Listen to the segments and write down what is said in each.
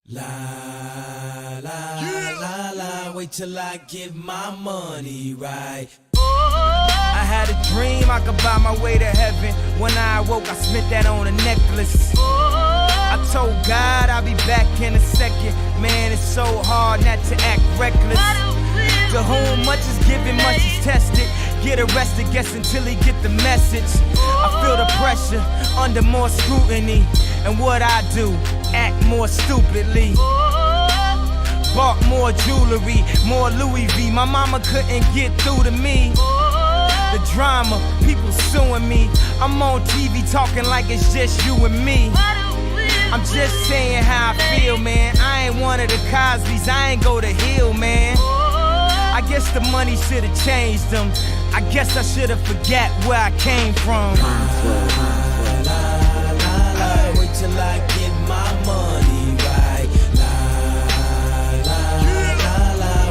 La la la la, wait till I get my money right. I had a dream I could buy my way to heaven. When I awoke, I spent that on a necklace. I told God I'll be back in a second. Man, it's so hard not to act reckless. To whom much is given, much is tested. Get arrested, guess until he get the message. I feel the pressure, under more scrutiny. And what I do, act more stupidly. Bought more jewelry, more Louis V. My mama couldn't get through to me. The drama, people suing me. I'm on TV talking like it's just you and me. I'm just saying how I feel, man. I ain't one of the Cosbys, I ain't go to Hill, man. I guess the money should've changed them. I guess I should've forgot where I came from. Wait till I get my money right.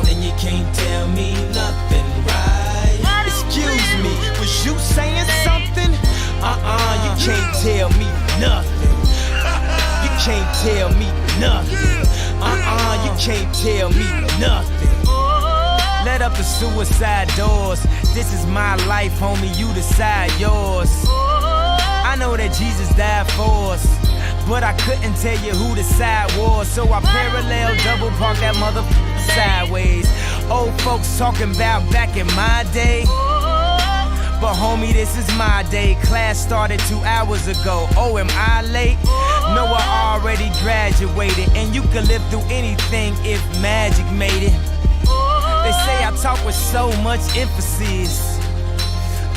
Then you can't tell me nothing, right? Excuse me, was you saying something? You can't tell me nothing. You can't tell me nothing. You can't tell me nothing. Let up the suicide doors. This is my life, homie, you decide yours. I know that Jesus died for us, but I couldn't tell you who the side was. So I parallel double park that motherfucker sideways. Old folks talking about back in my day, but homie, this is my day. Class started 2 hours ago. Oh, am I late? No, I already graduated. And you could live through anything if magic made it. They say I talk with so much emphasis.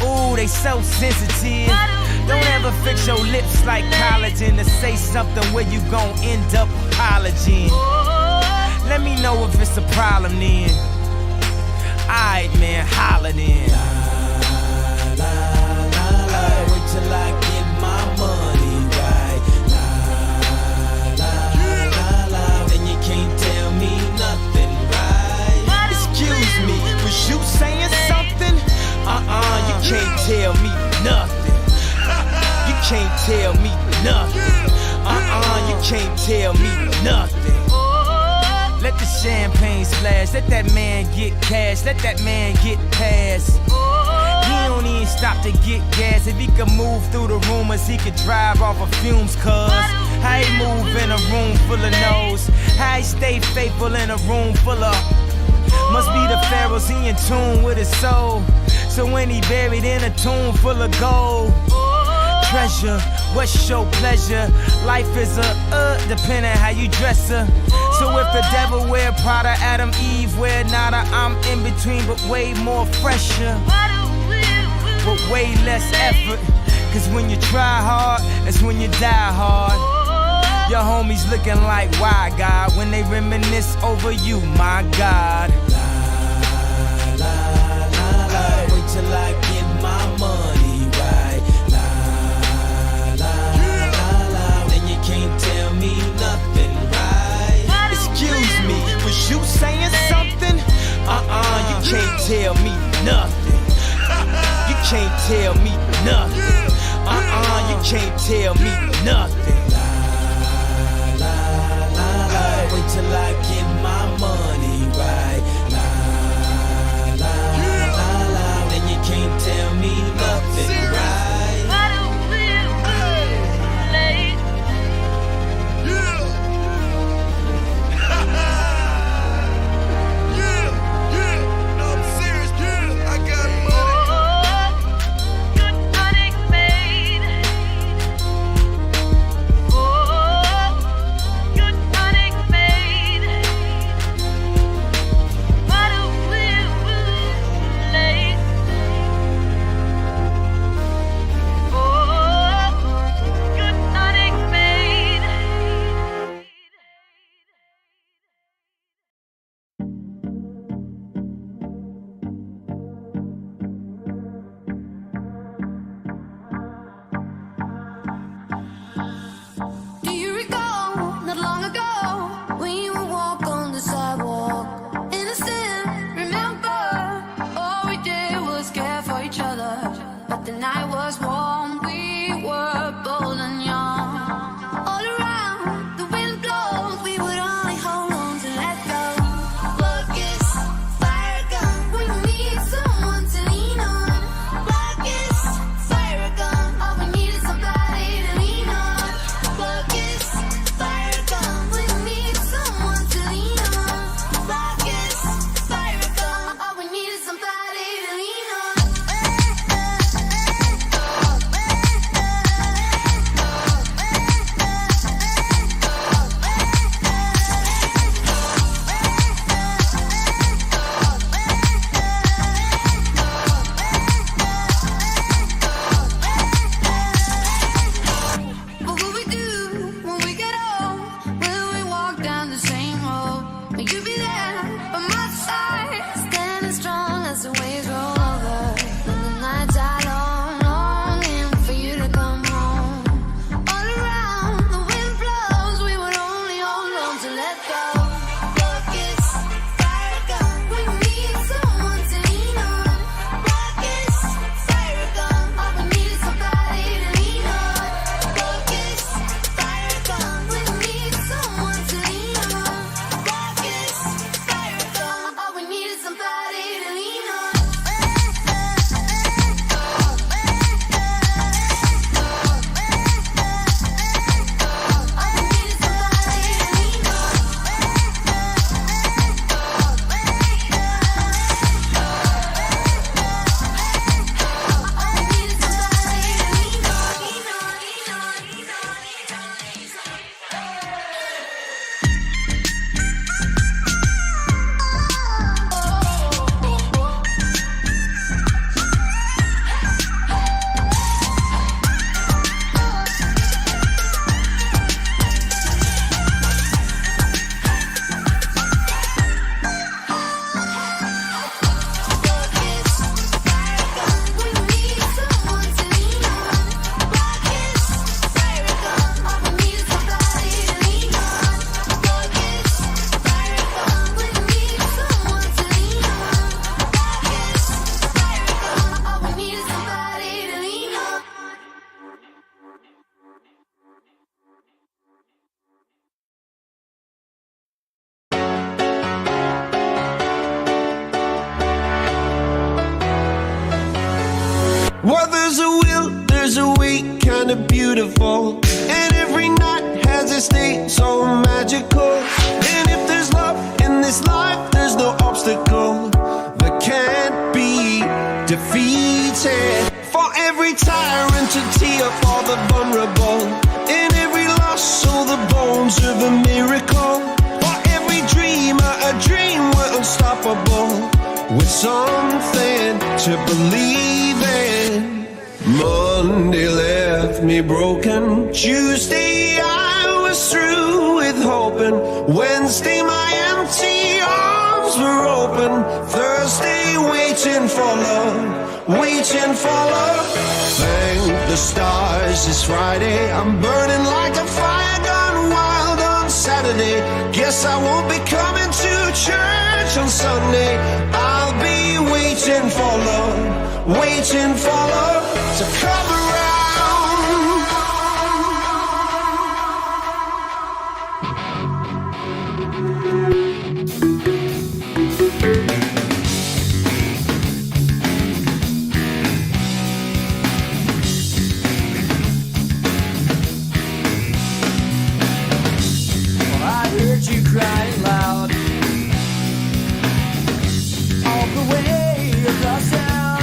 Ooh, they so sensitive. Don't ever fix your lips like collagen to say something where you gon' end up apologizing. Let me know if it's a problem then. Alright, man, holla then. Wait till I get my money right. Then you can't tell me nothing, right? Excuse me, was you saying something? You can't tell me nothing. You can't tell me nothing. You can't tell me nothing. Let the champagne splash, let that man get cash, let that man get past. He don't even stop to get gas. If he could move through the rumors, he could drive off of fumes, cuz how he move in a room full of no's, how he stay faithful in a room full of. Must be the pharaohs, he in tune with his soul. So when he buried in a tomb full of gold, treasure, what's your pleasure? Life is depending how you dress her. So if the devil wear Prada, Adam, Eve wear nada, I'm in between but way more fresher, but way less effort. Cause when you try hard, that's when you die hard. Your homies looking like, why God? When they reminisce over you, my God. Wait till I get my money right. Then you can't tell me nothing, right? Excuse me, was you saying something? You can't tell me nothing. You can't tell me nothing. You can't tell me nothing. Wait till I get my money right. Then you can't tell me nothing, right? beautiful. And every night has its day so magical. And if there's love in this life, there's no obstacle that can't be defeated. For every tyrant to tear for the vulnerable. In every loss, all the bones of a miracle. For every dreamer, a dream we're unstoppable. With something to believe in. Monday left me broken. Tuesday I was through with hoping. Wednesday my empty arms were open. Thursday waiting for love, waiting for love. Thank the stars it's Friday. I'm burning like a fire gone wild on Saturday. Guess I won't be coming to church on Sunday. I'll be waiting for love, waiting for love to come around. Well, I heard you crying loud all the way across town.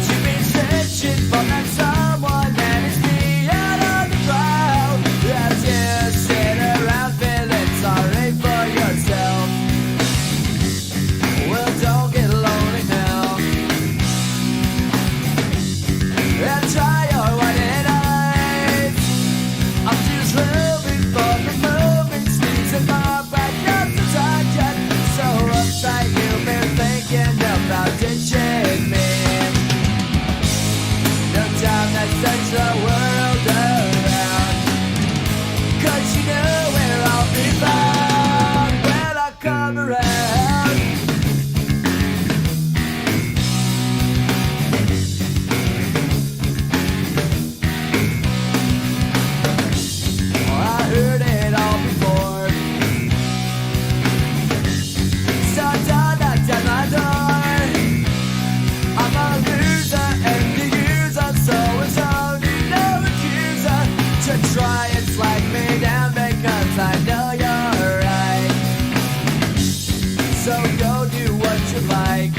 You've been searching for that someone that is beyond on the crowd. As you sit around feeling sorry for yourself. Well, don't get lonely now. And try your white eyes. I'm just living for the moment, squeezing my back up to touch it. So uptight you've been thinking about ditching me. No time to search the world around. 'Cause you know where I'll be found when I come around. Oh, I heard it all before. So don't knock down my door. I'm a loser and the user, so it's only no accuser to try and slag me down because I know you're right. So go do what you like.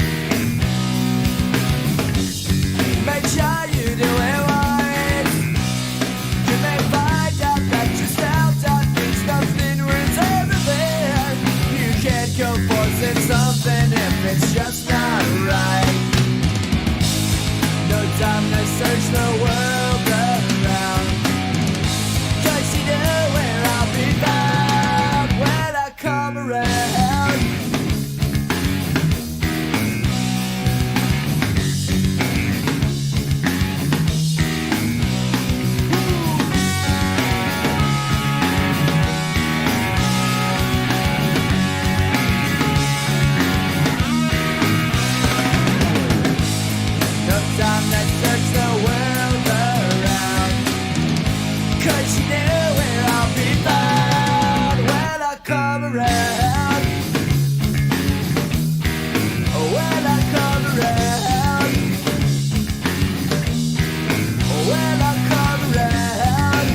Make sure you do it right. You may find out that yourself don't think nothing worth everything. You can't go forcing something if it's just not right. No time to search the world around. 'Cause you know where I'll be found when I come around. No time to search the world around. 'Cause you know where I'll be found when I come around. When I come around. When I come around.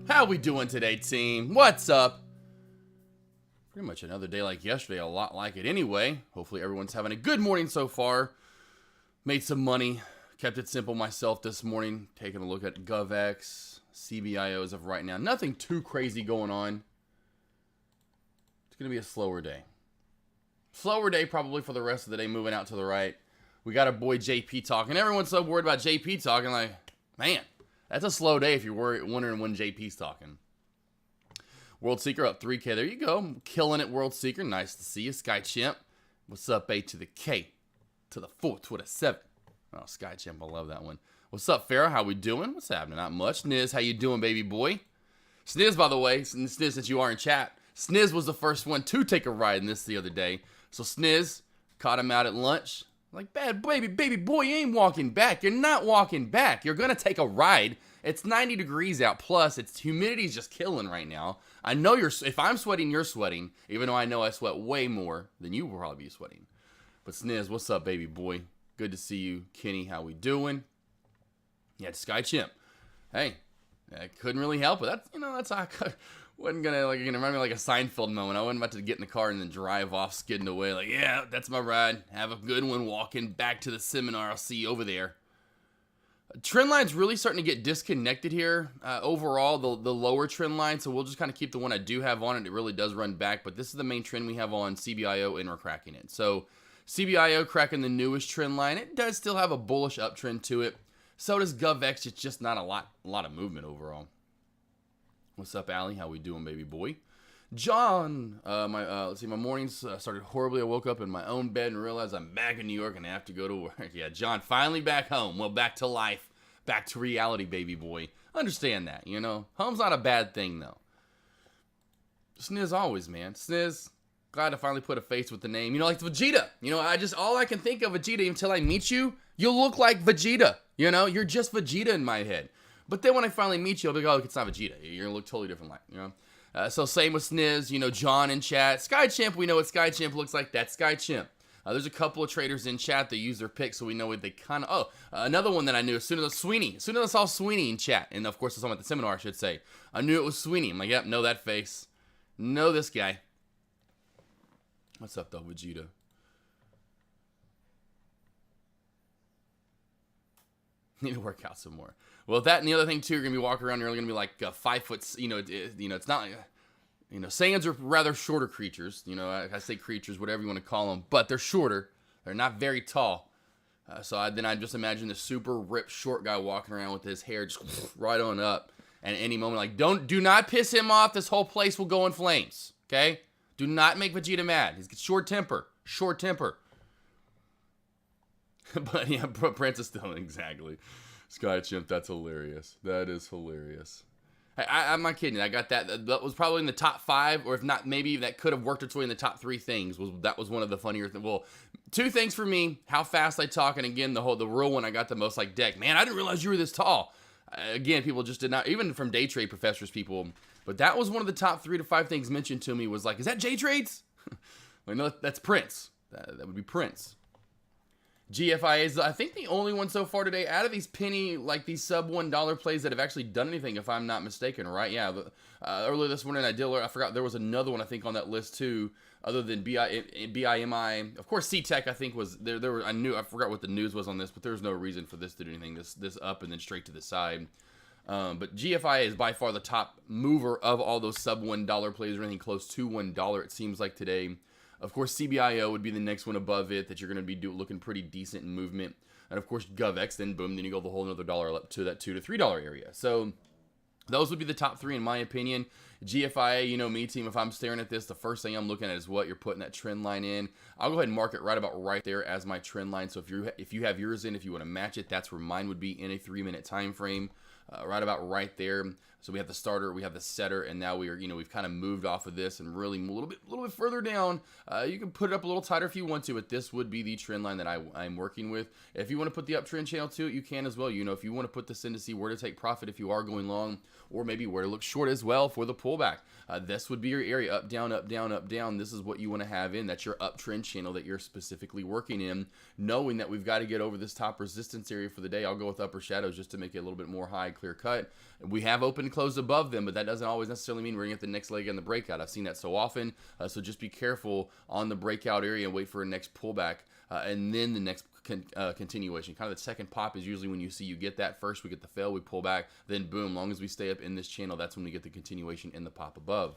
How we doing today, team? What's up? Pretty much another day like yesterday, a lot like it anyway. Hopefully everyone's having a good morning so far. Made some money, kept it simple myself this morning, taking a look at GovX, CBIO as of right now. Nothing too crazy going on. It's going to be a slower day. Slower day probably for the rest of the day, moving out to the right. We got our boy JP talking. Everyone's so worried about JP talking, like, man, that's a slow day if you're wondering when JP's talking. World Seeker up 3K. There you go. Killing it, World Seeker. Nice to see you. Sky Chimp. What's up, A to the K to the 4 to the 7. Oh, Sky Chimp. I love that one. What's up, Farrah? How we doing? What's happening? Not much. Sniz, how you doing, baby boy? Sniz, by the way, Sniz, since you are in chat, Sniz was the first one to take a ride in this the other day. So Sniz caught him out at lunch. Like, bad baby boy, you ain't walking back. You're not walking back. You're going to take a ride It's 90 degrees out, plus it's humidity's just killing right now. I know if I'm sweating, you're sweating, even though I know I sweat way more than you will probably be sweating. But Sniz, what's up, baby boy? Good to see you. Kenny, how we doing? Yeah, Sky Chimp. Hey, I couldn't really help it. That's how I wasn't gonna remind me like a Seinfeld moment. I wasn't about to get in the car and then drive off, skidding away. Like, yeah, that's my ride. Have a good one. Walking back to the seminar. I'll see you over there. Trend line's really starting to get disconnected here. Overall, the lower trend line. So we'll just kind of keep the one I do have on it. It really does run back, but this is the main trend we have on CBIO, and we're cracking it. So CBIO cracking the newest trend line. It does still have a bullish uptrend to it. So does GovX. It's just not a lot of movement overall. What's up, Allie? How we doing, baby boy? John, let's see, my mornings started horribly. I woke up in my own bed and realized I'm back in New York and I have to go to work. Yeah, John, finally back home. Well, back to life, back to reality, baby boy. Understand that, Home's not a bad thing, though. Sniz always, man. Sniz, glad to finally put a face with the name. Like Vegeta. All I can think of Vegeta until I meet you, you'll look like Vegeta. You're just Vegeta in my head. But then when I finally meet you, I'll be like, oh, it's not Vegeta. You're gonna look totally different, so same with Sniz, John in chat. Sky Chimp, we know what Sky Chimp looks like. That's Sky Chimp. There's a couple of traders in chat that use their pick, so we know what they kind of. Another one that I knew as soon as I saw Sweeney in chat, and of course I saw him at the seminar, I should say. I knew it was Sweeney. I'm like, yep, know that face, know this guy. What's up, though, Vegeta? Need to work out some more. Well, that and the other thing too, you're gonna be walking around. You're only gonna be like 5 foot. It's not like. Saiyans are rather shorter creatures. I say creatures, whatever you want to call them, but they're shorter. They're not very tall. So I just imagine this super ripped short guy walking around with his hair just right on up. And at any moment, like, do not piss him off. This whole place will go in flames. Okay? Do not make Vegeta mad. He's got short temper. But yeah, Princess still exactly. Sky Chimp, that's hilarious. That is hilarious. I'm not kidding. I got that. That was probably in the top 5, or if not, maybe that could have worked its way in the top 3 things. That was one of the funnier things. Well, 2 things for me: how fast I talk, and again, the real one I got the most like deck. Man, I didn't realize you were this tall. Again, people just did not, even from day trade professors, people. But that was one of the top 3 to 5 things mentioned to me. Was like, is that J Trades? Like, no, that's Prince. That would be Prince. GFIA is, I think, the only one so far today out of these penny, like these sub $1 plays that have actually done anything, if I'm not mistaken, right? Yeah, earlier this morning I forgot there was another one I think on that list too, other than BIMI. Of course, C-Tech I think was there. I forgot what the news was on this, but there's no reason for this to do anything. This up and then straight to the side. But GFIA is by far the top mover of all those sub $1 plays, or anything close to $1. It seems like today. Of course, CBIO would be the next one above it that you're going to be looking pretty decent in movement. And of course, GovX, then boom, then you go the whole another dollar up to that $2 to $3 area. So those would be the top 3 in my opinion. GFIA, me team, if I'm staring at this, the first thing I'm looking at is what you're putting that trend line in. I'll go ahead and mark it right about right there as my trend line. So if you have yours in, if you want to match it, that's where mine would be in a 3-minute time frame. Right about right there. So we have the starter, we have the setter, and now we've kind of moved off of this and really a little bit further down. You can put it up a little tighter if you want to, but this would be the trend line that I'm working with. If you want to put the uptrend channel to it, you can as well. If you want to put this in to see where to take profit if you are going long, or maybe where to look short as well for the pullback. This would be your area, up, down, up, down, up, down. This is what you want to have in. That's your uptrend channel that you're specifically working in, knowing that we've got to get over this top resistance area for the day. I'll go with upper shadows just to make it a little bit more high, clear cut. We have open and closed above them, but that doesn't always necessarily mean we're going to get the next leg in the breakout. I've seen that so often, so just be careful on the breakout area and wait for a next pullback, and then the next continuation. Kind of the second pop is usually when you get that. First we get the fail, we pull back, then boom, long as we stay up in this channel, that's when we get the continuation in the pop above.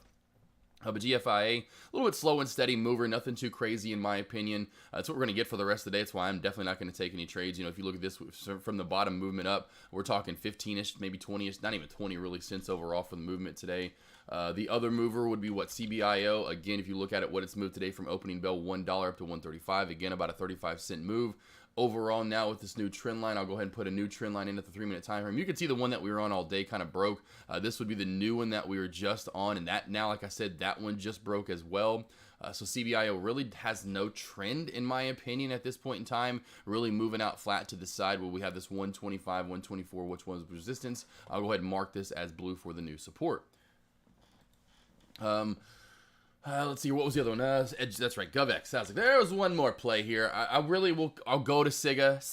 But GFIA, a little bit slow and steady mover, nothing too crazy in my opinion. That's what we're going to get for the rest of the day. That's why I'm definitely not going to take any trades. If you look at this from the bottom movement up, we're talking 15-ish, maybe 20-ish, not even 20 really cents overall for the movement today. The other mover would be what CBIO. Again, if you look at it, what it's moved today from opening bell, $1 up to $1.35. Again, about a 35-cent move. Overall, now with this new trend line, I'll go ahead and put a new trend line in at the 3-minute time frame. You can see the one that we were on all day kind of broke. This would be the new one that we were just on, and that now, like I said, that one just broke as well. So CBIO really has no trend, in my opinion, at this point in time, really moving out flat to the side where we have this 125, 124, which was resistance. I'll go ahead and mark this as blue for the new support. Let's see, what was the other one? Edge, that's right, GovX. I was like, there was one more play here. I'll go to SIGA.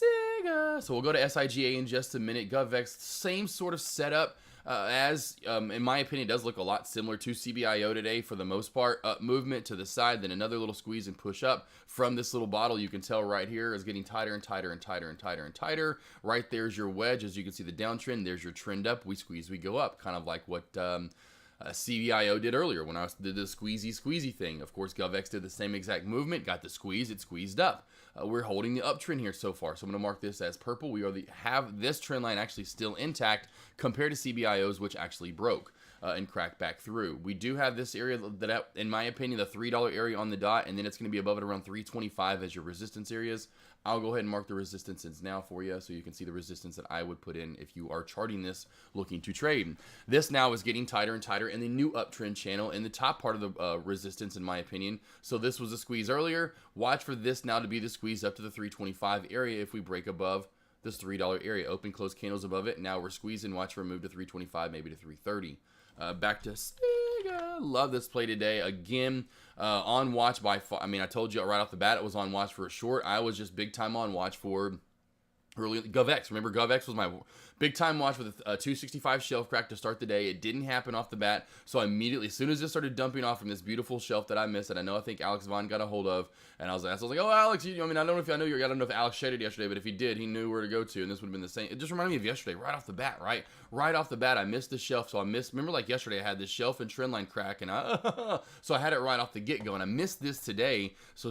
So we'll go to SIGA in just a minute. GovX, same sort of setup. In my opinion, it does look a lot similar to CBIO today for the most part. Up movement to the side, then another little squeeze and push up from this little bottle. You can tell right here is getting tighter and tighter and tighter and tighter and tighter. Right there's your wedge. As you can see the downtrend, there's your trend up. We squeeze, we go up. Kind of like what CBIO did earlier when I did the squeezy thing. Of course, GovX did the same exact movement, got the squeeze, it squeezed up. We're holding the uptrend here so far, so I'm going to mark this as purple. We have this trend line actually still intact compared to CBIO's, which actually broke and cracked back through. We do have this area that, in my opinion, the $3 area on the dot, and then it's going to be above it around 325 as your resistance areas. I'll go ahead and mark the resistances now for you so you can see the resistance that I would put in if you are charting this looking to trade. This now is getting tighter and tighter in the new uptrend channel in the top part of the resistance, in my opinion. So this was a squeeze earlier. Watch for this now to be the squeeze up to the 325 area if we break above this $3 area. Open, close candles above it. Now we're squeezing. Watch for a move to 325, maybe to 330. Back to Sega. Love this play today. Again, on watch by far. I mean, I told you right off the bat it was on watch for a short. I was just big time on watch for early GovX. Remember, GovX was my big time watch with a 265 shelf crack to start the day. It didn't happen off the bat, so I immediately, as soon as it started dumping off from this beautiful shelf that I missed, that I think Alex Vaughn got a hold of, and I was like, oh, Alex, I don't know if Alex shaded yesterday, but if he did, he knew where to go to, and this would have been the same. It just reminded me of yesterday, right off the bat, right off the bat, I missed the shelf, so remember like yesterday, I had this shelf and trend line crack, and so I had it right off the get-go, and I missed this today, so,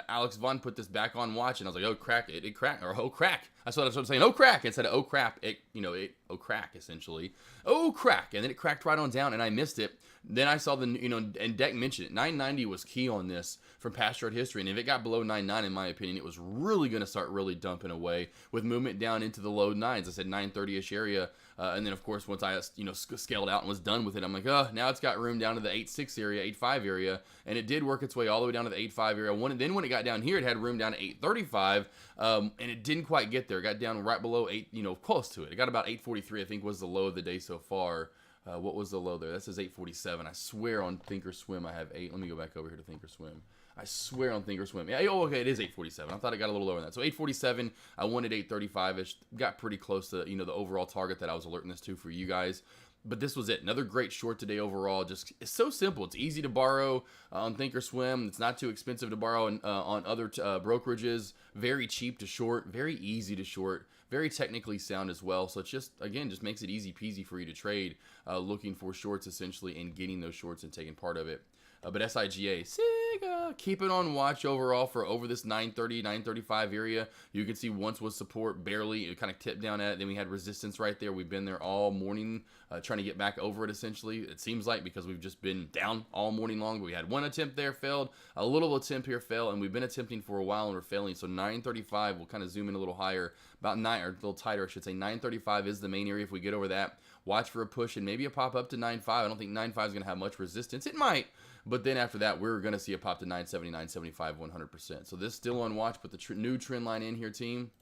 Alex Vaughn put this back on watch, and I was like, oh, crack, it cracked, or oh, crack. That's what I'm saying. Oh, crack. Instead of oh, crap, oh, crack, essentially. Oh, crack. And then it cracked right on down, and I missed it. Then I saw and Deck mentioned it. 990 was key on this from past chart history. And if it got below 99, in my opinion, it was really going to start really dumping away with movement down into the low 9s. I said 930-ish area. And then, of course, once I, scaled out and was done with it, I'm like, oh, now it's got room down to the 8.6 area, 8.5 area. And it did work its way all the way down to the 8.5 area. Then when it got down here, it had room down to 8.35. And it didn't quite get there. It got down right below 8, close to it. It got about 8.43, I think, was the low of the day so far. What was the low there? That says 8.47. I swear on Thinkorswim I have 8. Let me go back over here to Thinkorswim. I swear on Thinkorswim. Yeah, okay, it is 8.47. I thought it got a little lower than that. So 8.47, I wanted 8.35-ish. Got pretty close to, the overall target that I was alerting this to for you guys. But this was it. Another great short today overall. Just, it's so simple. It's easy to borrow on Thinkorswim. It's not too expensive to borrow on other brokerages. Very cheap to short. Very easy to short. Very technically sound as well. So it's just, again, just makes it easy peasy for you to trade, looking for shorts essentially and getting those shorts and taking part of it. But SIGA, Sega, keep it on watch overall for over this 930, 935 area. You can see once was support, barely. It kind of tipped down at it. Then we had resistance right there. We've been there all morning trying to get back over it, essentially. It seems like because we've just been down all morning long. But we had one attempt there, failed. A little attempt here, failed. And we've been attempting for a while and we're failing. So 935, we'll kind of zoom in a little higher. About 9, or a little tighter, I should say. 935 is the main area. If we get over that, watch for a push and maybe a pop up to 9.5. I don't think 9.5 is going to have much resistance. It might. But then after that, we're going to see a pop to 970, 975, 100%. So this still on watch. Put the new trend line in here, team.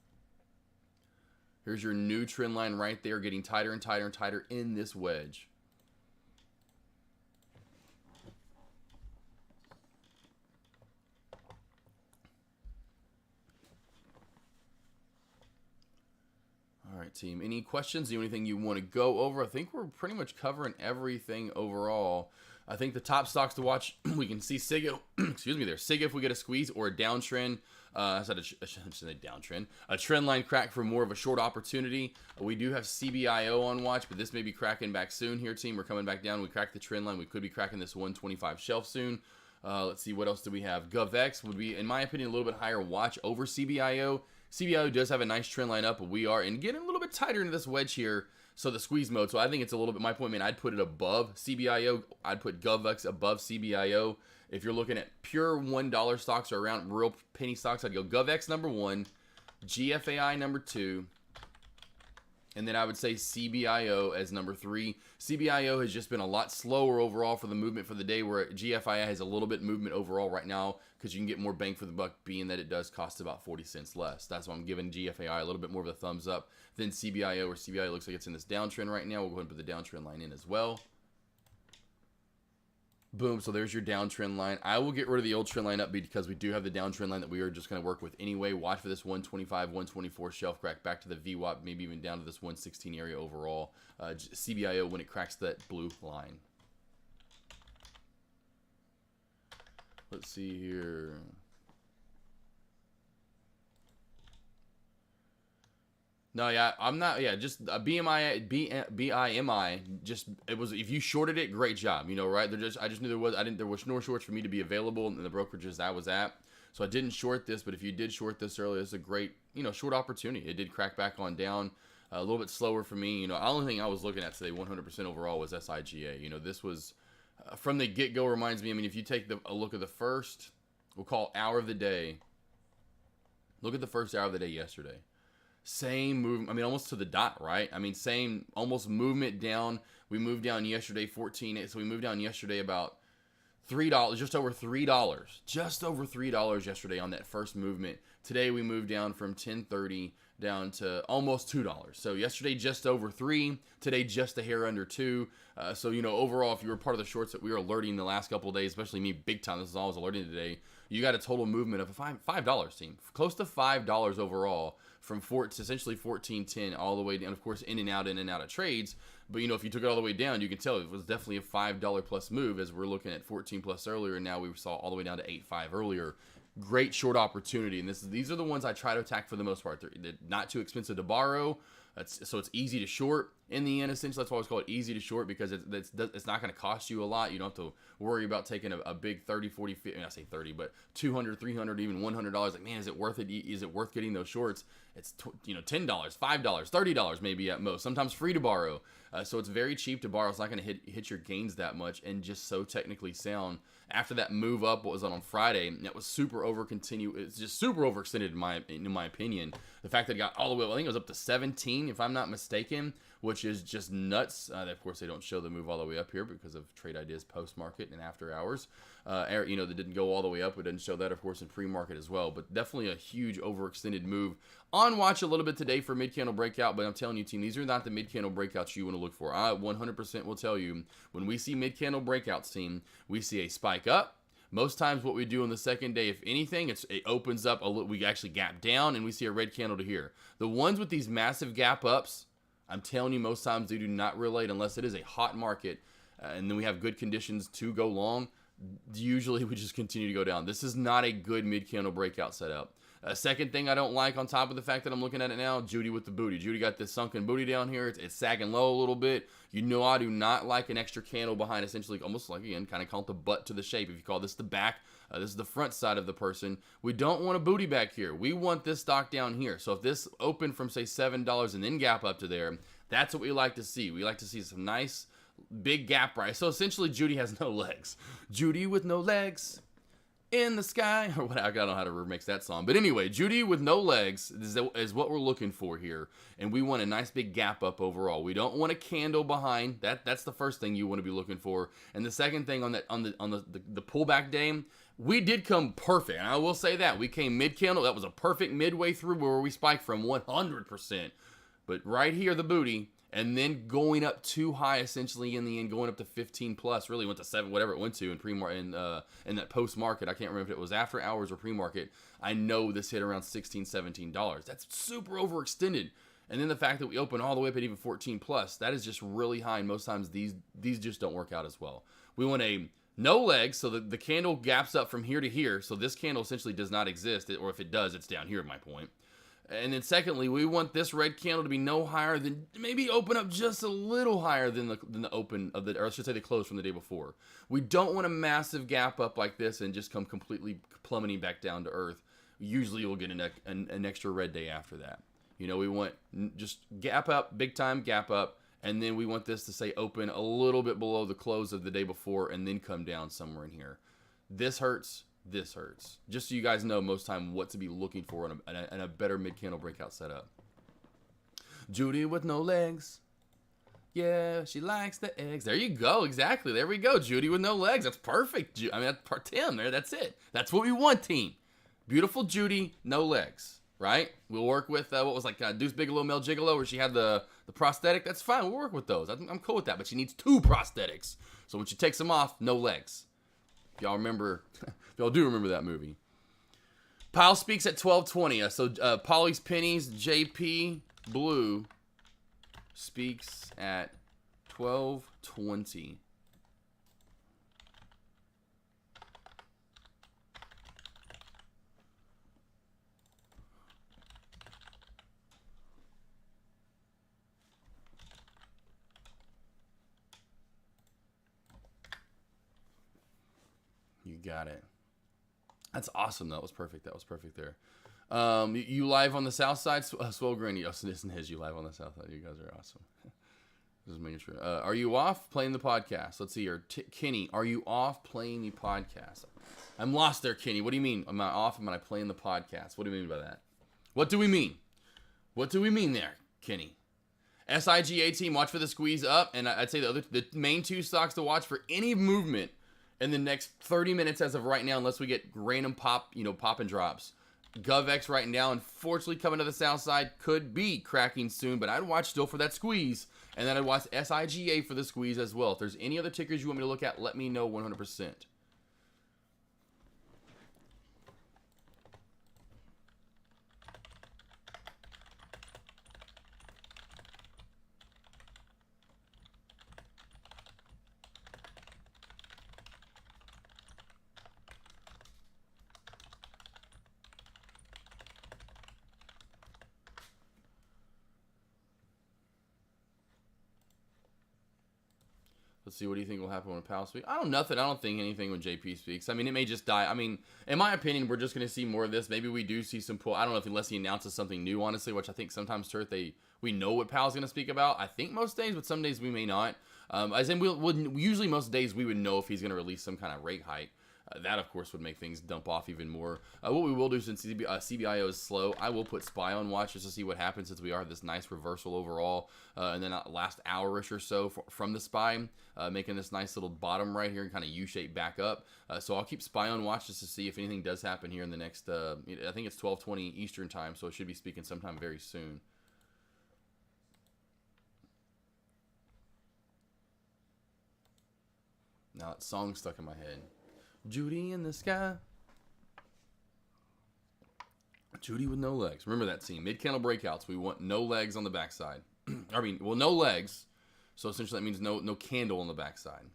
Here's your new trend line right there, getting tighter and tighter and tighter in this wedge. All right, team. Any questions? Anything you want to go over? I think we're pretty much covering everything overall. I think the top stocks to watch, we can see SIGA, excuse me there, SIGA if we get a squeeze or a downtrend. I said a downtrend. A trend line crack for more of a short opportunity. We do have CBIO on watch, but this may be cracking back soon here, team. We're coming back down. We cracked the trend line. We could be cracking this 125 shelf soon. Let's see, what else do we have? GovX would be, in my opinion, a little bit higher watch over CBIO. CBIO does have a nice trend line up, but we are and getting a little bit tighter into this wedge here. So the squeeze mode. So I think it's a little bit, my point, man, I'd put it above CBIO. I'd put GovX above CBIO. If you're looking at pure $1 stocks or around real penny stocks, I'd go GovX number 1, GFAI number 2, And then I would say CBIO as number 3. CBIO has just been a lot slower overall for the movement for the day, where GFI has a little bit movement overall right now because you can get more bang for the buck, being that it does cost about 40 cents less. That's why I'm giving GFAI a little bit more of a thumbs up than CBIO, where CBIO looks like it's in this downtrend right now. We'll go ahead and put the downtrend line in as well. Boom, so there's your downtrend line. I will get rid of the old trend line up because we do have the downtrend line that we are just going to work with anyway. Watch for this 125, 124 shelf crack back to the VWAP, maybe even down to this 116 area overall. CBIO when it cracks that blue line. Let's see here. No, yeah, I'm not. Yeah, just BIMI. Just it was. If you shorted it, great job. You know, right? I just knew there was. There was no shorts for me to be available in the brokerages I was at, so I didn't short this. But if you did short this earlier, it's a great, short opportunity. It did crack back on down a little bit slower for me. The only thing I was looking at today, 100% overall, was SIGA. This was from the get-go. Reminds me. I mean, if you take a look at the first, we'll call hour of the day. Look at the first hour of the day yesterday. Same movement, I mean, almost to the dot, right? I mean, same, almost movement down. We moved down yesterday 14, so we moved down yesterday about $3, just over $3. Just over $3 yesterday on that first movement. Today we moved down from 10.30 down to almost $2. So yesterday just over 3, today just a hair under 2. So, overall, if you were part of the shorts that we were alerting the last couple of days, especially me big time, this is all I was alerting today, you got a total movement of a $5 team. Close to $5 overall from essentially 14.10 all the way down, of course, in and out of trades. But, if you took it all the way down, you can tell it was definitely a $5 plus move, as we're looking at 14 plus earlier, and now we saw all the way down to 8.5 earlier. Great short opportunity, and these are the ones I try to attack for the most part. They're not too expensive to borrow, so it's easy to short in the end. Essentially, that's why it's called easy to short, because it's not going to cost you a lot. You don't have to worry about taking a big 30, 40, 50, I say 30, but $200, $300, even $100. Like, man, is it worth it? Is it worth getting those shorts? It's $10, $5, $30 maybe at most. Sometimes free to borrow. So it's very cheap to borrow. It's not going to hit your gains that much, and just so technically sound. After that move up, what was on Friday, that was super it's just super overextended in my opinion. The fact that it got all the way, I think it was up to 17, if I'm not mistaken, which is just nuts. Of course, they don't show the move all the way up here because of Trade Ideas post-market and after hours. That didn't go all the way up. It didn't show that, of course, in pre-market as well. But definitely a huge overextended move. On watch a little bit today for mid-candle breakout, but I'm telling you, team, these are not the mid-candle breakouts you want to look for. I 100% will tell you, when we see mid-candle breakouts, team, we see a spike up. Most times what we do on the second day, if anything, it opens up a little, we actually gap down, and we see a red candle to here. The ones with these massive gap ups, I'm telling you, most times they do not relate unless it is a hot market, and then we have good conditions to go long. Usually we just continue to go down. This is not a good mid-candle breakout setup. Second thing I don't like, on top of the fact that I'm looking at it now, Judy with the booty. Judy got this sunken booty down here. It's sagging low a little bit. I do not like an extra candle behind, essentially almost like, again, kind of call it the butt to the shape. If you call this the back, this is the front side of the person. We don't want a booty back here. We want this stock down here. So if this opened from, say, $7 and then gap up to there, that's what we like to see. We like to see some nice big gap right. So essentially, Judy has no legs. Judy with no legs in the sky, or what, I don't know how to remix that song. But anyway, Judy with no legs is what we're looking for here, and we want a nice big gap up overall. We don't want a candle behind. That's the first thing you want to be looking for. And the second thing on the pullback day, we did come perfect. And I will say that we came mid candle. That was a perfect midway through where we spiked from 100%. But right here, the booty. And then going up too high, essentially, in the end, going up to 15 plus, really went to 7, whatever it went to in that post-market. I can't remember if it was after hours or pre-market. I know this hit around $16, $17. That's super overextended. And then the fact that we open all the way up at even 14 plus, that is just really high. And most times these just don't work out as well. We want a no legs, so the candle gaps up from here to here. So this candle essentially does not exist, or if it does, it's down here at my point. And then secondly, we want this red candle to be no higher than, maybe open up just a little higher than the open of or I should say the close from the day before. We don't want a massive gap up like this and just come completely plummeting back down to earth. Usually you'll get an extra red day after that. We want just gap up, big time gap up, and then we want this to say open a little bit below the close of the day before and then come down somewhere in here. This hurts. This hurts. Just so you guys know most time what to be looking for in a better mid-candle breakout setup. Judy with no legs. Yeah, she likes the eggs. There you go. Exactly. There we go. Judy with no legs. That's perfect. I mean, that's part Tim there. That's it. That's what we want, team. Beautiful Judy, no legs. Right? We'll work with, what was like Deuce Bigelow, Mel Gigolo, where she had the prosthetic. That's fine. We'll work with those. I'm cool with that. But she needs 2 prosthetics. So when she takes them off, no legs. If y'all remember, if y'all do remember that movie. Pyle speaks at 12:20. So Polly's Pennies, JP Blue speaks at 12:20. You got it. That's awesome. That was perfect. That was perfect there. You live on the south side? Swell Granny. Yes, it is you live on the south side. You guys are awesome. Just making sure. Are you off playing the podcast? Let's see here. Kenny, are you off playing the podcast? I'm lost there, Kenny. What do you mean? Am I off? Am I playing the podcast? What do you mean by that? What do we mean? What do we mean there, Kenny? SIGA team, watch for the squeeze up. And I'd say the main 2 stocks to watch for any movement in the next 30 minutes as of right now, unless we get random pop and drops. GovX right now, unfortunately, coming to the south side, could be cracking soon, but I'd watch still for that squeeze, and then I'd watch SIGA for the squeeze as well. If there's any other tickers you want me to look at, let me know 100%. Let's see, what do you think will happen when Powell speaks? I don't think anything when JP speaks. I mean, it may just die. I mean, in my opinion, we're just going to see more of this. Maybe we do see some pull. I don't know if unless he announces something new, honestly, which I think sometimes, we know what Powell's going to speak about. I think most days, but some days we may not. As in, usually most days we would know if he's going to release some kind of rate hike. That, of course, would make things dump off even more. What we will do, since CBIO is slow, I will put SPY on watch just to see what happens, since we are this nice reversal overall. And then last hour-ish or so from the SPY, making this nice little bottom right here and kind of U-shape back up. So I'll keep SPY on watch just to see if anything does happen here in the next, I think it's 12:20 Eastern time, so it should be speaking sometime very soon. Now that song's stuck in my head. Judy in the sky. Judy with no legs. Remember that scene. Mid-candle breakouts. We want no legs on the backside. I mean, well, no legs. So essentially that means no candle on the backside.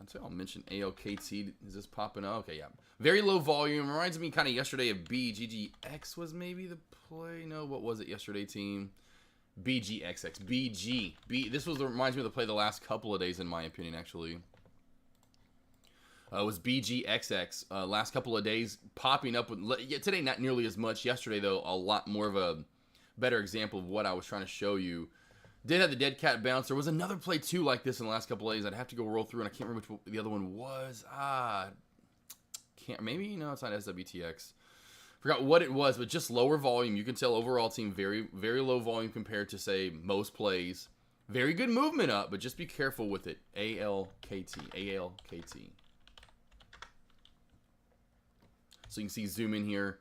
I'd say I'll mention ALKT. Is this popping up? Okay, yeah. Very low volume. Reminds me kind of yesterday of BGGX was maybe the play. No, what was it yesterday, team? BGXX. This reminds me of the play the last couple of days, in my opinion, actually. It was BGXX. Last couple of days popping up with today, not nearly as much. Yesterday, though, a lot more of a better example of what I was trying to show you. Did have the dead cat bounce. There was another play too like this in the last couple of days. I'd have to go roll through, and I can't remember which the other one was. Maybe no, it's not SWTX. Forgot what it was, but just lower volume. You can tell overall team very, very low volume compared to, say, most plays. Very good movement up, but just be careful with it. ALKT. So you can see zoom in here.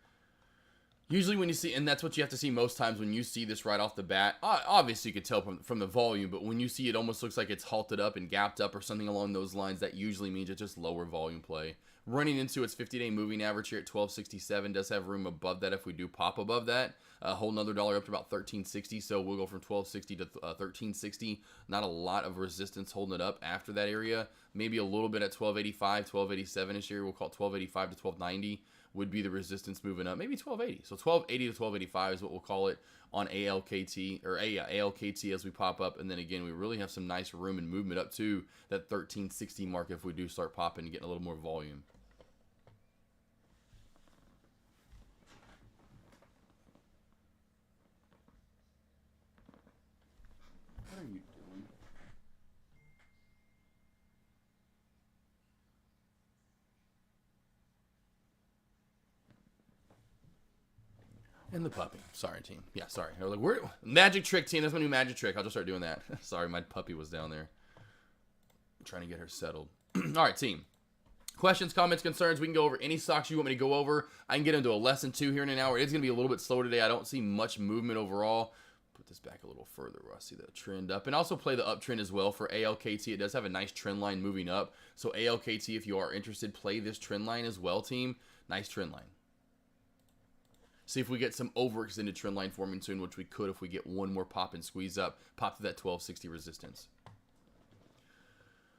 Usually when you see, and that's what you have to see most times when you see this right off the bat. Obviously you could tell from the volume, but when you see it almost looks like it's halted up and gapped up or something along those lines, that usually means it's just lower volume play. Running into its 50-day moving average here at 1267, does have room above that if we do pop above that. Hold another dollar up to about 1360, so we'll go from 1260 to 1360. Not a lot of resistance holding it up after that area. Maybe a little bit at 1285, 1287-ish here. We'll call it 1285 to 1290 would be the resistance moving up. Maybe 1280. So 1280 to 1285 is what we'll call it on ALKT, or ALKT as we pop up. And then again, we really have some nice room and movement up to that 1360 mark if we do start popping and getting a little more volume. What are you doing? And the puppy. Sorry, team. Yeah, sorry. I was like, we're magic trick, team. That's my new magic trick. I'll just start doing that. Sorry, my puppy was down there. I'm trying to get her settled. All right, team. Questions, comments, concerns. We can go over any stocks you want me to go over. I can get into a lesson 2 here in an hour. It's going to be a little bit slower today. I don't see much movement overall. Put this back a little further where I see the trend up. And also play the uptrend as well for ALKT. It does have a nice trend line moving up. So ALKT, if you are interested, play this trend line as well, team. Nice trend line. See if we get some overextended trend line forming soon, which we could if we get one more pop and squeeze up. Pop to that 1260 resistance.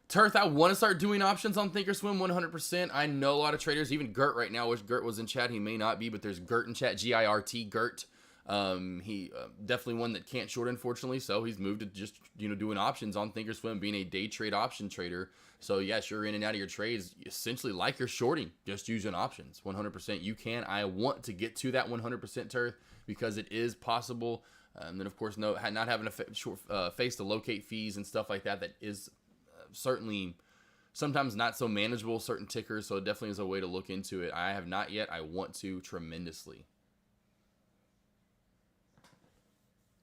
Turth, I want to start doing options on Thinkorswim 100%. I know a lot of traders, even Gert right now. I wish Gert was in chat. He may not be, but there's Gert in chat, G-I-R-T, Gert. He definitely one that can't short, unfortunately, so he's moved to just, doing options on Thinkorswim, being a day trade option trader. So, yes, you're in and out of your trades, essentially like you're shorting, just using options, 100%. You can. I want to get to that 100% Turth because it is possible. And then, of course, not having to face the locate fees and stuff like that is certainly sometimes not so manageable, certain tickers, so it definitely is a way to look into it. I have not yet. I want to tremendously.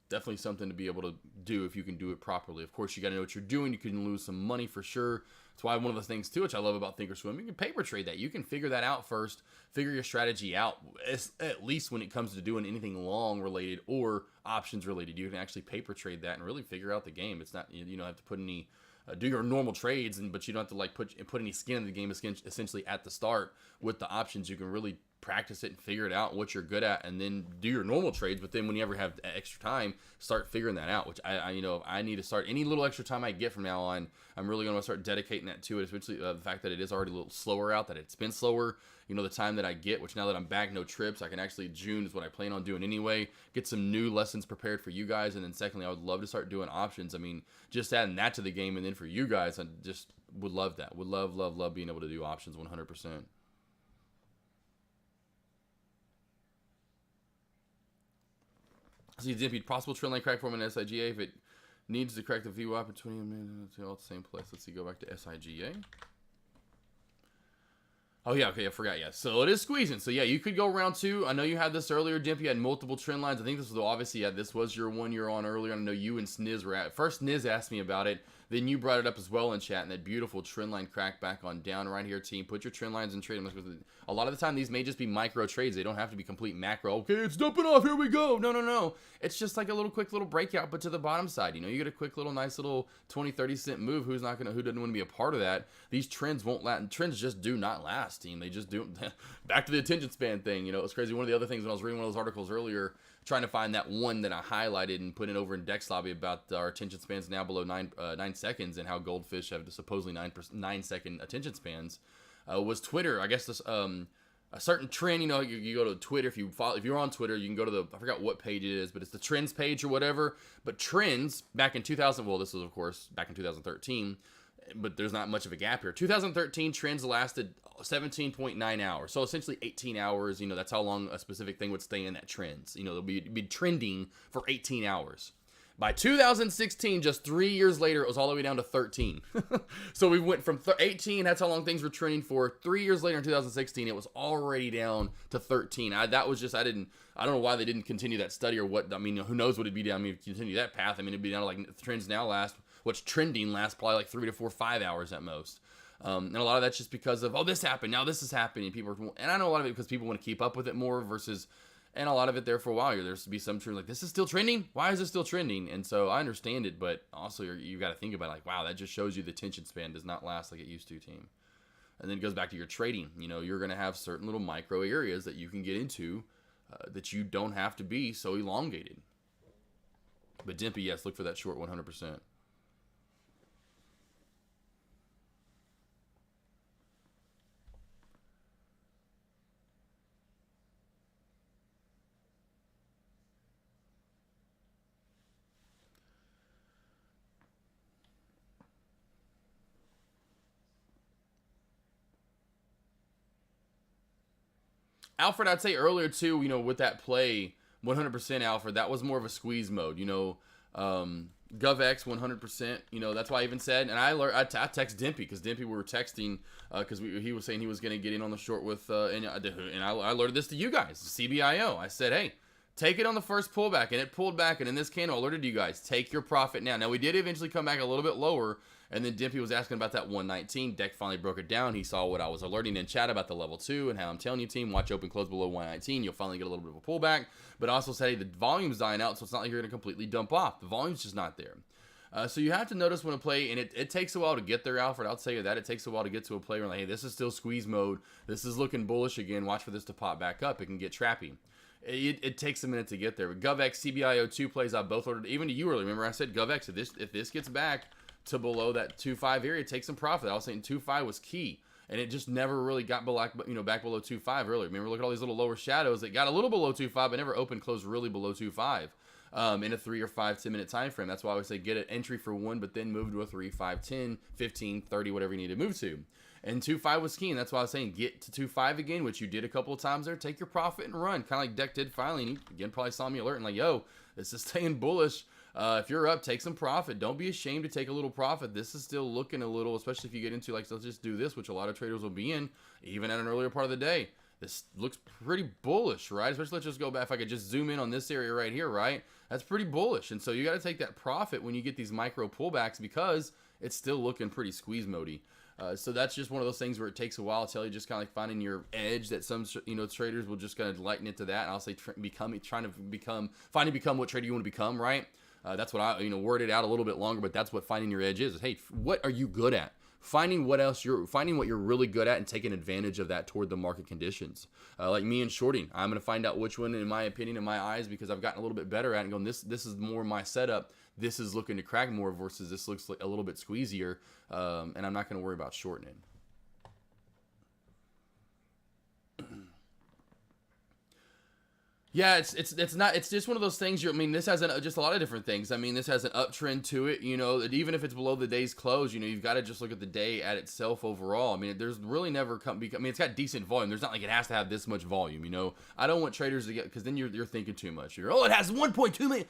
Definitely something to be able to do if you can do it properly. Of course, you got to know what you're doing. You can lose some money for sure. That's why one of the things, too, which I love about Thinkorswim, you can paper trade that. You can figure that out first, figure your strategy out, at least when it comes to doing anything long related or options related. You can actually paper trade that and really figure out the game. It's not, you don't have to put any, do your normal trades, but you don't have to put any skin in the game essentially at the start. With the options, you can really practice it and figure it out what you're good at, and then do your normal trades. But then when you ever have extra time, start figuring that out, which I need to start. Any little extra time I get from now on, I'm really going to start dedicating that to it, especially the fact that it is already a little slower out, that it's been slower. The time that I get, which now that I'm back, no trips, I can actually, June is what I plan on doing anyway, get some new lessons prepared for you guys. And then secondly, I would love to start doing options. I mean, just adding that to the game. And then for you guys, I just would love that. Would love being able to do options 100%. See, Zippy, possible trend line crack form in SIGA if it needs to crack the VWAP in 20 minutes, all at the same place. Let's see, go back to SIGA. Oh, yeah, okay, I forgot, yeah. So it is squeezing. So, yeah, you could go round 2. I know you had this earlier, Dimp. You had multiple trend lines. I think this was, obviously, yeah, this was your one you're on earlier. I know you and Sniz were at. First, Sniz asked me about it. Then you brought it up as well in chat, and that beautiful trend line crack back on down right here, team. Put your trend lines in trade. A lot of the time, these may just be micro trades. They don't have to be complete macro. Okay, it's dumping off. Here we go. No. It's just like a quick little breakout, but to the bottom side. You get a quick little nice little 20, 30 cent move. Who doesn't want to be a part of that? These trends won't last. Trends just do not last, team. They just do. Back to the attention span thing. It's crazy. One of the other things when I was reading one of those articles earlier, trying to find that one that I highlighted and put it over in Dex Lobby about our attention spans now below 9 seconds and how goldfish have supposedly 9-second attention spans, was Twitter. I guess this a certain trend. You go to Twitter if you're on Twitter, you can go to I forgot what page it is, but it's the trends page or whatever. But trends back in 2000, well, this was of course back in 2013. But there's not much of a gap here. 2013 trends lasted 17.9 hours. So essentially 18 hours, that's how long a specific thing would stay in that trends. It'll be trending for 18 hours. By 2016, just 3 years later, it was all the way down to 13. So we went from 18, that's how long things were trending for. 3 years later in 2016, it was already down to 13. I don't know why they didn't continue that study or what. I mean, who knows what it'd be down. I mean, continue that path. I mean, it'd be down to like trends now last. What's trending lasts probably like 3 to 4, 5 hours at most. And a lot of that's just because of, this happened, now this is happening. And I know a lot of it because people want to keep up with it more versus, and a lot of it there for a while. There's to be some trend like, this is still trending? Why is it still trending? And so I understand it, but also you got to think about it, like, wow, that just shows you the attention span does not last like it used to, team. And then it goes back to your trading. You're going to have certain little micro areas that you can get into that you don't have to be so elongated. But Dimpy, yes, look for that short 100%. Alfred, I'd say earlier too, with that play, 100% Alfred, that was more of a squeeze mode, GovX 100%, that's why I even said, and I text Dimpy, because Dimpy, we were texting, because he was saying he was going to get in on the short with, and I alerted this to you guys, CBIO. I said, hey, Take it on the first pullback, and it pulled back, and in this candle, alerted you guys, take your profit now. Now, we did eventually come back a little bit lower, and then Dimpy was asking about that 119. Deck finally broke it down. He saw what I was alerting in chat about the level 2 and how I'm telling you, team, watch open close below 119. You'll finally get a little bit of a pullback, but also said, hey, the volume's dying out, so it's not like you're going to completely dump off. The volume's just not there. So you have to notice when a play, and it takes a while to get there, Alfred. I'll tell you that. It takes a while to get to a play where, like, hey, this is still squeeze mode. This is looking bullish again. Watch for this to pop back up. It can get trappy. It takes a minute to get there. But GovX, CBIO2 plays I both ordered. Even to you earlier, remember I said GovX, if this gets back to below that 2.5 area, take some profit. I was saying 2.5 was key. And it just never really got below, back below 2.5 earlier. Remember, look at all these little lower shadows. It got a little below 2.5, but never opened close really below 2.5. In a 3 or 5, 10 minute time frame. That's why I would say get an entry for 1, but then move to a 3, 5, 10, 15, 30, whatever you need to move to. And 2.5 was key, and that's why I was saying get to 2.5 again, which you did a couple of times there. Take your profit and run, kind of like Deck did finally. And he, again, probably saw me alert and like, yo, this is staying bullish. If you're up, take some profit. Don't be ashamed to take a little profit. This is still looking a little, especially if you get into, like, let's just do this, which a lot of traders will be in, even at an earlier part of the day. This looks pretty bullish, right? Especially, let's just go back. If I could just zoom in on this area right here, right? That's pretty bullish. And so you got to take that profit when you get these micro pullbacks because it's still looking pretty squeeze mode-y. So that's just one of those things where it takes a while. I tell you, just kind of like finding your edge that some, traders will just kind of lighten it to that. And I'll say trying to become what trader you want to become, right? That's what I, worded out a little bit longer, but that's what finding your edge is. Hey, what are you good at? Finding what you're really good at and taking advantage of that toward the market conditions. Like me and shorting, I'm going to find out which one, in my opinion, in my eyes, because I've gotten a little bit better at it and going, this is more my setup. This is looking to crack more versus this looks like a little bit squeezier. And I'm not going to worry about shortening. Yeah, it's just one of those things. This has just a lot of different things. This has an uptrend to it. Even if it's below the day's close, you've got to just look at the day at itself overall. There's really never it's got decent volume. There's not like it has to have this much volume. I don't want traders to get, because then you're thinking too much. It has 1.2 million.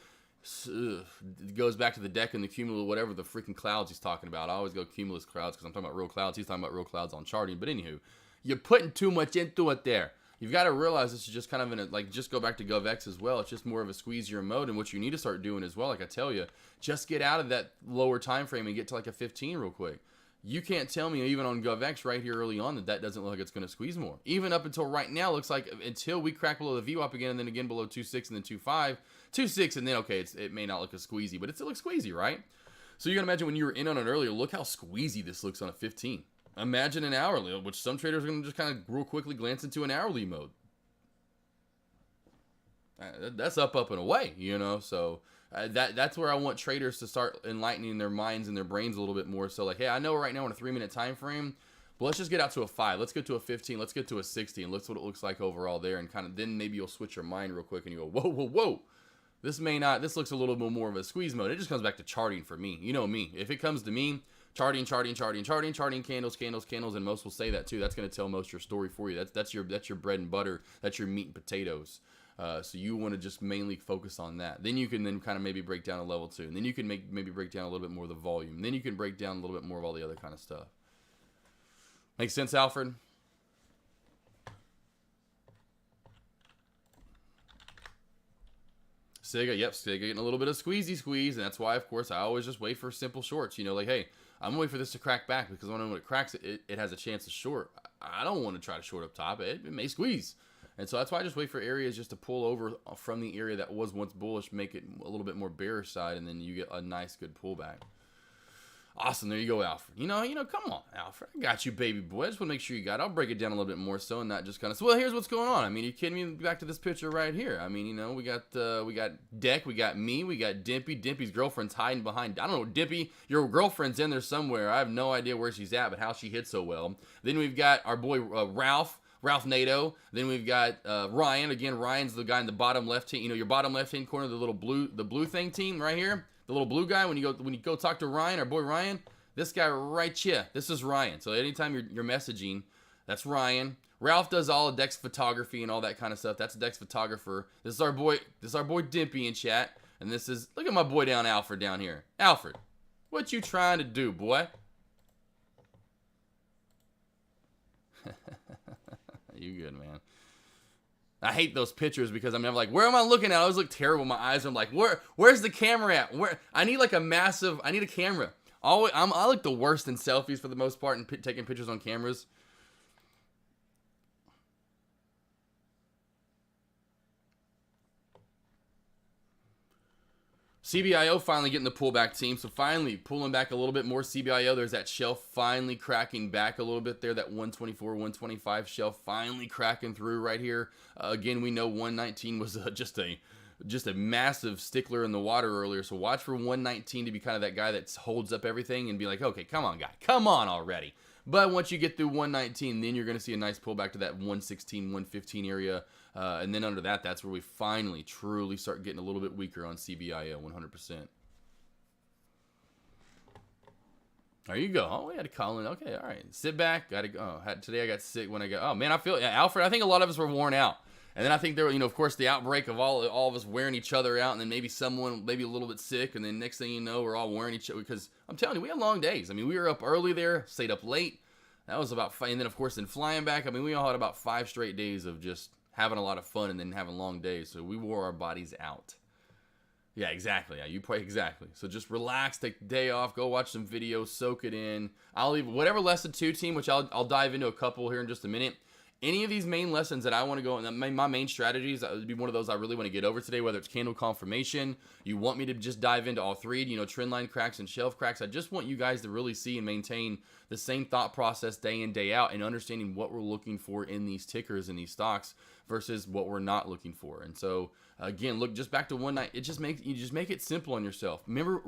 It goes back to the deck and the cumulative, whatever the freaking clouds he's talking about. I always go cumulus clouds because I'm talking about real clouds. He's talking about real clouds on charting. But anywho, you're putting too much into it there. You've got to realize this is just kind of just go back to GovX as well. It's just more of a squeezier mode, and what you need to start doing as well, like I tell you, just get out of that lower time frame and get to like a 15 real quick. You can't tell me, even on GovX right here early on, that doesn't look like it's going to squeeze more. Even up until right now, looks like until we crack below the VWAP again, and then again below 2.6 and then 2.5, 2.6, and then, okay, it may not look as squeezy, but it still looks squeezy, right? So you got to imagine when you were in on it earlier, look how squeezy this looks on a 15. Imagine an hourly, which some traders are going to just kind of real quickly glance into an hourly mode. That's up and away, so that's where I want traders to start enlightening their minds and their brains a little bit more. So like, hey, I know right now in a 3-minute time frame, but let's just get out to a 5, let's get to a 15, let's get to a 60, and look what it looks like overall there, and kind of then maybe you'll switch your mind real quick and you go, whoa, this looks a little bit more of a squeeze mode. It just comes back to charting for me. Me, if it comes to me, charting, candles, and most will say that too. That's going to tell most your story for you. That's your bread and butter. That's your meat and potatoes. So you want to just mainly focus on that. Then you can kind of maybe break down a level 2, and then you can maybe break down a little bit more of the volume. Then you can break down a little bit more of all the other kind of stuff. Make sense, Alfred? Sega getting a little bit of squeeze, and that's why, of course, I always just wait for simple shorts. Like, hey, I'm going to wait for this to crack back, because when it cracks, it has a chance to short. I don't want to try to short up top. It may squeeze. And so that's why I just wait for areas just to pull over from the area that was once bullish, make it a little bit more bearish side, and then you get a nice, good pullback. Awesome. There you go, Alfred. Come on, Alfred. I got you, baby boy. I just want to make sure you got it. I'll break it down a little bit more so, and not just kind of, well, here's what's going on. You kidding me? Back to this picture right here. We got Deck, we got me, we got Dimpy. Dimpy's girlfriend's hiding behind. I don't know, Dimpy, your girlfriend's in there somewhere. I have no idea where she's at, but how she hit so well. Then we've got our boy Ralph NATO. Then we've got Ryan. Again, Ryan's the guy in the bottom left hand. Your bottom left hand corner, the blue thing team right here. The little blue guy. When you go talk to Ryan, our boy Ryan, this guy right here. This is Ryan. So anytime you're messaging, that's Ryan. Ralph does all of Deck's photography and all that kind of stuff. That's Deck's photographer. This is our boy Dimpy in chat. And this is, look at my boy Alfred down here. Alfred, what you trying to do, boy? You good, man. I hate those pictures because I'm never like, where am I looking at? I always look terrible. My eyes are like, where's the camera at? I need like I need a camera. I look the worst in selfies for the most part and taking pictures on cameras. CBIO finally getting the pullback team, so finally pulling back a little bit more. CBIO, there's that shelf finally cracking back a little bit there. That 124, 125 shelf finally cracking through right here. Again, we know 119 was just a massive stickler in the water earlier, so watch for 119 to be kind of that guy that holds up everything and be like, okay, come on, guy, come on already. But once you get through 119, then you're going to see a nice pullback to that 116, 115 area. And then under that, that's where we finally truly start getting a little bit weaker on CBIO 100%. There you go. Oh, we had to call in. Okay, all right. Sit back. Got to go. Today I got sick when I got. Oh, man, I feel. Alfred, I think a lot of us were worn out. And then I think there were, of course, the outbreak of all of us wearing each other out, and then maybe someone, maybe a little bit sick, and then next thing you know, we're all wearing each other. Because I'm telling you, we had long days. I mean, we were up early there, stayed up late. That was about, and then of course, in flying back, I mean, we all had about 5 straight days of just having a lot of fun and then having long days. So we wore our bodies out. Yeah, exactly. Yeah, exactly. So just relax, take the day off, go watch some videos, soak it in. I'll leave whatever lesson 2 team, which I'll dive into a couple here in just a minute. Any of these main lessons that I want to go, and my main strategies, that would be one of those I really want to get over today, whether it's candle confirmation, you want me to just dive into all 3, trend line cracks and shelf cracks. I just want you guys to really see and maintain the same thought process day in, day out, and understanding what we're looking for in these tickers and these stocks versus what we're not looking for. And so, again, look, just back to 119, you just make it simple on yourself. Remember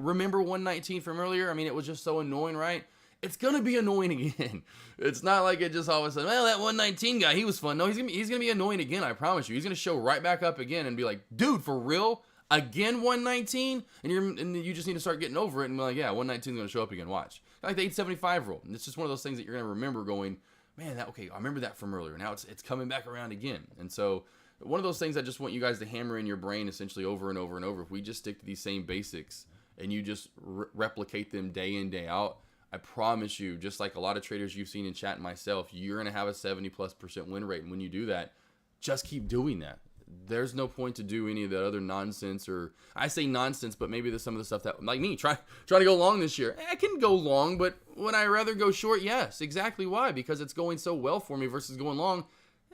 119 from earlier? I mean, it was just so annoying, right? It's going to be annoying again. It's not like it just all of a sudden, well, that 119 guy, he was fun. No, he's gonna be annoying again, I promise you. He's going to show right back up again and be like, dude, for real? Again 119? And you just need to start getting over it and be like, yeah, 119 is going to show up again, watch. Like the 875 rule. And it's just one of those things that you're going to remember going, man, okay, I remember that from earlier. Now it's coming back around again. And so one of those things I just want you guys to hammer in your brain essentially over and over and over. If we just stick to these same basics and you just replicate them day in, day out, I promise you, just like a lot of traders you've seen in chat and myself, you're going to have a 70+% win rate. And when you do that, just keep doing that. There's no point to do any of the other nonsense, or I say nonsense, but maybe there's some of the stuff that, like me, try to go long this year. I can go long, but would I rather go short? Yes. Exactly why? Because it's going so well for me versus going long.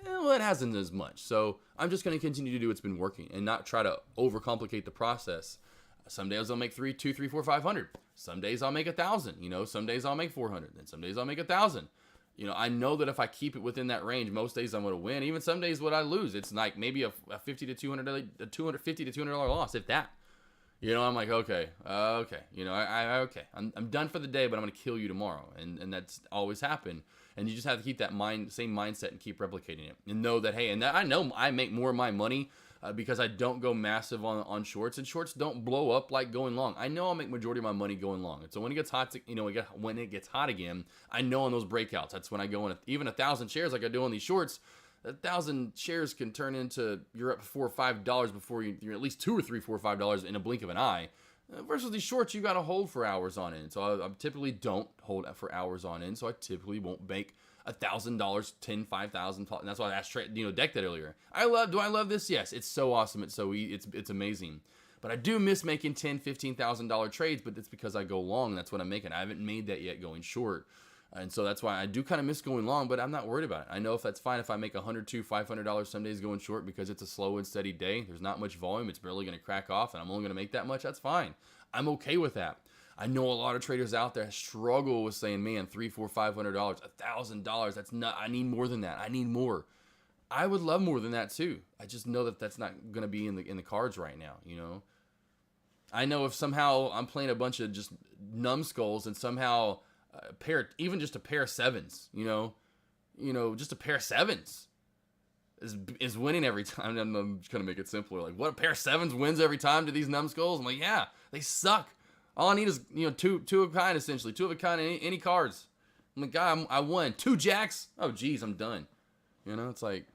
Well, it hasn't as much. So I'm just going to continue to do what's been working and not try to overcomplicate the process. Some days I'll make 2, 3, 4, 500. Some days I'll make 1,000. Some days I'll make 400. And some days I'll make 1,000. I know that if I keep it within that range, most days I'm going to win. Even some days what I lose, it's like maybe a $50 to $200 loss, if that. I'm like, okay. Okay. I'm done for the day, but I'm going to kill you tomorrow. And that's always happened. And you just have to keep that same mindset and keep replicating it. And know that, hey, and I know I make more of my money because I don't go massive on shorts, and shorts don't blow up like going long. I know I'll make majority of my money going long, and so when it gets hot, when it gets hot again, I know on those breakouts, that's when I go in even 1,000 shares like I do on these shorts. 1,000 shares can turn into you're up $4 or $5 before you're at least $2 or $3, $4, $5 in a blink of an eye. Versus these shorts, you got to hold for hours on end. So I typically don't hold for hours on end. So I typically won't make $1,000, $10,000, $5,000, and that's why I asked Deck that earlier. Do I love this? Yes, it's so awesome. It's so it's amazing. But I do miss making $10,000, $15,000 trades. But it's because I go long. That's what I'm making. I haven't made that yet going short, and so that's why I do kind of miss going long. But I'm not worried about it. I know if that's fine if I make $100, $200, $500 some days going short because it's a slow and steady day. There's not much volume. It's barely going to crack off, and I'm only going to make that much. That's fine. I'm okay with that. I know a lot of traders out there struggle with saying, man, $300, $400, $500, $1,000. That's not. I need more than that. I need more. I would love more than that too. I just know that that's not going to be in the cards right now. I know if somehow I'm playing a bunch of just numbskulls and somehow just a pair of sevens, just a pair of sevens is winning every time. I'm just gonna make it simpler. Like, what, a pair of sevens wins every time to these numbskulls? I'm like, yeah, they suck. All I need is, two of a kind, essentially. Two of a kind, any cards. I'm like, God, I won. 2 jacks? Oh, geez, I'm done. It's like,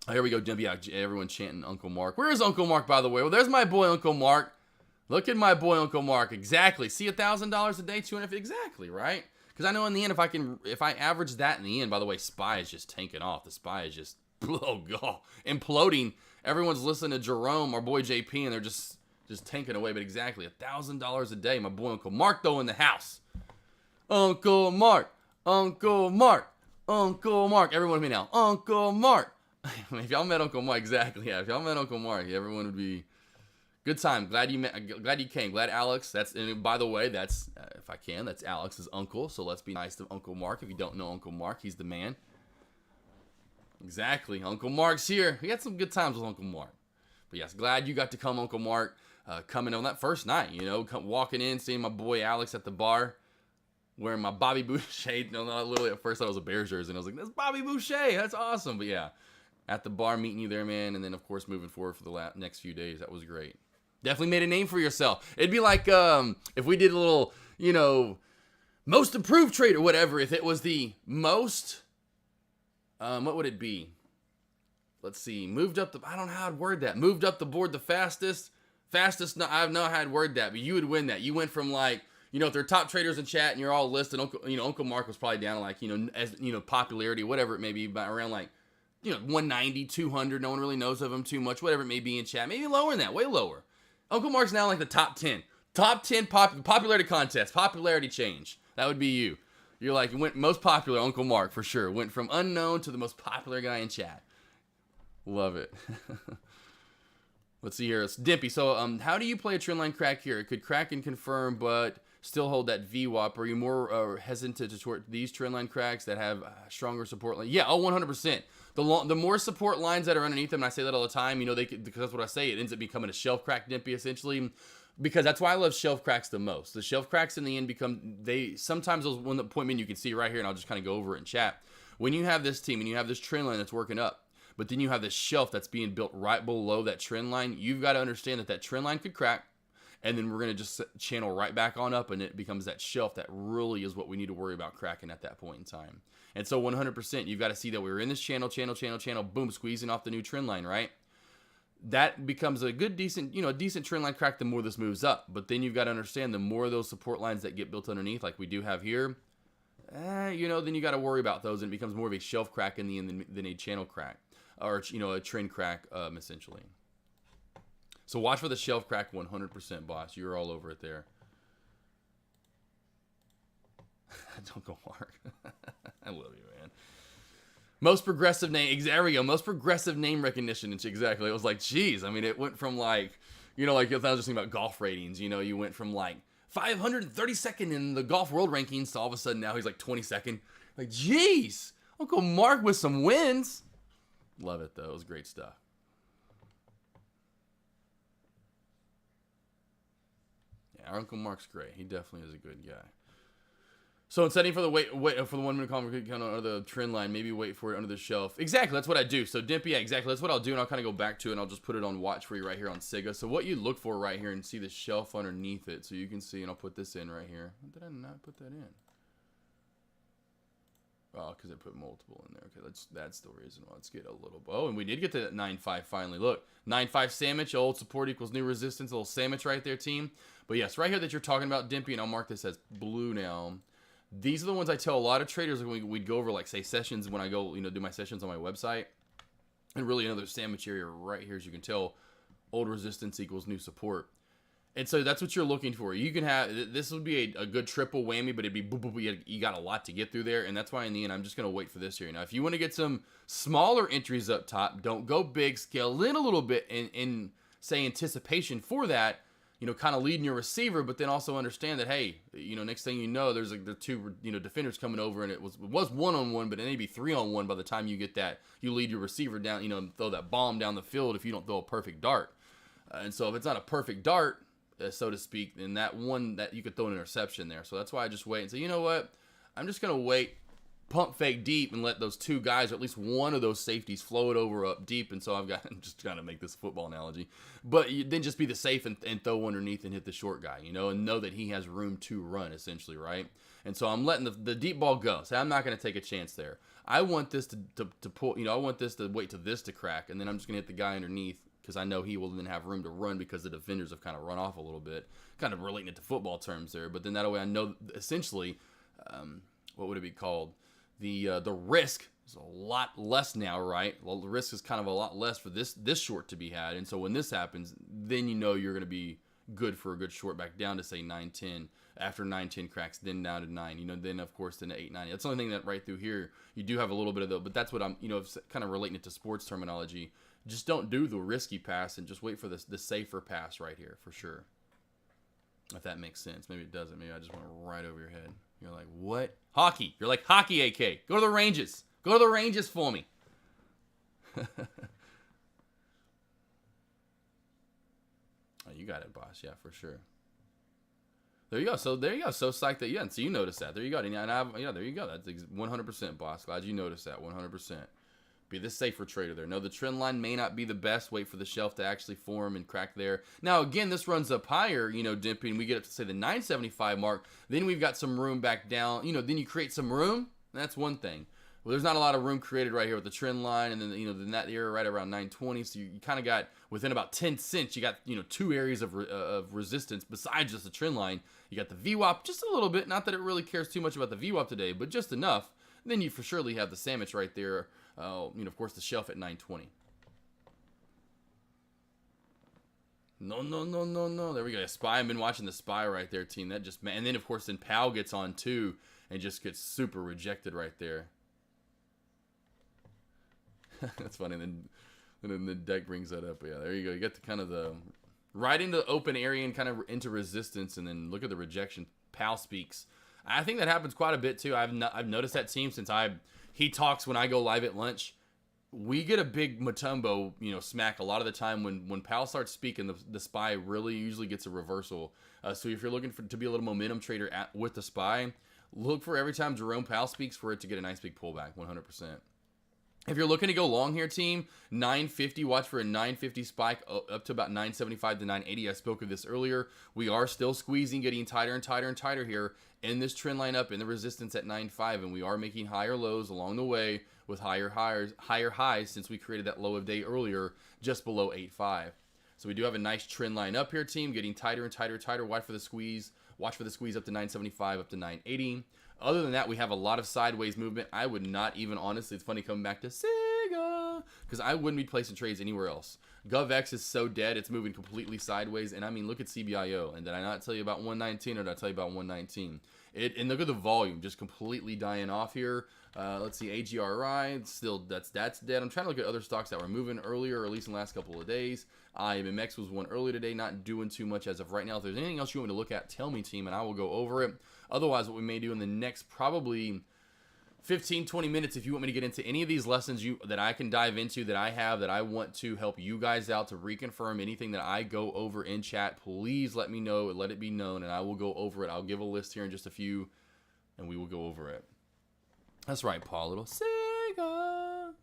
oh, here we go. Yeah, everyone chanting Uncle Mark. Where is Uncle Mark, by the way? Well, there's my boy, Uncle Mark. Look at my boy, Uncle Mark. Exactly. See, $1,000 a day, 250. Exactly, right? Because I know in the end, if I average that in the end, by the way, SPY is just tanking off. The SPY is just oh god, imploding. Everyone's listening to Jerome, our boy JP, and they're just tanking away. But exactly $1,000 a day. My boy Uncle Mark though in the house. Uncle Mark, Uncle Mark, Uncle Mark. Everyone with me now. Uncle Mark. If y'all met Uncle Mark, exactly. Yeah, if y'all met Uncle Mark, everyone would be good time. Glad you came. Glad Alex. And by the way, that's if I can, that's Alex's uncle. So let's be nice to Uncle Mark. If you don't know Uncle Mark, he's the man. Exactly. Uncle Mark's here. We had some good times with Uncle Mark. But yes, glad you got to come, Uncle Mark. Coming on that first night, walking in, seeing my boy Alex at the bar, wearing my Bobby Boucher. Literally at first I thought it was a Bears jersey, and I was like, that's Bobby Boucher. That's awesome. But yeah, at the bar, meeting you there, man. And then, of course, moving forward for the next few days. That was great. Definitely made a name for yourself. It'd be like if we did a little, most improved trade or whatever. If it was the most, what would it be? Let's see. Moved up the, I don't know how I'd word that. Moved up the board the fastest. No, I've no how I'd word that, but you would win that. You went from like, if they're top traders in chat and you're all listed, Uncle Mark was probably down like, as popularity, whatever it may be, but around like, 190, 200. No one really knows of him too much, whatever it may be in chat. Maybe lower than that, way lower. Uncle Mark's now like the top 10. Top 10 popularity contest, popularity change. That would be you. You're like, went most popular, Uncle Mark, for sure. Went from unknown to the most popular guy in chat. Love it. Let's see here. It's Dimpy. So, how do you play a trendline crack here? It could crack and confirm, but still hold that VWAP. Are you more hesitant to short these trendline cracks that have stronger support line? Yeah, 100%. The more support lines that are underneath them, and I say that all the time, because that's what I say, it ends up becoming a shelf crack, Dimpy, essentially. Because that's why I love shelf cracks the most. The shelf cracks in the end sometimes those one appointment you can see right here, and I'll just kind of go over it in chat. When you have this team and you have this trend line that's working up, but then you have this shelf that's being built right below that trend line, you've got to understand that trend line could crack, and then we're going to just channel right back on up, and it becomes that shelf that really is what we need to worry about cracking at that point in time. And so 100%, you've got to see that we're in this channel, boom, squeezing off the new trend line, right? That becomes a good, decent trend line crack the more this moves up. But then you've got to understand the more of those support lines that get built underneath, like we do have here, then you got to worry about those, and it becomes more of a shelf crack in the end than a channel crack, or a trend crack, essentially. So watch for the shelf crack 100%, boss. You're all over it there. Don't go, Mark. I love you, man. Most progressive name. There we go. Most progressive name recognition. Exactly. It was like, geez. I mean, it went from like, like if I was just thinking about golf ratings, you went from like 532nd in the golf world rankings to all of a sudden now he's like 22nd. Like, geez. Uncle Mark with some wins. Love it, though. It was great stuff. Yeah, our Uncle Mark's great. He definitely is a good guy. So in setting for the wait for the 1 minute conversation under the trend line, maybe wait for it under the shelf. Exactly, that's what I do. So Dimpy, yeah, exactly, that's what I'll do, and I'll kind of go back to it, and I'll just put it on watch for you right here on Sega. So what you look for right here, and see the shelf underneath it, so you can see, and I'll put this in right here. Did I not put that in? Oh, because I put multiple in there. Okay, that's the reason why. Let's get a little. Oh, and we did get to that 9.5 finally. Look, 9.5 sandwich. Old support equals new resistance. A little sandwich right there, team. But yes, right here that you're talking about, Dimpy, and I'll mark this as blue now. These are the ones I tell a lot of traders when we'd go over, like, say, sessions when I go, do my sessions on my website. And really another sandwich area right here, as you can tell, old resistance equals new support. And so that's what you're looking for. You can have, this would be a good triple whammy, but it'd be, boop, boop, you got a lot to get through there. And that's why in the end, I'm just going to wait for this here. Now, if you want to get some smaller entries up top, don't go big, scale in a little bit in say, anticipation for that. Kind of leading your receiver, but then also understand that, hey, next thing you know, there's the two, defenders coming over, and it was one-on-one, but it may be 3-on-1 by the time you get that, you lead your receiver down, throw that bomb down the field if you don't throw a perfect dart. And so if it's not a perfect dart, so to speak, then that one that you could throw an interception there. So that's why I just wait and say, you know what, I'm just going to wait, pump fake deep, and let those two guys, or at least one of those safeties, float over up deep. And so I'm just trying to make this football analogy, but then just be the safe and throw underneath and hit the short guy, and know that he has room to run, essentially, right? And so I'm letting the deep ball go. So I'm not going to take a chance there. I want this to pull, I want this to wait to this to crack, and then I'm just going to hit the guy underneath, because I know he will then have room to run because the defenders have kind of run off a little bit, kind of relating it to football terms there. But then that way I know, essentially, what would it be called? The risk is a lot less now, right? Well, the risk is kind of a lot less for this short to be had. And so when this happens, then you know you're going to be good for a good short back down to say 910. After 910 cracks, then down to 9. Then of course then to 890. That's the only thing that right through here you do have a little bit of but that's what I'm kind of relating it to sports terminology. Just don't do the risky pass and just wait for the safer pass right here for sure. If that makes sense. Maybe it doesn't. Maybe I just went right over your head. You're like, what? Hockey. You're like, hockey, AK. Go to the ranges. Go to the ranges for me. Oh, you got it, boss. Yeah, for sure. There you go. So there you go. So psyched that, yeah. So you noticed that. There you go. There you go. That's 100%, boss. Glad you noticed that. 100%. Be the safer trader there. No, the trend line may not be the best. Wait for the shelf to actually form and crack there. Now, again, this runs up higher, dipping. We get up to, say, the 975 mark. Then we've got some room back down. Then you create some room. That's one thing. Well, there's not a lot of room created right here with the trend line. And then, in that area right around 920. So you kind of got, within about 10 cents, you got, two areas of resistance besides just the trend line. You got the VWAP just a little bit. Not that it really cares too much about the VWAP today, but just enough. And then you for surely have the sandwich right there. Of course, the shelf at 920. No. There we go. SPY. I've been watching the SPY right there, team. That just, and then, of course, then Powell gets on, too, and just gets super rejected right there. That's funny. And then the deck brings that up. But yeah, there you go. You get the kind of the right into the open area and kind of into resistance, and then look at the rejection. Powell speaks. I think that happens quite a bit, too. I've noticed that, team, since he talks when I go live at lunch. We get a big Mutombo, smack a lot of the time when Powell starts speaking. The SPY really usually gets a reversal. So if you're looking to be a little momentum trader with the SPY, look for every time Jerome Powell speaks for it to get a nice big pullback, 100%. If you're looking to go long here, team, 950, watch for a 950 spike up to about 975 to 980. I spoke of this earlier. We are still squeezing, getting tighter and tighter and tighter here in this trend line up in the resistance at 9.5, and we are making higher lows along the way with higher highs since we created that low of day earlier just below 8.5. So we do have a nice trend line up here, team, getting tighter and tighter and tighter. Watch for the squeeze up to 975, up to 980. Other than that, we have a lot of sideways movement. I would not even, honestly, it's funny coming back to Sega, because I wouldn't be placing trades anywhere else. GovX is so dead, it's moving completely sideways. And I mean, look at CBIO. And did I not tell you about 119, or did I tell you about 119? And look at the volume, just completely dying off here. Let's see, AGRI, still, that's dead. I'm trying to look at other stocks that were moving earlier, or at least in the last couple of days. IMMX was one earlier today, not doing too much as of right now. If there's anything else you want me to look at, tell me, team, and I will go over it. Otherwise, what we may do in the next probably 15-20 minutes, if you want me to get into any of these lessons that I can dive into, that I want to help you guys out to reconfirm anything that I go over in chat, please let me know, let it be known, and I will go over it. I'll give a list here in just a few, and we will go over it. That's right, Paul. Little Sega.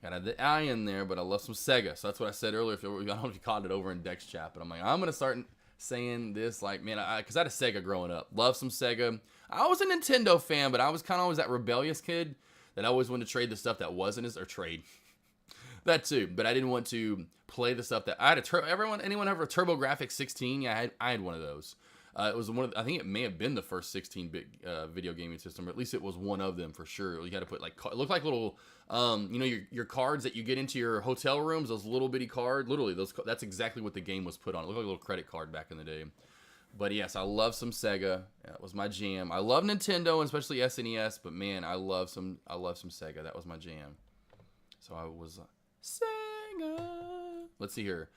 Got the I in there, but I love some Sega. So that's what I said earlier. I don't know if you caught it over in Dex chat, but I'm like, I'm going to start saying this, like, man, because I had a Sega growing up. Love some Sega. I was a Nintendo fan, but I was kind of always that rebellious kid that I always wanted to trade the stuff that wasn't or trade. That too, but I didn't want to play the stuff that I had anyone ever a TurboGrafx 16? Yeah, I had one of those. It was I think it may have been the first 16-bit video gaming system, or at least it was one of them for sure. You had to put it looked like little, your cards that you get into your hotel rooms, those little bitty cards. Literally, that's exactly what the game was put on. It looked like a little credit card back in the day. But yes, I love some Sega. That was my jam. I love Nintendo, and especially SNES. But man, I love some Sega. That was my jam. So I was Sega. Let's see here.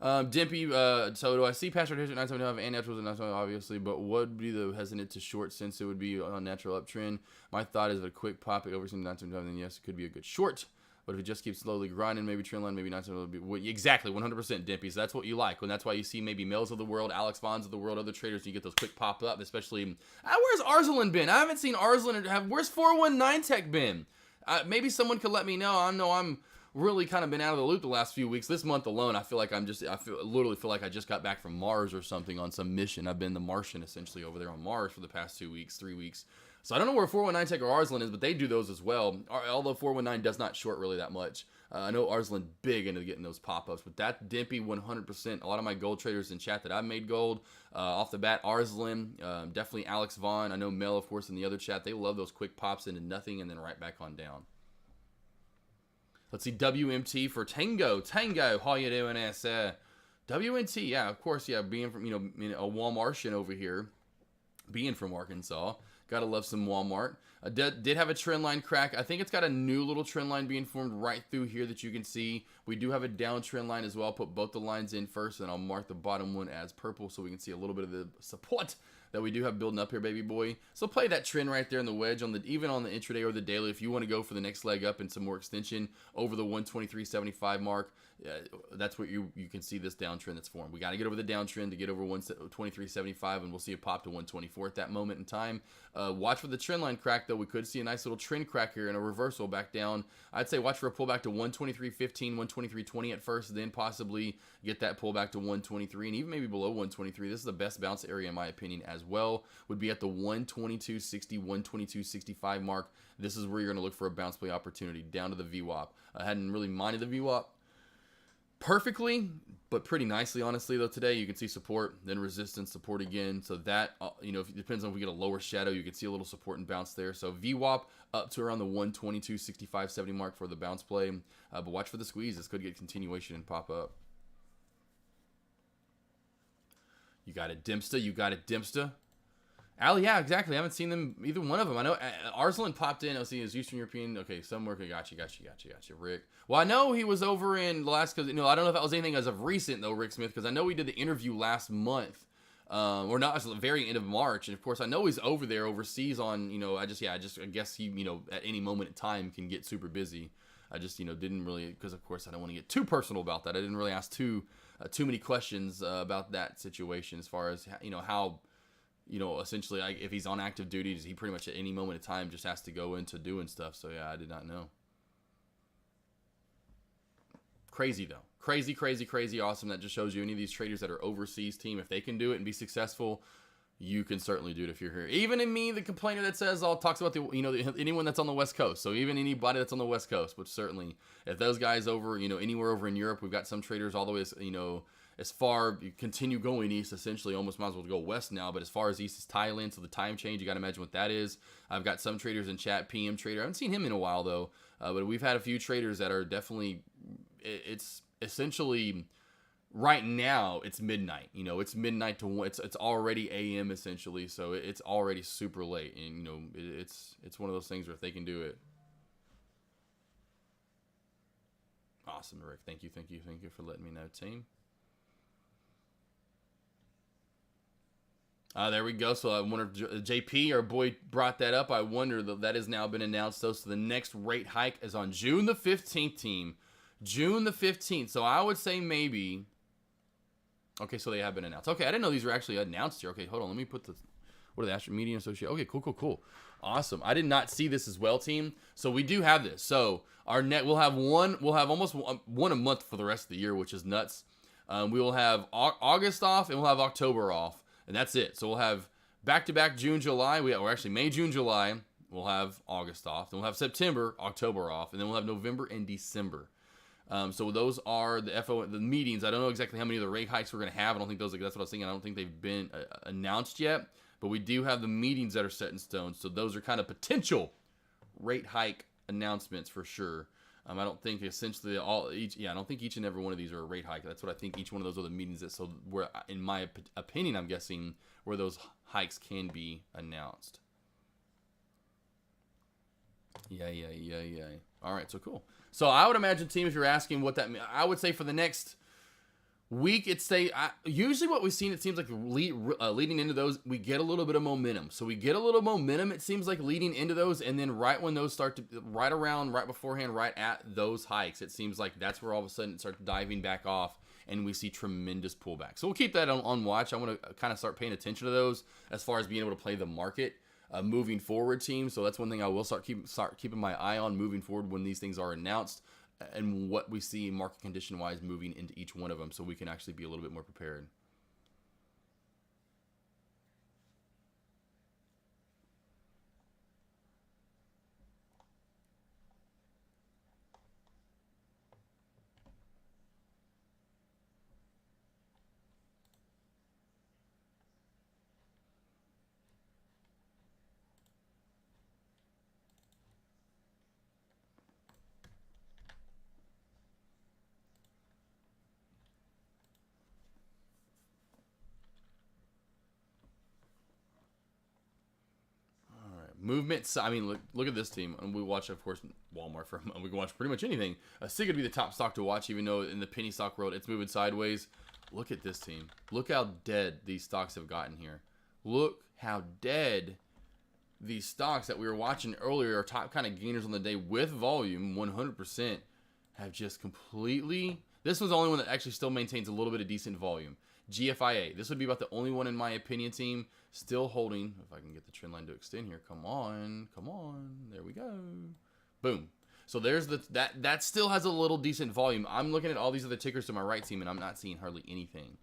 Dimpy, so do I see Pastor History 975 and Naturals and 975, obviously, but would be the hesitant to short since it would be on a natural uptrend? My thought is that a quick pop it over some 975, then yes, it could be a good short. But if it just keeps slowly grinding, maybe trend line, maybe 975 would be exactly 100% Dimpy. So that's what you like, and that's why you see maybe Mills of the world, Alex Vons of the world, other traders. You get those quick pop up, especially. Where's Arslan been? I haven't seen Arslan. Where's 419 Tech been? Maybe someone could let me know. I know I'm really kind of been out of the loop the last few weeks. This month alone, I literally feel like I just got back from Mars or something on some mission. I've been the Martian essentially over there on Mars for the past 2 weeks, 3 weeks. So I don't know where 419 Tech or Arslan is, but they do those as well. Although 419 does not short really that much. I know Arslan big into getting those pop-ups, but that Dimpy 100%. A lot of my gold traders in chat that I've made gold off the bat. Arslan, definitely Alex Vaughn. I know Mel, of course, in the other chat. They love those quick pops into nothing and then right back on down. Let's see, WMT for Tango. Tango, how you doing, sir? WNT, yeah, of course, yeah, being from, a Walmartian over here, being from Arkansas. Gotta love some Walmart. Did have a trend line crack. I think it's got a new little trend line being formed right through here that you can see. We do have a down trend line as well. I'll put both the lines in first, and I'll mark the bottom one as purple so we can see a little bit of the support that we do have building up here, baby boy. So play that trend right there in the wedge, even on the intraday or the daily. If you want to go for the next leg up and some more extension over the 123.75 mark, that's what you can see this downtrend that's formed. We got to get over the downtrend to get over 123.75, and we'll see a pop to 124 at that moment in time. Watch for the trend line crack, though. We could see a nice little trend crack here and a reversal back down. I'd say watch for a pullback to 123.15, 123.20 at first, then possibly get that pullback to 123 and even maybe below 123. This is the best bounce area in my opinion as well. Would be at the 122.60, 122.65 mark. This is where you're going to look for a bounce play opportunity down to the VWAP. I hadn't really minded the VWAP perfectly, but pretty nicely, honestly, though. Today you can see support, then resistance, support again. So that, if it depends on if we get a lower shadow, you can see a little support and bounce there. So VWAP up to around the 122.65, 70 mark for the bounce play. But watch for the squeeze. This could get continuation and pop up. You got it, Dempster. You got it, Dempster. Ali, yeah, exactly. I haven't seen them, either one of them. I know Arslan popped in. I'll see his Eastern European. Okay, somewhere. Got you, Rick. Well, I know he was over in the last, because, I don't know if that was anything as of recent, though, Rick Smith, because I know we did the interview last month, or not, at the very end of March. And, of course, I know he's over there overseas on, I guess he, at any moment in time can get super busy. I just, didn't really, because, of course, I don't want to get too personal about that. I didn't really ask too many questions about that situation as far as, how, essentially, if he's on active duty, he pretty much at any moment in time just has to go into doing stuff. So, yeah, I did not know. Crazy, though. Crazy awesome. That just shows you any of these traders that are overseas team, if they can do it and be successful, you can certainly do it if you're here. Even in me, the complainer that says, talks about anyone that's on the West Coast. So even anybody that's on the West Coast, but certainly if those guys over, anywhere over in Europe, we've got some traders all the way, as far, you continue going east, essentially, almost might as well go west now, but as far as east is Thailand, so the time change, you got to imagine what that is. I've got some traders in chat, PM Trader. I haven't seen him in a while, though, but we've had a few traders that are definitely, it's essentially, right now, it's midnight. It's midnight to 1. It's already AM, essentially, so it's already super late, and, it's one of those things where if they can do it. Awesome, Rick. Thank you for letting me know, team. There we go. So I wonder if JP, our boy, brought that up. I wonder that has now been announced. So the next rate hike is on June the 15th, team. June the 15th. So I would say maybe. Okay, so they have been announced. Okay, I didn't know these were actually announced here. Okay, hold on. Let me put the. What are the Astro Media Association? Okay, cool. Awesome. I did not see this as well, team. So we do have this. So our net, we'll have almost one a month for the rest of the year, which is nuts. We will have August off and we'll have October off. And that's it. So we'll have back-to-back June, July. Or actually May, June, July. We'll have August off. Then we'll have September, October off. And then we'll have November and December. So those are the meetings. I don't know exactly how many of the rate hikes we're going to have. I don't think that's what I was thinking. I don't think they've been announced yet. But we do have the meetings that are set in stone. So those are kind of potential rate hike announcements for sure. I don't think essentially I don't think each and every one of these are a rate hike. That's what I think each one of those are the meetings that, so where, in my opinion, I'm guessing where those hikes can be announced. Yeah. All right, so cool. So I would imagine, team, if you're asking what that means, I would say for the next week, usually what we've seen, it seems like leading into those, we get a little bit of momentum. So we get a little momentum, it seems like, leading into those, and then right when those start to, right beforehand, right at those hikes, it seems like that's where all of a sudden it starts diving back off, and we see tremendous pullback. So we'll keep that on watch. I want to kind of start paying attention to those as far as being able to play the market moving forward, team. So that's one thing I will start keeping my eye on moving forward when these things are announced, and what we see market condition wise moving into each one of them, so we can actually be a little bit more prepared. movement. I mean, look at this team. And we watch, of course, Walmart for a month. We can watch pretty much anything. Sig would be the top stock to watch, even though in the penny stock world it's moving sideways. Look at this team. Look how dead these stocks have gotten here. Look how dead these stocks that we were watching earlier, our top kind of gainers on the day with volume, 100%, have just completely... This one's the only one that actually still maintains a little bit of decent volume. GFIA. This would be about the only one, in my opinion, team still holding. If I can get the trend line to extend here. Come on. Come on. There we go. Boom. So there's that still has a little decent volume. I'm looking at all these other tickers to my right, team, and I'm not seeing hardly anything.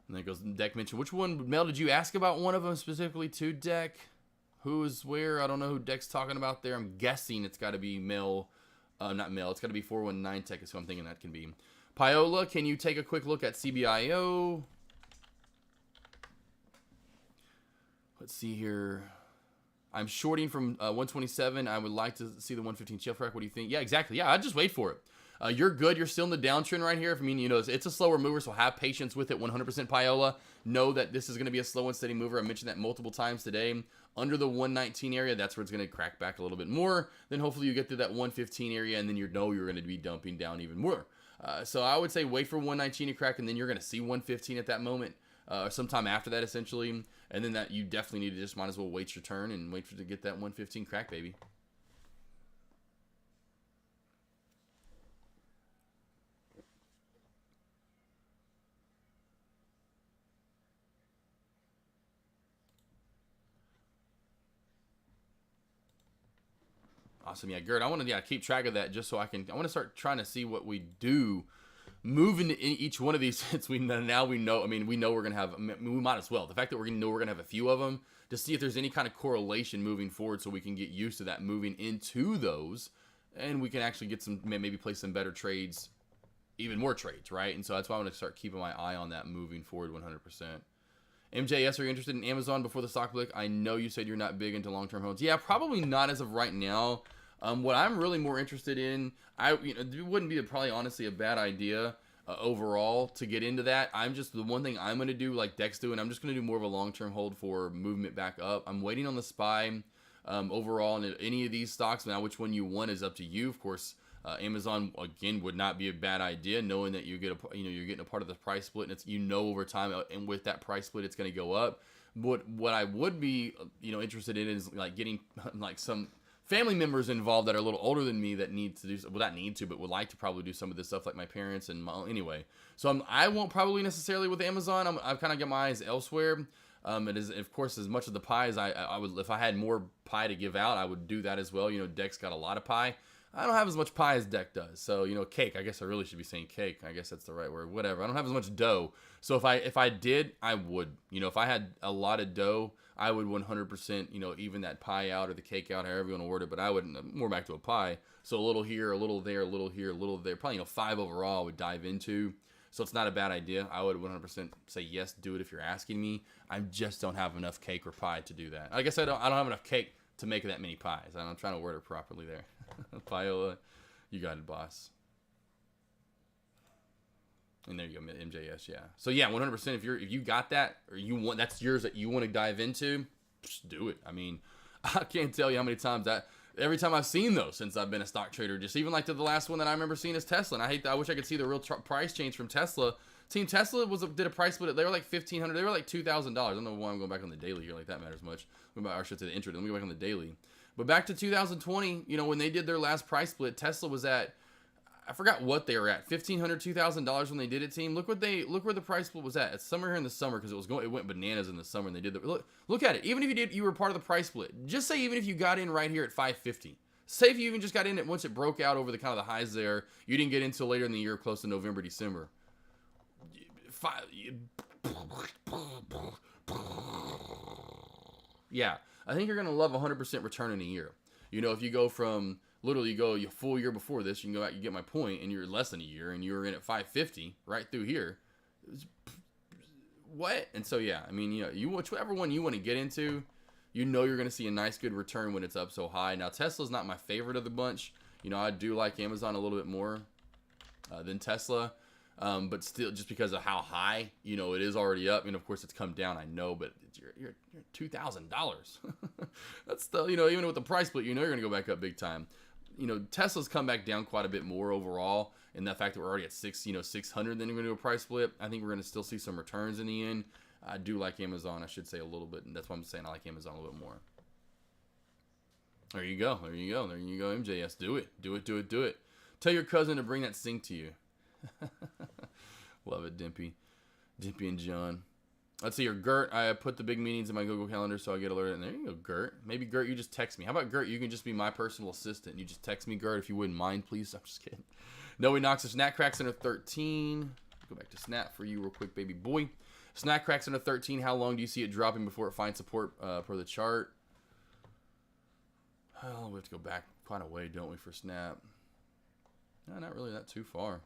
And then goes Deck mentioned. Which one, Mel, did you ask about one of them specifically to Deck? Who is where? I don't know who Deck's talking about there. I'm guessing it's got to be Mel. Not Mel. It's got to be 419 Tech is who I'm thinking that can be. Piola, can you take a quick look at CBIO? Let's see here. I'm shorting from 127. I would like to see the 115 shelf rack. What do you think? Yeah, exactly. Yeah, I'd just wait for it. You're good. You're still in the downtrend right here. I mean, you know, it's a slower mover, so have patience with it. 100% Piola. Know that this is going to be a slow and steady mover. I mentioned that multiple times today. Under the 119 area, that's where it's going to crack back a little bit more. Then hopefully you get to that 115 area, and then you know you're going to be dumping down even more. So I would say wait for 119 to crack, and then you're going to see 115 at that moment, or sometime after that, essentially. And then that you definitely need to just might as well wait your turn and wait for to get that 115 crack, baby. Awesome. Yeah, Gert, I want to keep track of that just so I want to start trying to see what we do moving in each one of these since we know, I mean, we know we're going to have, we might as well. The fact that we're going to know we're going to have a few of them to see if there's any kind of correlation moving forward so we can get used to that moving into those and we can actually get some, maybe play some better trades, even more trades, right? And so that's why I want to start keeping my eye on that moving forward 100%. MJS, are you interested in Amazon before the stock blick? I know you said you're not big into long-term holds. Yeah, probably not as of right now. What I'm really more interested in, it wouldn't be probably honestly a bad idea overall to get into that. The one thing I'm going to do like Deck's doing, I'm just going to do more of a long-term hold for movement back up. I'm waiting on the SPY overall on any of these stocks. Now, which one you want is up to you. Of course, Amazon again would not be a bad idea, knowing that you get you're getting a part of the price split, and it's over time, and with that price split, it's going to go up. But what I would be interested in is like getting like some family members involved that are a little older than me that need to do, well, not need to, but would like to probably do some of this stuff, like my parents and anyway. So I won't probably necessarily with Amazon. I've kind of got my eyes elsewhere. It is, of course, as much of the pie as I would, if I had more pie to give out, I would do that as well. Deck's got a lot of pie. I don't have as much pie as Deck does. So, cake. I guess I really should be saying cake. I guess that's the right word. Whatever. I don't have as much dough. So if I did, I would. If I had a lot of dough, I would 100%, even that pie out or the cake out, however you want to word it. But I would more back to a pie. So a little here, a little there, a little here, a little there. Probably, 5 overall I would dive into. So it's not a bad idea. I would 100% say yes, do it if you're asking me. I just don't have enough cake or pie to do that. I guess I don't have enough cake to make that many pies. I'm trying to word it properly there. Piola, you got it, boss. And there you go, MJS, yeah. So yeah, 100%. If you got that, or that's yours that you want to dive into, just do it. I mean, I can't tell you how many times every time I've seen those since I've been a stock trader, just even like to the last one that I remember seeing is Tesla. And I wish I could see the real price change from Tesla. Team Tesla did a price split. They were like $1,500. They were like $2,000. I don't know why I'm going back on the daily here, like that matters much. I should say the intro. Let me go back on the daily. But back to 2020, when they did their last price split, Tesla was at, I forgot what they were at, $1,500, $2,000 when they did it, team. Look where the price split was at. It's somewhere here in the summer because it went bananas in the summer and they did look at it. Even if you were part of the price split, just say even if you got in right here at 550. Say if you even just got in it once it broke out over the kind of the highs there, you didn't get in until later in the year, close to November, December. Yeah, I think you're going to love 100% return in a year. If you go from, literally you go a full year before this, you can go back, you get my point, and you're less than a year, and you were in at 550 right through here. What? And so, yeah, I mean, whichever one you want to get into, you're going to see a nice, good return when it's up so high. Now, Tesla's not my favorite of the bunch. I do like Amazon a little bit more than Tesla. But still, just because of how high, you know, it is already up. And of course, it's come down. I know, but you're $2,000. That's still, you know, even with the price split, you know, you're gonna go back up big time. You know, Tesla's come back down quite a bit more overall, and the fact that we're already at 600, then you're gonna do a price split. I think we're gonna still see some returns in the end. I do like Amazon, I should say, a little bit, and that's why I'm saying I like Amazon a little bit more. There you go. There you go. There you go, MJS. Do it. Do it. Do it. Do it. Tell your cousin to bring that sink to you. Love it, Dimpy. Dimpy and John. Let's see here. Gert, I put the big meetings in my Google Calendar so I get alerted. And there you go, Gert. Maybe, Gert, you just text me. How about, Gert, you can just be my personal assistant. You just text me, Gert, if you wouldn't mind, please. I'm just kidding. Noe Knox, a Snack Crack Center 13. Go back to Snap for you real quick, baby boy. Snack Crack Center 13. How long do you see it dropping before it finds support per the chart? Oh, we have to go back quite a way, don't we, for Snap? No, not really that too far.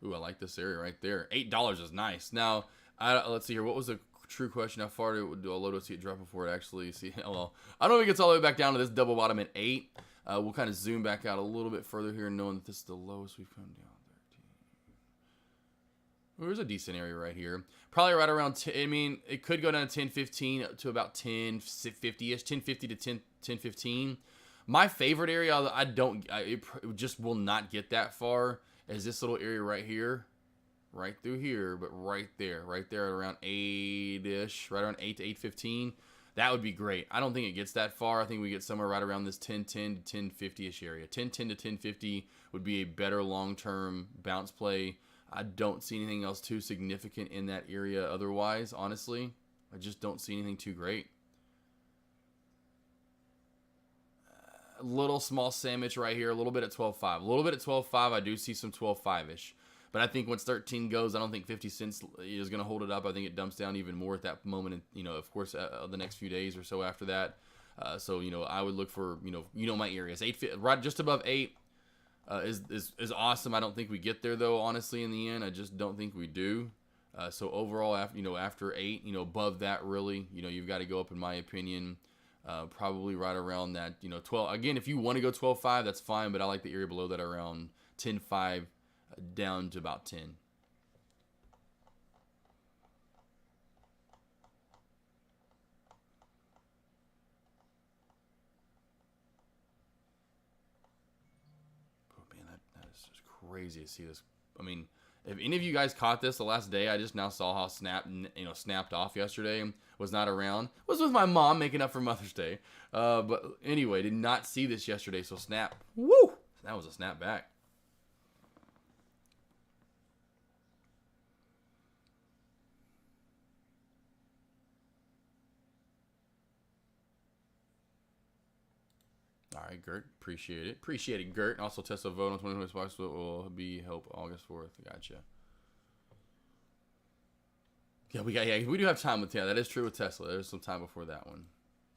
Ooh, I like this area right there. $8 is nice. Now, let's see here. What was the true question? How far do a low to see it drop before it actually see? Well, I don't think it gets all the way back down to this double bottom at 8. We'll kind of zoom back out a little bit further here, knowing that this is the lowest we've come down. 13. Well, there's a decent area right here. Probably right around 10. I mean, it could go down to 10.15 to about 10.50ish, 10.50 to 10.15. My favorite area, it just will not get that far, is this little area right here, right through here, but right there at around 8-ish, right around 8 to 8.15. That would be great. I don't think it gets that far. I think we get somewhere right around this 10.10 to 10.50-ish area. 10.10 to 10.50 would be a better long-term bounce play. I don't see anything else too significant in that area otherwise, honestly. I just don't see anything too great. A little small sandwich right here, a little bit at 12.5. A little bit at 12.5, I do see some 12.5-ish. But I think once 13 goes, I don't think 50 cents is going to hold it up. I think it dumps down even more at that moment. And, you know, of course, the next few days or so after that. So, you know, I would look for, you know my areas. 8, right just above 8 is awesome. I don't think we get there, though, honestly, in the end. I just don't think we do. So overall, after 8, above that, really, you've got to go up, in my opinion. Probably right around that, 12. Again, if you want to go 12.5, that's fine, but I like the area below that around 10.5 down to about 10. Oh man, that is just crazy to see this. I mean, if any of you guys caught this the last day, I just now saw how snapped off yesterday. Was not around. Was with my mom making up for Mother's Day. But anyway, did not see this yesterday. So snap. Woo! That was a snap back. All right, Gert. Appreciate it. Appreciate it, Gert. Also, Tesla vote on 2020 Sparks will be help August 4th. Gotcha. Yeah, we do have time with that is true with Tesla. There's some time before that one.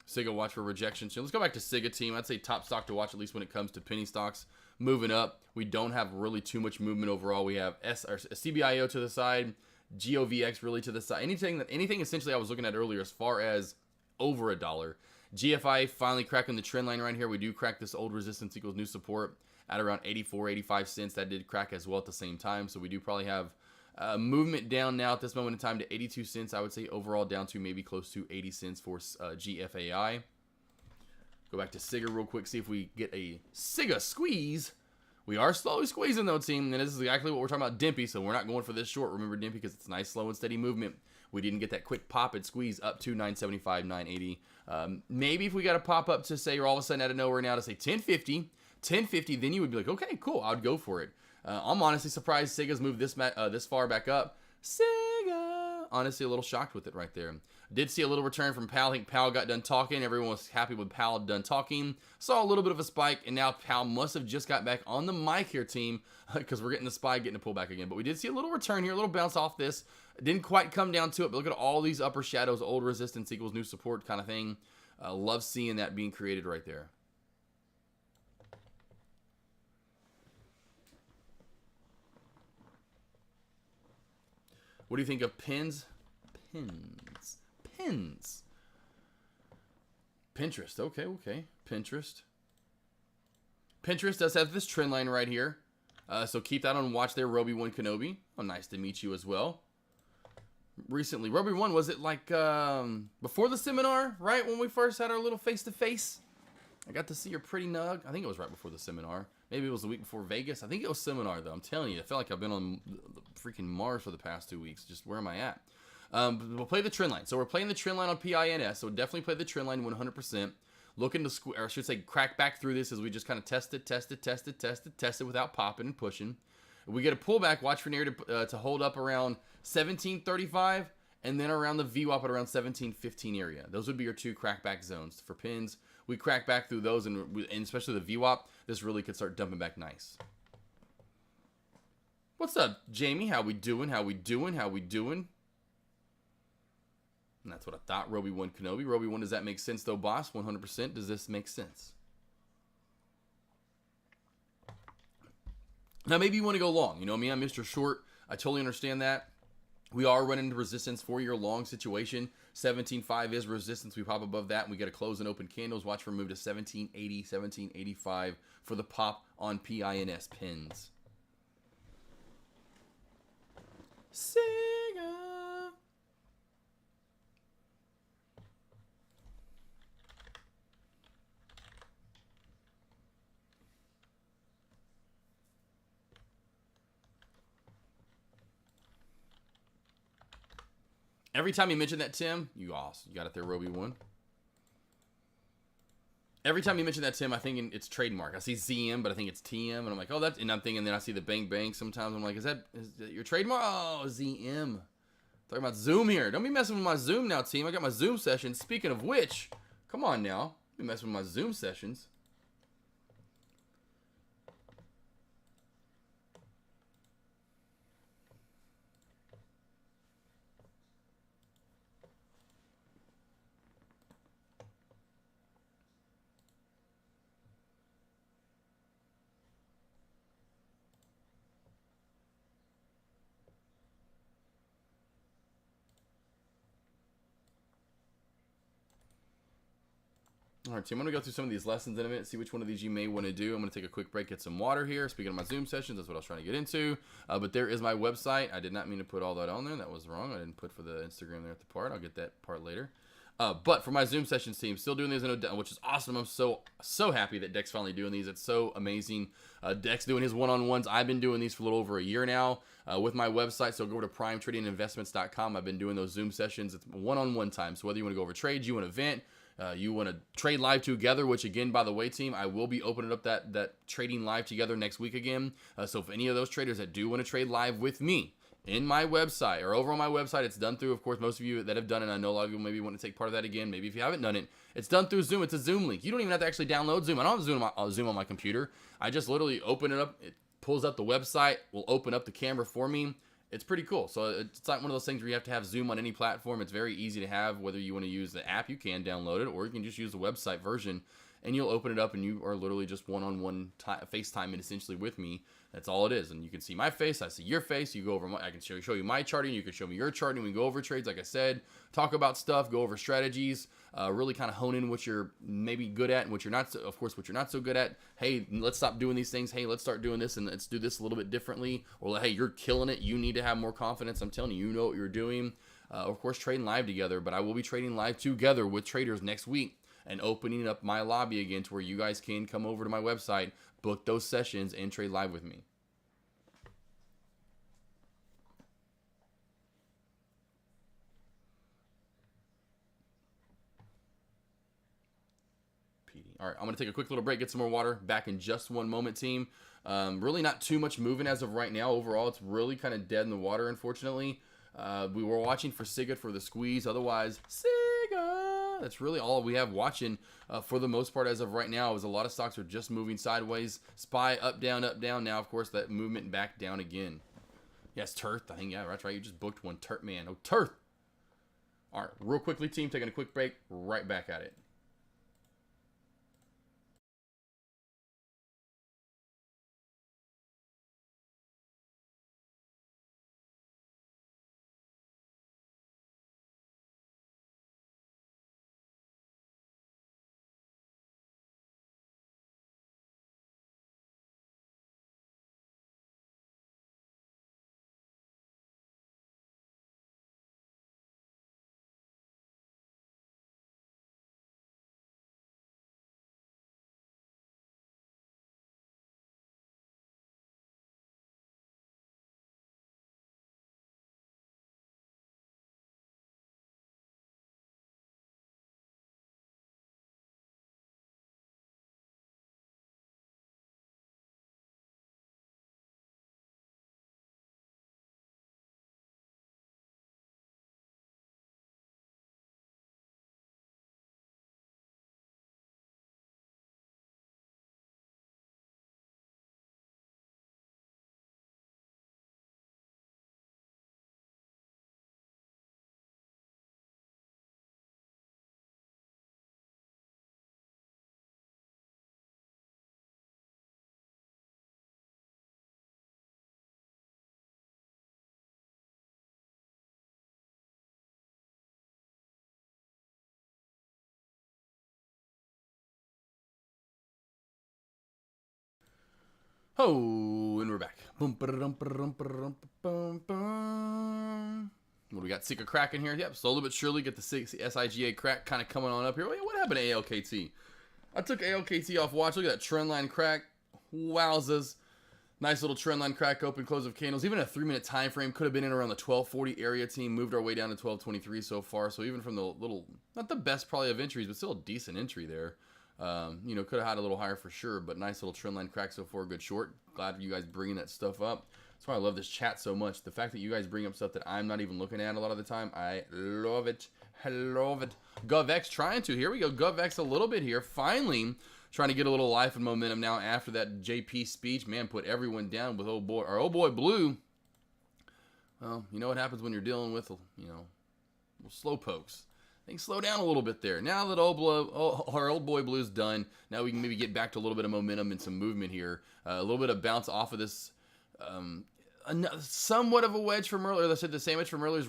Siga watch for rejection. So let's go back to Siga team. I'd say top stock to watch, at least when it comes to penny stocks moving up. We don't have really too much movement overall. We have CBIO to the side, GOVX really to the side. Anything essentially I was looking at earlier as far as over $1. GFI finally cracking the trend line right here. We do crack this old resistance equals new support at around 84, 85 cents. That did crack as well at the same time. So we do probably have movement down now at this moment in time to 82 cents. I would say overall down to maybe close to 80 cents for GFAI. Go back to Siga real quick, see if we get a Siga squeeze. We are slowly squeezing though, team, and this is exactly what we're talking about Dimpy, so we're not going for this short. Remember Dimpy, because it's nice, slow, and steady movement. We didn't get that quick pop and squeeze up to 975, 980. Maybe if we got a pop up to say, or all of a sudden out of nowhere now to say 1050, then you would be like, okay, cool, I would go for it. I'm honestly surprised Siga's moved this far back up. Siga! Honestly, a little shocked with it right there. Did see a little return from Powell. I think Powell got done talking. Everyone was happy with Powell done talking. Saw a little bit of a spike, and now Powell must have just got back on the mic here, team, because we're getting the spike, getting a pullback again. But we did see a little return here, a little bounce off this. Didn't quite come down to it, but look at all these upper shadows, old resistance equals new support kind of thing. Love seeing that being created right there. What do you think of pins? Pins. Pinterest. Okay. Pinterest does have this trend line right here. So keep that on watch there, Roby1 Kenobi. Oh, nice to meet you as well. Recently, Roby1, was it like before the seminar, right? When we first had our little face-to-face? I got to see your pretty nug. I think it was right before the seminar. Maybe it was the week before Vegas. I think it was seminar, though. I'm telling you, I felt like I've been on the freaking Mars for the past 2 weeks. Just where am I at? We'll play the trend line. So we're playing the trend line on PINS. So definitely play the trend line 100%. Looking to, or I should say, crack back through this as we just kind of test it without popping and pushing. If we get a pullback, watch for near to hold up around 1735 and then around the VWAP at around 1715 area. Those would be your two crackback zones for pins. We crack back through those, and especially the VWAP, this really could start dumping back nice. What's up, Jamie? How we doing? How we doing? How we doing? And that's what I thought. Roby1 Kenobi. Roby1, does that make sense though, boss? 100%. Does this make sense? Now, maybe you want to go long. You know me, I'm Mr. Short. I totally understand that. We are running resistance for your long situation. 17.5 is resistance. We pop above that, and we get a close and open candles. Watch for move to 1780, 1785 for the pop on PINS pins. Sega. Every time you mention that, Tim, you awesome. You got it there, Roby1. Every time you mention that, Tim, I think it's trademark. I see ZM, but I think it's TM, and I'm like, oh, that's. And I'm thinking, then I see the Bang Bang. Sometimes I'm like, is that your trademark? Oh, ZM. Talking about Zoom here. Don't be messing with my Zoom now, team. I got my Zoom sessions. Speaking of which, come on now, be messing with my Zoom sessions. All right, team, I'm going to go through some of these lessons in a minute, see which one of these you may want to do. I'm going to take a quick break, get some water here. Speaking of my Zoom sessions, that's what I was trying to get into. But there is my website. I did not mean to put all that on there. That was wrong. I didn't put for the Instagram there at the part. I'll get that part later. But for my Zoom sessions team, still doing these, which is awesome. I'm so happy that Deck's finally doing these. It's so amazing. Deck's doing his one-on-ones. I've been doing these for a little over a year now with my website. So go over to primetradinginvestments.com. I've been doing those Zoom sessions. It's one-on-one time. So whether you want to go over trades, you want to vent, you want to trade live together, which again, by the way, team, I will be opening up that trading live together next week again. So if any of those traders that do want to trade live with me in my website or over on my website, it's done through, of course, most of you that have done it. I know a lot of you maybe want to take part of that again. Maybe if you haven't done it, it's done through Zoom. It's a Zoom link. You don't even have to actually download Zoom. I don't have Zoom on my computer. I just literally open it up. It pulls up the website, will open up the camera for me. It's pretty cool. So it's like one of those things where you have to have Zoom on any platform. It's very easy to have. Whether you want to use the app, you can download it, or you can just use the website version, and you'll open it up, and you are literally just one-on-one FaceTime and essentially with me. That's all it is. And you can see my face. I see your face. You go over I can show you my charting. You can show me your charting. We go over trades, like I said, talk about stuff, go over strategies, really kind of hone in what you're maybe good at and what you're not, of course, what you're not so good at. Hey, let's stop doing these things. Hey, let's start doing this, and let's do this a little bit differently. Or, hey, you're killing it. You need to have more confidence. I'm telling you, you know what you're doing. Of course, trading live together, but I will be trading live together with traders next week and opening up my lobby again to where you guys can come over to my website, book those sessions, and trade live with me. All right, I'm going to take a quick little break, get some more water. Back in just one moment, team. Really not too much moving as of right now. Overall, it's really kind of dead in the water, unfortunately. We were watching for SIGA for the squeeze. Otherwise, SIGA! That's really all we have watching for the most part as of right now. Is a lot of stocks are just moving sideways. SPY, up, down, up, down. Now, of course, that movement back down again. Yes, Turth. I think, yeah, that's right. You just booked one. Turth, man. Oh, Turth! All right, real quickly, team, taking a quick break. Right back at it. Oh, and we're back. Boom, ba-da-dum, ba-da-dum, ba-da-dum, ba-dum, ba-dum. What do we got? Sika crack in here. Yep, slowly but surely get the SIGA crack kind of coming on up here. Wait, what happened to ALKT? I took ALKT off watch. Look at that trend line crack. Wowzers. Nice little trend line crack, open, close of candles. Even a 3-minute time frame could have been in around the 1240 area team. Moved our way down to 1223 so far. So even from the little, not the best probably of entries, but still a decent entry there. You know, could have had a little higher for sure, but nice little trend line crack so far. Good short. Glad you guys bringing that stuff up. That's why I love this chat so much. The fact that you guys bring up stuff that I'm not even looking at a lot of the time, I love it. I love it. GovX trying to. Here we go. GovX a little bit here. Finally trying to get a little life and momentum now after that JP speech. Man, put everyone down with old boy Blue. Well, you know what happens when you're dealing with, you know, slow pokes. Things slow down a little bit there. Now that our old boy Blue's done, now we can maybe get back to a little bit of momentum and some movement here. A little bit of bounce off of this, somewhat of a wedge from earlier. Let's say the same wedge from earlier is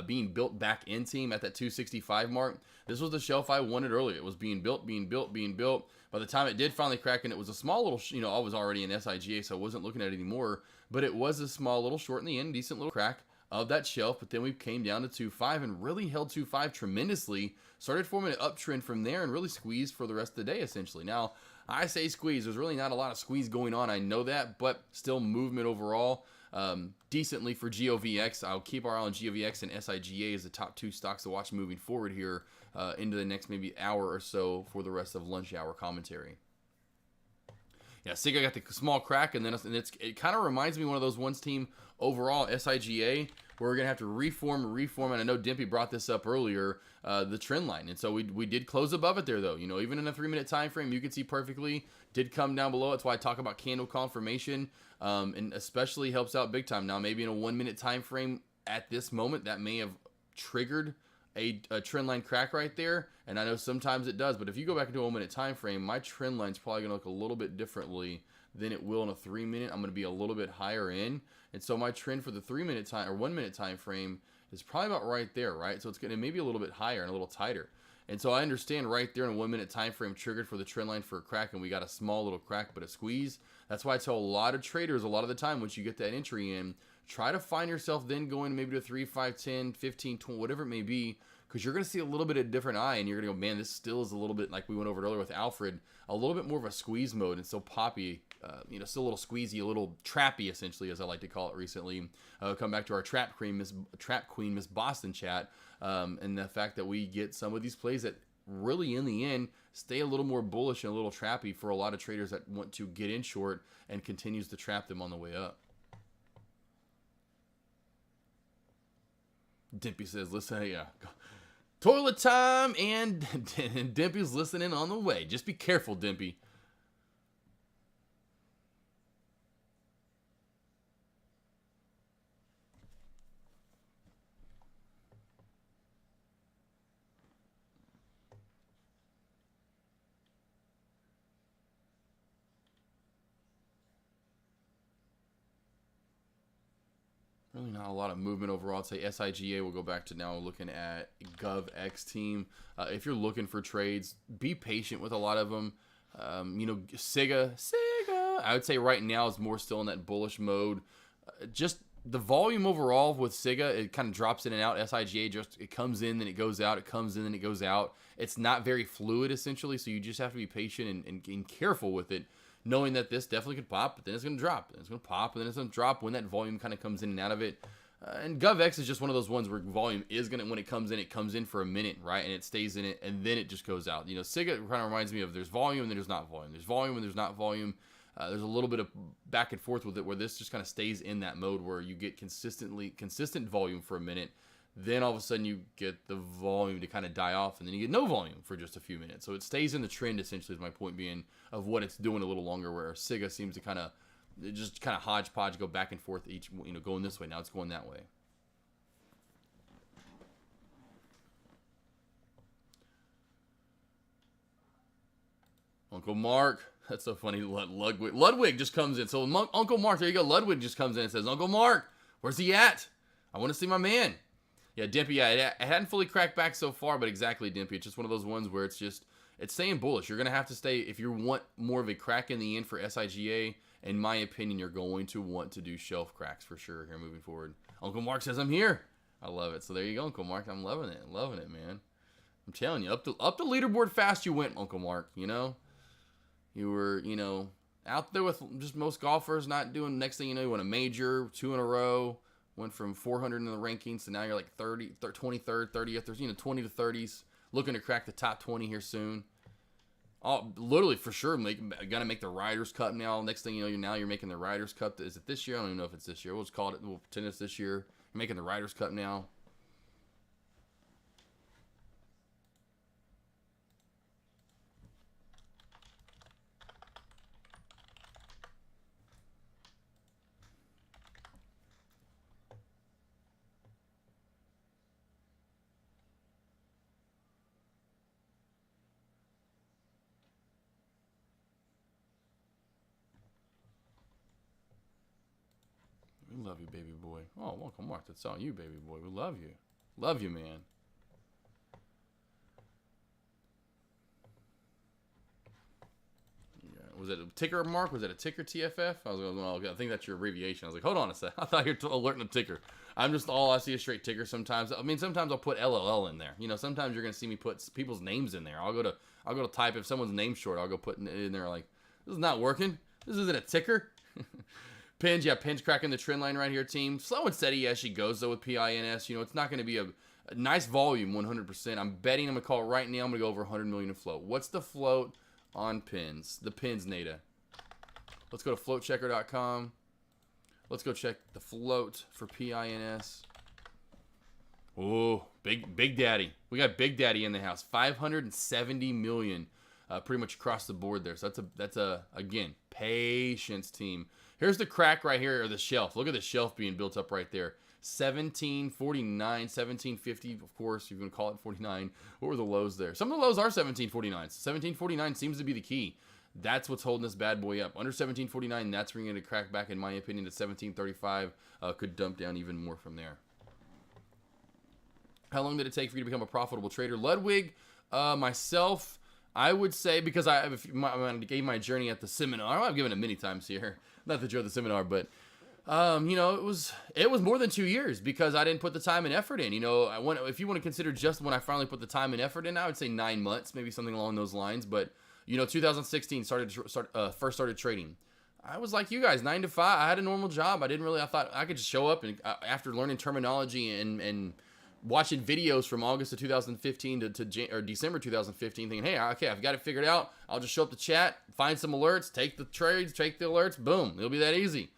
being built back in team at that 265 mark. This was the shelf I wanted earlier. It was being built. By the time it did finally crack, and it was a small little, you know, I was already in SIGA, so I wasn't looking at it anymore. But it was a small little short in the end, decent little crack of that shelf. But then we came down to 2.5 and really held 2.5 tremendously. Started forming an uptrend from there and really squeezed for the rest of the day, essentially. Now, I say squeeze. There's really not a lot of squeeze going on. I know that, but still movement overall. Decently for GOVX. I'll keep our eye on GOVX and SIGA as the top two stocks to watch moving forward here into the next maybe hour or so for the rest of lunch hour commentary. Yeah, Siga got the small crack, and then it kind of reminds me of one of those ones team overall, SIGA, where we're going to have to reform, and I know Dimpy brought this up earlier, the trend line, and so we did close above it there, though. You know, even in a 3-minute time frame, you can see perfectly, did come down below. That's why I talk about candle confirmation, and especially helps out big time. Now, maybe in a 1-minute time frame at this moment, that may have triggered a trend line crack right there, and I know sometimes it does, but if you go back into a 1-minute time frame, my trend line's probably going to look a little bit differently than it will in a 3-minute. I'm going to be a little bit higher in, and so my trend for the 3-minute time or 1-minute time frame is probably about right there, right? So it's going to maybe a little bit higher and a little tighter. And so I understand right there in a 1-minute time frame triggered for the trend line for a crack, and we got a small little crack but a squeeze. That's why I tell a lot of traders a lot of the time, once you get that entry in, try to find yourself then going maybe to 3, 5, 10, 15, 20, whatever it may be, because you're going to see a little bit of a different eye, and you're going to go, man, this still is a little bit, like we went over it earlier with Alfred, a little bit more of a squeeze mode, and still poppy, you know, still a little squeezy, a little trappy, essentially, as I like to call it recently. Come back to our trap queen, Miss Boston chat, and the fact that we get some of these plays that really, in the end, stay a little more bullish and a little trappy for a lot of traders that want to get in short and continues to trap them on the way up. Dimpy says, listen, yeah. Toilet time, and Dimpy's listening on the way. Just be careful, Dimpy. Really not a lot of movement overall. I'd say SIGA will go back to now looking at GovX team. If you're looking for trades, be patient with a lot of them. You know, Siga, I would say right now is more still in that bullish mode. Just the volume overall with Siga, it kind of drops in and out. SIGA just, it comes in, then it goes out. It comes in, then it goes out. It's not very fluid, essentially, so you just have to be patient and careful with it, knowing that this definitely could pop, but then it's going to drop. Then it's going to pop, and then it's going to drop when that volume kind of comes in and out of it. And GovX is just one of those ones where volume is going to, when it comes in for a minute, right? And it stays in it, and then it just goes out. You know, Siga kind of reminds me of there's volume and then there's not volume. There's volume and there's not volume. There's a little bit of back and forth with it where this just kind of stays in that mode where you get consistent volume for a minute. Then all of a sudden you get the volume to kind of die off, and then you get no volume for just a few minutes. So it stays in the trend, essentially, is my point being, of what it's doing a little longer, where Siga seems to kind of just kind of hodgepodge, go back and forth, each, you know, going this way, now it's going that way. Uncle Mark, that's so funny. Ludwig just comes in. So Uncle Mark, there you go. Ludwig just comes in and says, Uncle Mark, where's he at? I want to see my man. Yeah, Dimpy, yeah, it hadn't fully cracked back so far, but exactly, Dimpy. It's just one of those ones where it's it's staying bullish. You're going to have to stay, if you want more of a crack in the end for SIGA, in my opinion, you're going to want to do shelf cracks for sure here moving forward. Uncle Mark says I'm here. I love it. So there you go, Uncle Mark. I'm loving it. Loving it, man. I'm telling you, up the leaderboard fast you went, Uncle Mark, you know? You were, you know, out there with just most golfers not doing, next thing you know, you won a major, 2 in a row, went from 400 in the rankings to now you're like 23rd, 30th, there's, you know, 20 to 30s, looking to crack the top 20 here soon. Literally for sure, gonna make the Riders Cup now. Next thing you know, you're making the Riders Cup. Is it this year? I don't even know if it's this year. We'll just call it. We'll pretend it's this year. You're making the Riders Cup now. We love you, baby boy. Oh, welcome, Mark. That's all you, baby boy. We love you. Love you, man. Yeah. Was it a ticker, Mark? Was it a ticker TFF? I was going, well, I think that's your abbreviation. I was like, hold on a sec. I thought you were alerting a ticker. I'm just, all I see is straight ticker sometimes. I mean, sometimes I'll put LLL in there. You know, sometimes you're going to see me put people's names in there. I'll go to type, if someone's name's short, I'll go put it in there like, this is not working. This isn't a ticker. Pins, yeah, Pins cracking the trend line right here, team. Slow and steady as she goes, though, with PINS. You know, it's not going to be a nice volume, 100%. I'm betting I'm going to call it right now. I'm going to go over 100 million in float. What's the float on Pins? The Pins, Nada. Let's go to floatchecker.com. Let's go check the float for PINS. Oh, Big Daddy. We got Big Daddy in the house. 570 million, pretty much across the board there. So that's a again, patience, team. Here's the crack right here, or the shelf. Look at the shelf being built up right there. 1749, 1750, of course, you're going to call it 49. What were the lows there? Some of the lows are 1749. 1749 seems to be the key. That's what's holding this bad boy up. Under 1749, that's bringing it to crack back, in my opinion, to 1735. Could dump down even more from there. How long did it take for you to become a profitable trader? Ludwig, myself, I would say, because I gave my journey at the seminar. I've given it many times here. Not the joke of the seminar, but you know, it was more than 2 years because I didn't put the time and effort in. You know, if you want to consider just when I finally put the time and effort in, I would say 9 months, maybe something along those lines. But you know, 2016 first started trading. I was like you guys, 9 to 5. I had a normal job. I thought I could just show up and after learning terminology and watching videos from August of 2015 to December 2015, thinking, hey, okay, I've got it figured out. I'll just show up to chat, find some alerts, take the trades, take the alerts, boom. It'll be that easy.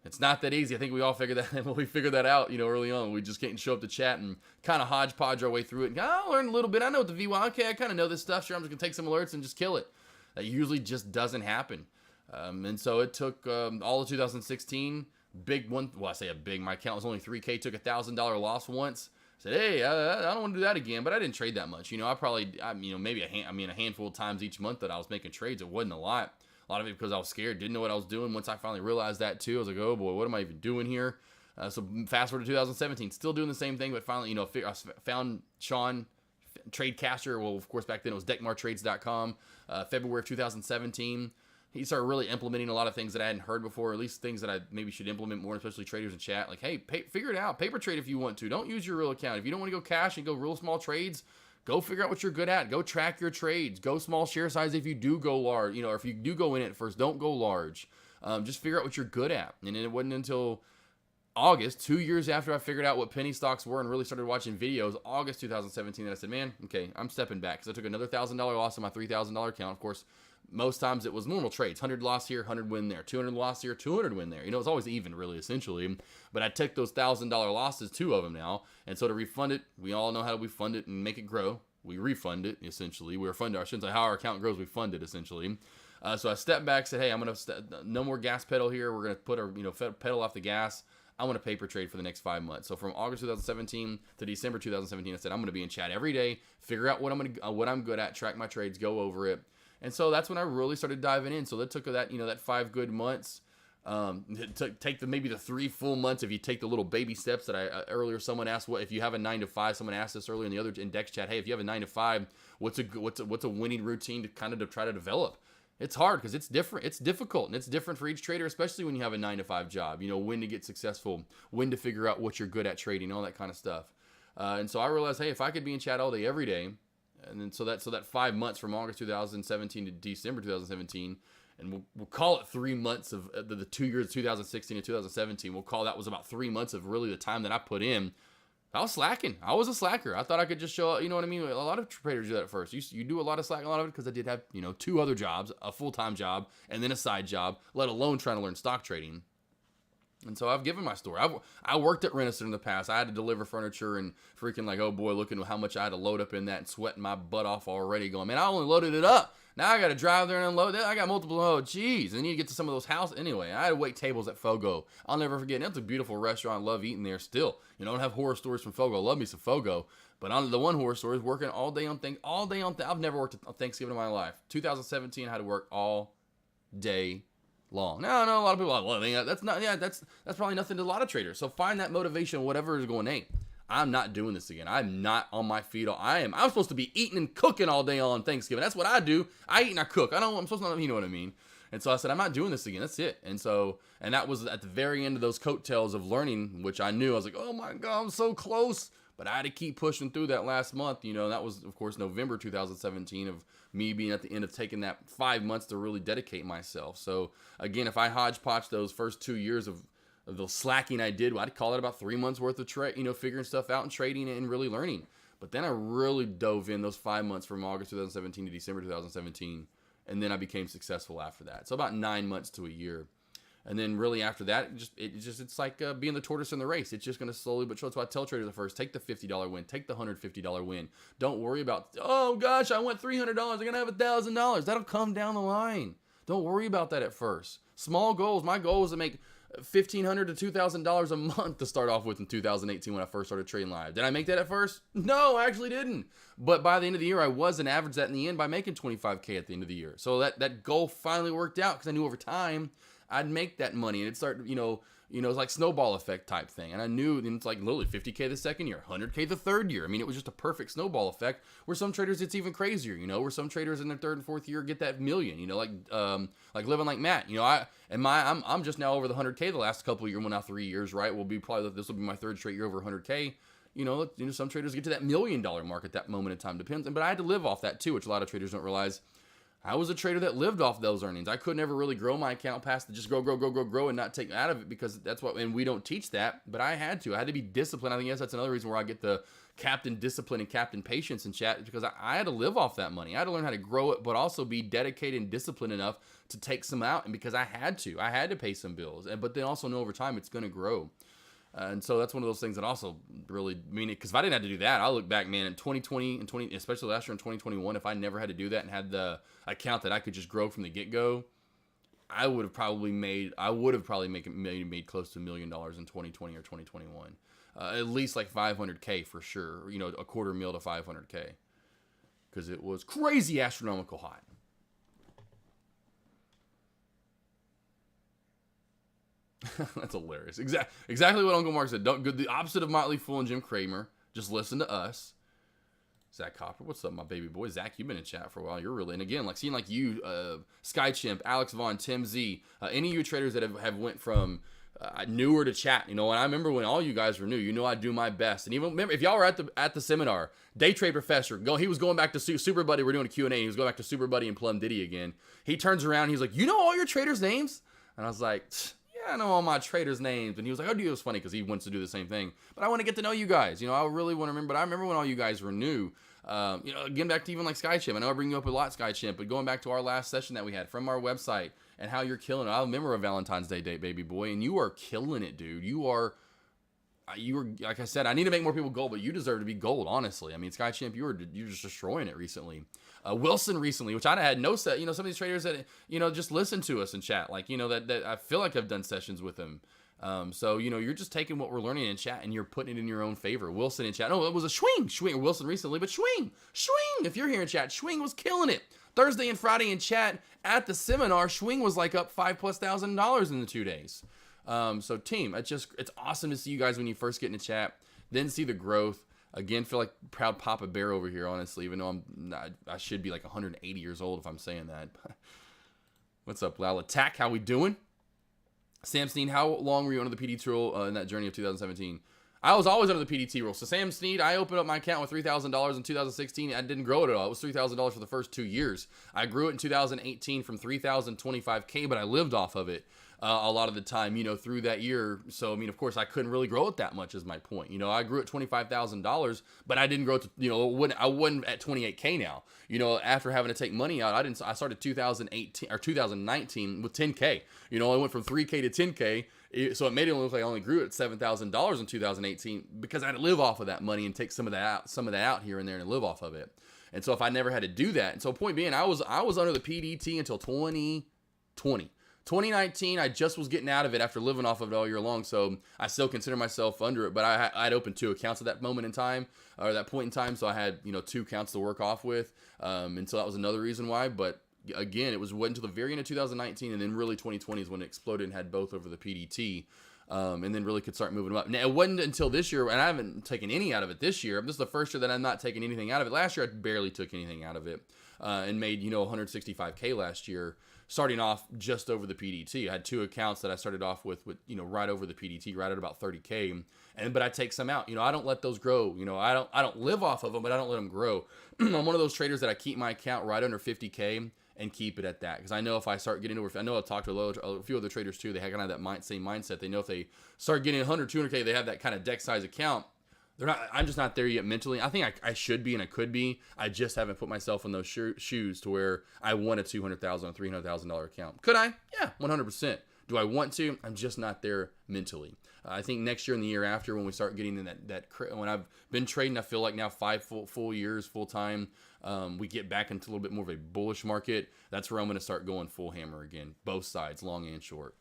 It's not that easy. I think we all figured that we figured that out, you know, early on. We just can't show up to chat and kind of hodgepodge our way through it. And I'll learn a little bit. I know what the VY, okay, I kind of know this stuff. Sure, I'm just going to take some alerts and just kill it. That usually just doesn't happen. And so it took all of 2016. Big one. Well, I say a big. My account was only 3K. Took $1,000 loss once. Said, hey, I don't want to do that again. But I didn't trade that much. You know, you know, maybe a handful of times each month that I was making trades. It wasn't a lot. A lot of it because I was scared, didn't know what I was doing. Once I finally realized that too, I was like, oh boy, what am I even doing here? So fast forward to 2017, still doing the same thing, but finally, you know, I found Sean, Tradecaster. Well, of course, back then it was deckmartrades.com. February of 2017. He started really implementing a lot of things that I hadn't heard before, or at least things that I maybe should implement more, especially traders in chat. Like, hey, figure it out. Paper trade if you want to. Don't use your real account. If you don't want to go cash and go real small trades, go figure out what you're good at. Go track your trades. Go small share size if you do go large. You know, or if you do go in at first, don't go large. Just figure out what you're good at. And it wasn't until August, 2 years after I figured out what penny stocks were and really started watching videos, August 2017, that I said, man, okay, I'm stepping back. Because I took another $1,000 loss on my $3,000 account. Of course, most times it was normal trades. 100 loss here, 100 win there. 200 loss here, 200 win there. You know, it's always even, really, essentially. But I took those $1,000 losses, 2 of them now. And so to refund it, we all know how we fund it and make it grow. We refund it, essentially. I shouldn't say how our account grows, we fund it, essentially. So I stepped back, said, hey, I'm going to, no more gas pedal here. We're going to put our, pedal off the gas. I want to paper trade for the next 5 months. So from August 2017 to December 2017, I said, I'm going to be in chat every day, figure out what I'm good at, track my trades, go over it. And so that's when I really started diving in. So that took that 5 good months. Take maybe the 3 full months if you take the little baby steps that I earlier someone asked what if you have a 9 to 5. Someone asked this earlier in the other index chat. Hey, if you have a 9 to 5, what's a winning routine to kind of to try to develop? It's hard because it's different. It's difficult and it's different for each trader, especially when you have a 9 to 5 job. You know, when to get successful, when to figure out what you're good at trading, all that kind of stuff. And so I realized, hey, if I could be in chat all day every day, and then so that 5 months from August 2017 to December 2017. And we'll call it 3 months of the 2 years, 2016 and 2017. We'll call that was about 3 months of really the time that I put in. I was slacking. I was a slacker. I thought I could just show up. You know what I mean? A lot of traders do that at first. You do a lot of slack, a lot of it because I did have, 2 other jobs, a full-time job and then a side job, let alone trying to learn stock trading. And so I've given my story. I worked at Renaissance in the past. I had to deliver furniture and freaking like, oh boy, looking at how much I had to load up in that and sweating my butt off already going, man, I only loaded it up. Now I got to drive there and unload it. I got multiple, oh geez. And then you get to some of those houses. Anyway, I had to wait tables at Fogo. I'll never forget. It's a beautiful restaurant. I love eating there still. I don't have horror stories from Fogo. I love me some Fogo. But on the one horror story is working all day on things, I've never worked on Thanksgiving in my life. 2017, I had to work all day long. Now, I know a lot of people are like, well, that's probably nothing to a lot of traders. So find that motivation, whatever is going, hey, I'm not doing this again. I'm not on my feet. I'm supposed to be eating and cooking all day on Thanksgiving. That's what I do. I eat and I cook. I'm supposed to, you know what I mean? And so I said, I'm not doing this again. That's it. And that was at the very end of those coattails of learning, which I knew. I was like, oh my God, I'm so close. But I had to keep pushing through that last month. That was, of course, November 2017 of me being at the end of taking that 5 months to really dedicate myself. So again, if I hodgepodge those first 2 years of the slacking I did, I'd call it about 3 months worth of figuring stuff out and trading and really learning. But then I really dove in those 5 months from August 2017 to December 2017. And then I became successful after that. So about 9 months to a year. And then really after that, it's like being the tortoise in the race. It's just going to slowly but surely. That's why I tell traders at first, take the $50 win, take the $150 win. Don't worry about, oh gosh, I went $300. I'm going to have $1,000. That'll come down the line. Don't worry about that at first. Small goals. My goal was to make $1,500 to $2,000 a month to start off with in 2018 when I first started trading live. Did I make that at first? No, I actually didn't. But by the end of the year, I was and averaged that in the end by making $25K at the end of the year. So that goal finally worked out because I knew over time I'd make that money, and it started, it's like snowball effect type thing. And I knew it's like literally 50K the second year, 100K the third year. I mean, it was just a perfect snowball effect. Where some traders, it's even crazier, where some traders in their third and fourth year get that million, like living like Matt. I'm just now over the 100K the last couple of years, well now 3 years, right? This will be my third straight year over 100K. Some traders get to that $1 million mark at that moment in time, depends. But I had to live off that too, which a lot of traders don't realize. I was a trader that lived off those earnings. I could never really grow my account past to just grow and not take out of it because that's what, and we don't teach that, but I had to be disciplined. I think, yes, that's another reason where I get the captain discipline and captain patience in chat because I had to live off that money. I had to learn how to grow it, but also be dedicated and disciplined enough to take some out. And because I had to pay some bills, but then also know over time it's going to grow. And so that's one of those things that also really mean it. Because if I didn't have to do that, I look back, man, in 2020 and especially last year in 2021, if I never had to do that and had the account that I could just grow from the get-go, I would have probably made close to $1 million in 2020 or 2021. At least like 500K for sure. A quarter mil to 500K. Because it was crazy astronomical high. That's hilarious. Exactly what Uncle Mark said. The opposite of Motley Fool and Jim Cramer. Just listen to us. Zach Copper, what's up, my baby boy? Zach, you've been in chat for a while. You're really, and again, like seeing like you, Skychimp, Alex Vaughn, Tim Z, any of you traders that have went from newer to chat, and I remember when all you guys were new, I do my best. And even remember, if y'all were at the seminar, Day Trade Professor, he was going back to Super Buddy. We're doing a Q&A. He was going back to Super Buddy and Plum Diddy again. He turns around, he's like, all your traders' names? And I was like, I know all my traders' names. And he was like, oh, dude, it was funny because he wants to do the same thing. But I want to get to know you guys. I really want to remember. But I remember when all you guys were new. Again, back to even like Skychimp. I know I bring you up a lot, Skychimp. But going back to our last session that we had from our website and how you're killing it. I remember a Valentine's Day date, baby boy. And you are killing it, dude. You were, like I said, I need to make more people gold. But you deserve to be gold, honestly. I mean, Skychimp, you're just destroying it recently. Wilson recently, which I had no set, some of these traders that, just listen to us in chat, like, that I feel like I've done sessions with them. So, you're just taking what we're learning in chat and you're putting it in your own favor. Wilson in chat. No, it was a Schwing, or Wilson recently, but Schwing, if you're here in chat, Schwing was killing it. Thursday and Friday in chat at the seminar, Schwing was like up $5,000+ in the 2 days. So team, it's awesome to see you guys when you first get in the chat, then see the growth. Again, feel like proud Papa Bear over here, honestly, even though I should be like 180 years old if I'm saying that. What's up, Lal Attack? How we doing? Sam Sneed, how long were you under the PDT rule in that journey of 2017? I was always under the PDT rule. So Sam Sneed, I opened up my account with $3,000 in 2016. I didn't grow it at all. It was $3,000 for the first 2 years. I grew it in 2018 from 3,000 to 25K, but I lived off of it a lot of the time, through that year. So, I mean, of course, I couldn't really grow it that much is my point. I grew at $25,000, but I didn't grow to, I wasn't at 28K now. After having to take money out, I started 2018 or 2019 with 10K. I went from 3K to 10K. So it made it look like I only grew at $7,000 in 2018 because I had to live off of that money and take some of that out here and there and live off of it. And so if I never had to do that, and so point being, I was under the PDT until 2020. 2019, I just was getting out of it after living off of it all year long, so I still consider myself under it. But I'd opened 2 accounts at that moment in time, or that point in time, so I had 2 accounts to work off with, and so that was another reason why. But again, it wasn't until the very end of 2019, and then really 2020 is when it exploded and had both over the PDT, and then really could start moving them up. Now, it wasn't until this year, and I haven't taken any out of it this year. This is the first year that I'm not taking anything out of it. Last year, I barely took anything out of it, and made 165K last year, starting off just over the PDT. I had 2 accounts that I started off with right over the PDT, right at about 30K. But I take some out. I don't let those grow. I don't live off of them, but I don't let them grow. I'm one of those traders that I keep my account right under 50K and keep it at that, because I know if I start getting over, I know I've talked to a few other traders too. They have kind of that same mindset. They know if they start getting 100, 200K, they have that kind of deck size account. I'm just not there yet mentally. I think I should be and I could be. I just haven't put myself in those shoes to where I want a $200,000 or $300,000 account. Could I? Yeah, 100%. Do I want to? I'm just not there mentally. I think next year and the year after, when we start getting in when I've been trading, I feel like now 5 full years, full time, we get back into a little bit more of a bullish market. That's where I'm going to start going full hammer again, both sides, long and short.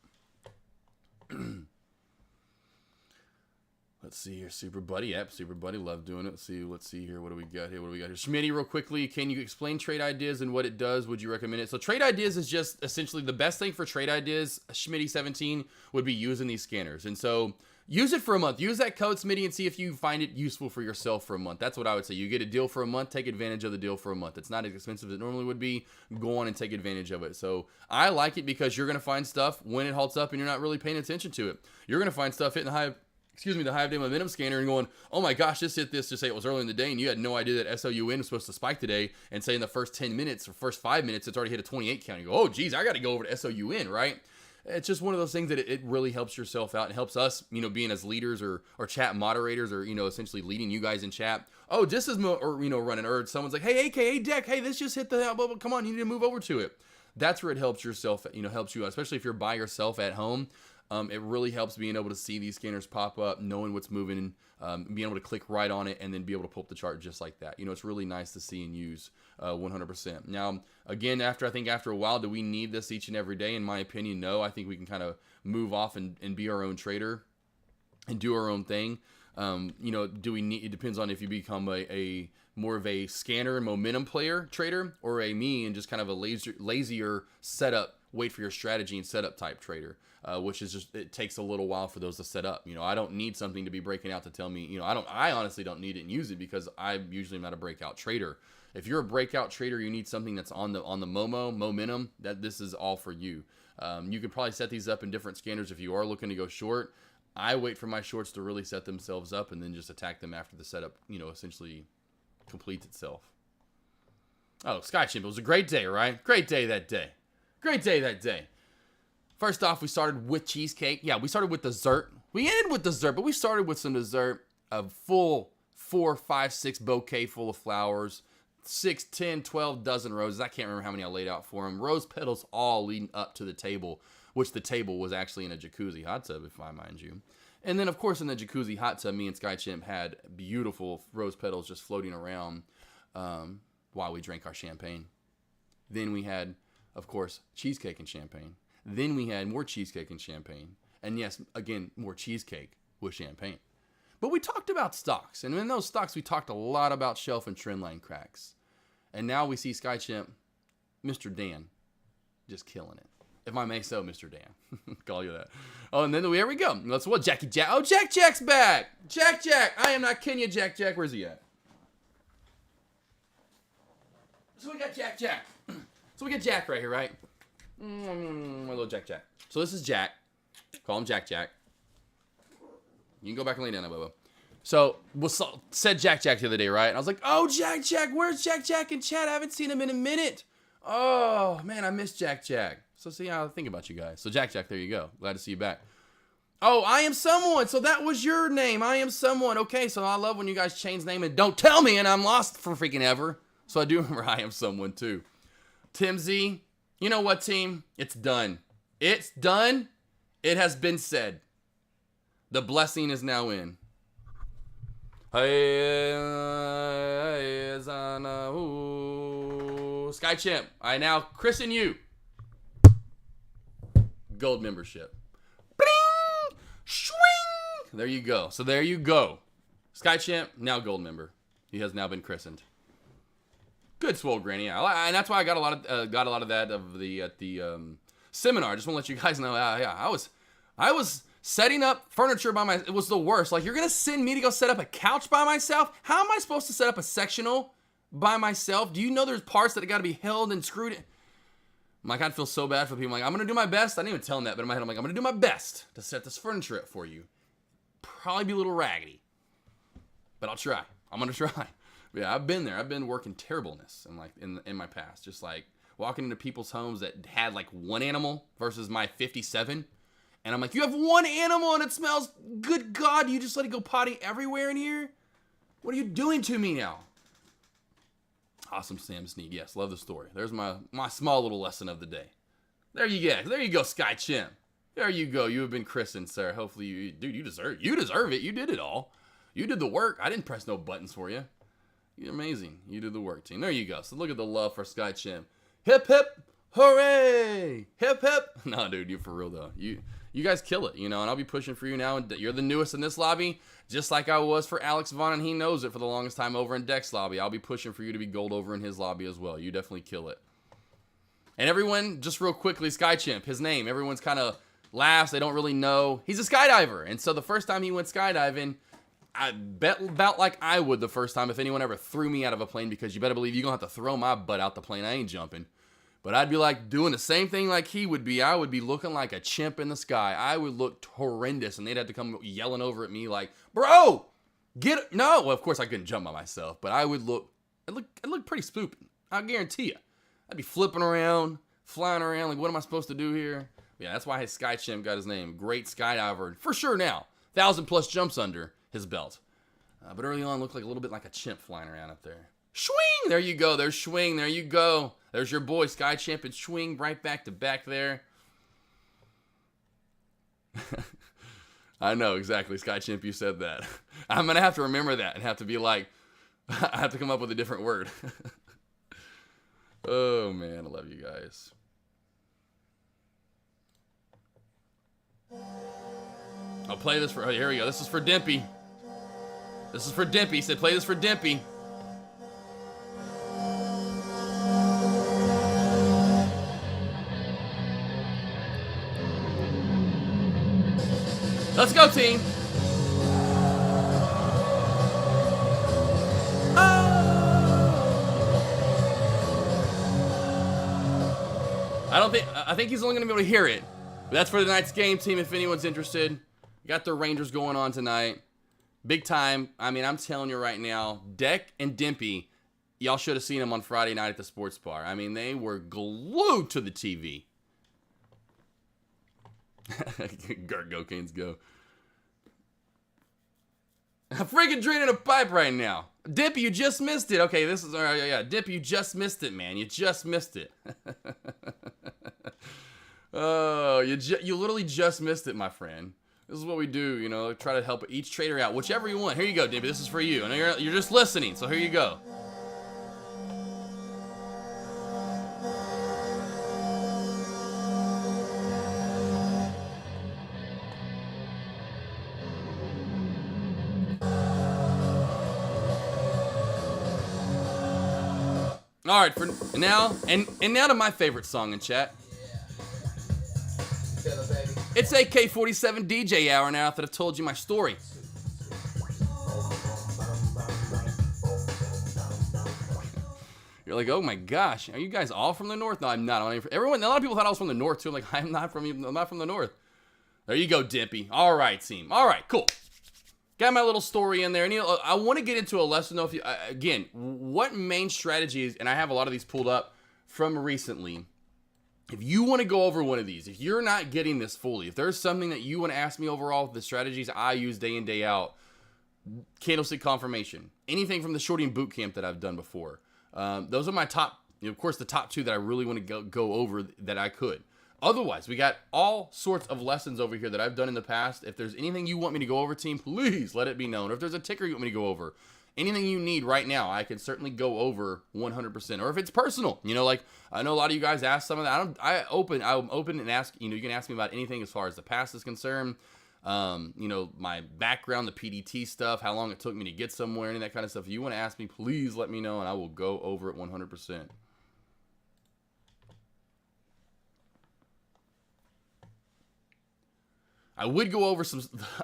Let's see here, Super Buddy. Yep, Super Buddy, love doing it. Let's see here. What do we got here? Schmitty, real quickly, can you explain trade ideas and what it does? Would you recommend it? So trade ideas is just essentially the best thing for trade ideas. Schmitty 17 would be using these scanners. And so use it for a month. Use that code Smitty and see if you find it useful for yourself for a month. That's what I would say. You get a deal for a month, take advantage of the deal for a month. It's not as expensive as it normally would be. Go on and take advantage of it. So I like it because you're going to find stuff when it halts up and you're not really paying attention to it. You're going to find stuff hitting the high of day momentum scanner and going, oh my gosh, this hit this to say it was early in the day, and you had no idea that SOUN was supposed to spike today, and say in the first 10 minutes or first 5 minutes it's already hit a 28 count. You go, oh geez, I got to go over to SOUN, right? It's just one of those things that it really helps yourself out and helps us, being as leaders or chat moderators or, essentially leading you guys in chat. Oh, this is running, or someone's like, hey, AKA deck, hey, this just hit the bubble. Come on, you need to move over to it. That's where it helps yourself, helps you out, especially if you're by yourself at home. It really helps being able to see these scanners pop up, knowing what's moving, being able to click right on it, and then be able to pull up the chart just like that. It's really nice to see and use 100%. Now, again, after a while, do we need this each and every day? In my opinion, no. I think we can kind of move off and be our own trader and do our own thing. Do we need? It depends on if you become a more of a scanner and momentum trader, or me and just kind of a lazier setup, wait for your strategy and setup type trader. Which is just, it takes a little while for those to set up. I don't need something to be breaking out to tell me, I honestly don't need it and use it because I usually am not a breakout trader. If you're a breakout trader, you need something that's on the momentum, that this is all for you. You could probably set these up in different scanners if you are looking to go short. I wait for my shorts to really set themselves up and then just attack them after the setup, essentially completes itself. Oh, Skychimp, it was a great day, right? Great day that day. Great day that day. First off, we started with cheesecake. Yeah, we started with dessert. We ended with dessert, but we started with some dessert. A full 4, 5, 6 bouquet full of flowers. 6, 10, 12 dozen roses. I can't remember how many I laid out for them. Rose petals all leading up to the table, which the table was actually in a jacuzzi hot tub, if I mind you. And then, of course, in the jacuzzi hot tub, me and Skychimp had beautiful rose petals just floating around while we drank our champagne. Then we had, of course, cheesecake and champagne. Then we had more cheesecake and champagne. And yes, again, more cheesecake with champagne. But we talked about stocks. And in those stocks, we talked a lot about shelf and trend line cracks. And now we see Skychimp Mr. Dan. Just killing it. If I may so, Mr. Dan. Call you that. Oh, and then here we go. Let's what? Jackie Jack. Oh, Jack's back. Jack. I am not kidding you, Jack. Where's he at? So we got Jack. So we got Jack right here, right? My little Jack. So this is Jack. Call him Jack. You can go back and lay down, Bobo. So, said Jack the other day, right? And I was like, oh, Jack, where's Jack in chat? I haven't seen him in a minute. Oh, man, I miss Jack. So see how I think about you guys. So Jack, there you go. Glad to see you back. Oh, I am someone. So that was your name. I am someone. Okay, so I love when you guys change name and don't tell me and I'm lost for freaking ever. So I do remember I am someone too. Tim Z, you know what, team? It's done. It's done. It has been said. The blessing is now in. Sky Chimp, I now christen you. Gold membership. Bling! Swing! There you go. So there you go. Sky Chimp, now gold member. He has now been christened. Good swole granny. Yeah. And that's why I got a lot of that at the seminar. I just want to let you guys know. I was setting up furniture by myself. It was the worst. Like, you're gonna send me to go set up a couch by myself? How am I supposed to set up a sectional by myself? Do you know there's parts that got to be held and screwed in? I'm like, I'd feel so bad for the people. I'm like, I'm gonna do my best. I didn't even tell them that, but in my head, I'm like, I'm gonna do my best to set this furniture up for you. Probably be a little raggedy, but I'll try. I'm gonna try. Yeah, I've been there. I've been working terribleness in my past. Just like walking into people's homes that had like one animal versus my 57. And I'm like, you have one animal and it smells, good God, you just let it go potty everywhere in here? What are you doing to me now? Awesome Sam Sneak. Yes, love the story. There's my small little lesson of the day. There you go, Sky Chimp. There you go. You have been christened, sir. Hopefully you deserve it. You did it all. You did the work. I didn't press no buttons for you. You're amazing. You did the work, team. There you go. So look at the love for Sky Chimp. Hip, hip, hooray! Hip, hip. No, dude, you for real, though. You guys kill it, and I'll be pushing for you now. And you're the newest in this lobby, just like I was for Alex Vaughn, and he knows it for the longest time over in Dex lobby. I'll be pushing for you to be gold over in his lobby as well. You definitely kill it. And everyone, just real quickly, Sky Chimp, his name, everyone's kind of laughs. They don't really know. He's a skydiver. And so the first time he went skydiving, I bet about like I would the first time if anyone ever threw me out of a plane, because you better believe you're going to have to throw my butt out the plane. I ain't jumping. But I'd be like doing the same thing like he would be. I would be looking like a chimp in the sky. I would look horrendous, and they'd have to come yelling over at me like, bro, get it. No, well, of course I couldn't jump by myself, but I would look, it looked pretty stupid. I guarantee you. I'd be flipping around, flying around, like, what am I supposed to do here? Yeah, that's why his Sky Chimp got his name. Great skydiver, for sure now. 1,000+ jumps under his belt. But early on, looked like a little bit like a chimp flying around up there. Swing! There you go. There's Swing. There you go. There's your boy, Sky Chimp, and Swing right back to back there. I know, exactly. Sky Chimp, you said that. I'm going to have to remember that and have to be like, I have to come up with a different word. Oh, man. I love you guys. I'll play this for, oh, here we go. This is for Dimpy. This is for Dimpy. He said, play this for Dimpy. Let's go, team. I think he's only going to be able to hear it. But that's for tonight's game, team, if anyone's interested. We got the Rangers going on tonight. Big time. I mean, I'm telling you right now, Deck and Dimpy, y'all should have seen them on Friday night at the sports bar. I mean, they were glued to the TV. Go, Canes, go. I'm freaking draining a pipe right now. Dippy, you just missed it. Okay, this is, yeah. Dippy, you just missed it, man. You just missed it. Oh, you literally just missed it, my friend. This is what we do, try to help each trader out. Whichever you want. Here you go, Dippy. This is for you. And you're just listening, so here you go. All right, for now, and now to my favorite song in chat. It's AK47 DJ hour now that I've told you my story. You're like, oh my gosh, are you guys all from the north? No, I'm not. Everyone, a lot of people thought I was from the north too. I'm like, I'm not from the north. There you go, Dimpy. All right, team. All right, cool. Got my little story in there, and I want to get into a lesson though. If you, again, what main strategies, and I have a lot of these pulled up from recently. If you want to go over one of these, if you're not getting this fully, if there's something that you want to ask me overall, the strategies I use day in, day out, candlestick confirmation, anything from the shorting boot camp that I've done before. Those are my top, of course, the top two that I really want to go over that I could. Otherwise, we got all sorts of lessons over here that I've done in the past. If there's anything you want me to go over, team, please let it be known. Or if there's a ticker you want me to go over, anything you need right now, I can certainly go over 100%. Or if it's personal, like I know a lot of you guys ask some of that. I'm open and ask. You can ask me about anything as far as the past is concerned. My background, the PDT stuff, how long it took me to get somewhere, any of that kind of stuff. If you want to ask me, please let me know, and I will go over it 100%. I would go over some,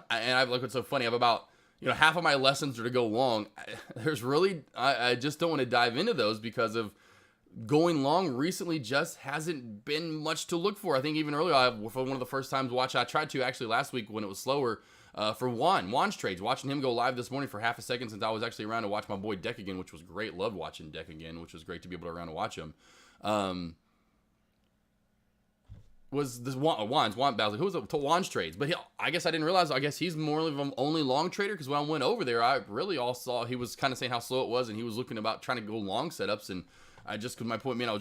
and I've looked what's so funny. I have about, half of my lessons are to go long. There's really, I just don't want to dive into those because of going long recently just hasn't been much to look for. I think even earlier, for one of the first times watch, I tried to actually last week when it was slower for Juan's trades, watching him go live this morning for half a second since I was actually around to watch my boy Deck again, which was great. Loved watching Deck again, which was great to be able to around to watch him. Was this Juan's trades, but I guess I didn't realize. I guess he's more of an only long trader because when I went over there, I really all saw he was kind of saying how slow it was, and he was looking about trying to go long setups. And I was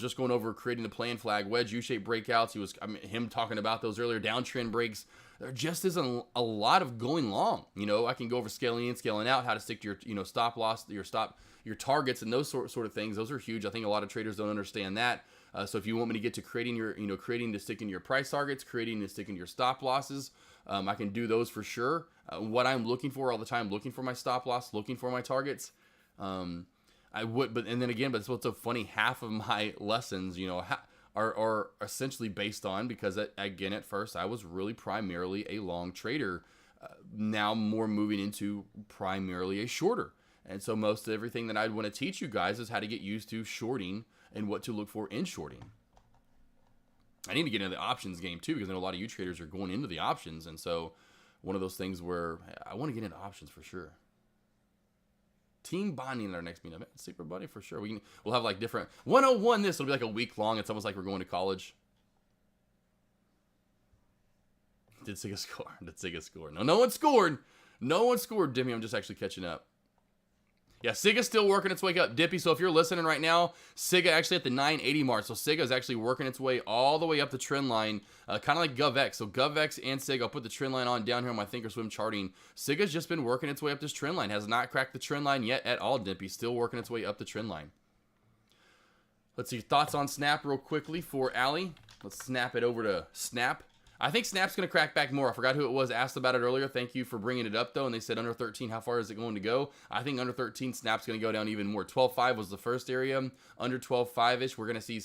just going over creating the plan flag wedge U-shaped breakouts. Him talking about those earlier downtrend breaks. There just isn't a lot of going long. I can go over scaling in, scaling out, how to stick to your stop loss, your targets, and those sort of things. Those are huge. I think a lot of traders don't understand that. So if you want me to get to creating to stick into your price targets, creating to stick into your stop losses, I can do those for sure. What I'm looking for all the time, looking for my stop loss, looking for my targets. I would, but that's what's so funny. Half of my lessons, are essentially based on, because again, at first I was really primarily a long trader. Now more moving into primarily a shorter. And so most of everything that I'd want to teach you guys is how to get used to shorting and what to look for in shorting. I need to get into the options game too, because I know a lot of you traders are going into the options. And so one of those things where I want to get into options for sure. Team bonding at our next meetup. Super buddy for sure. We'll have like different 101 this. It'll be like a week long. It's almost like we're going to college. Did Siga score? No one scored. No one scored, Dimmy. I'm just actually catching up. Yeah, Siga's still working its way up, Dippy. So if you're listening right now, Siga actually at the 980 mark. So Siga is actually working its way all the way up the trend line, kind of like GovX. So GovX and Siga, I'll put the trend line on down here on my Thinkorswim charting. Siga's just been working its way up this trend line. Has not cracked the trend line yet at all, Dippy. Still working its way up the trend line. Let's see, thoughts on Snap real quickly for Allie. Let's snap it over to Snap. I think Snap's going to crack back more. I forgot who it was asked about it earlier. Thank you for bringing it up, though. And they said under 13, how far is it going to go? I think under 13, Snap's going to go down even more. 12.5 was the first area. Under 12.5-ish,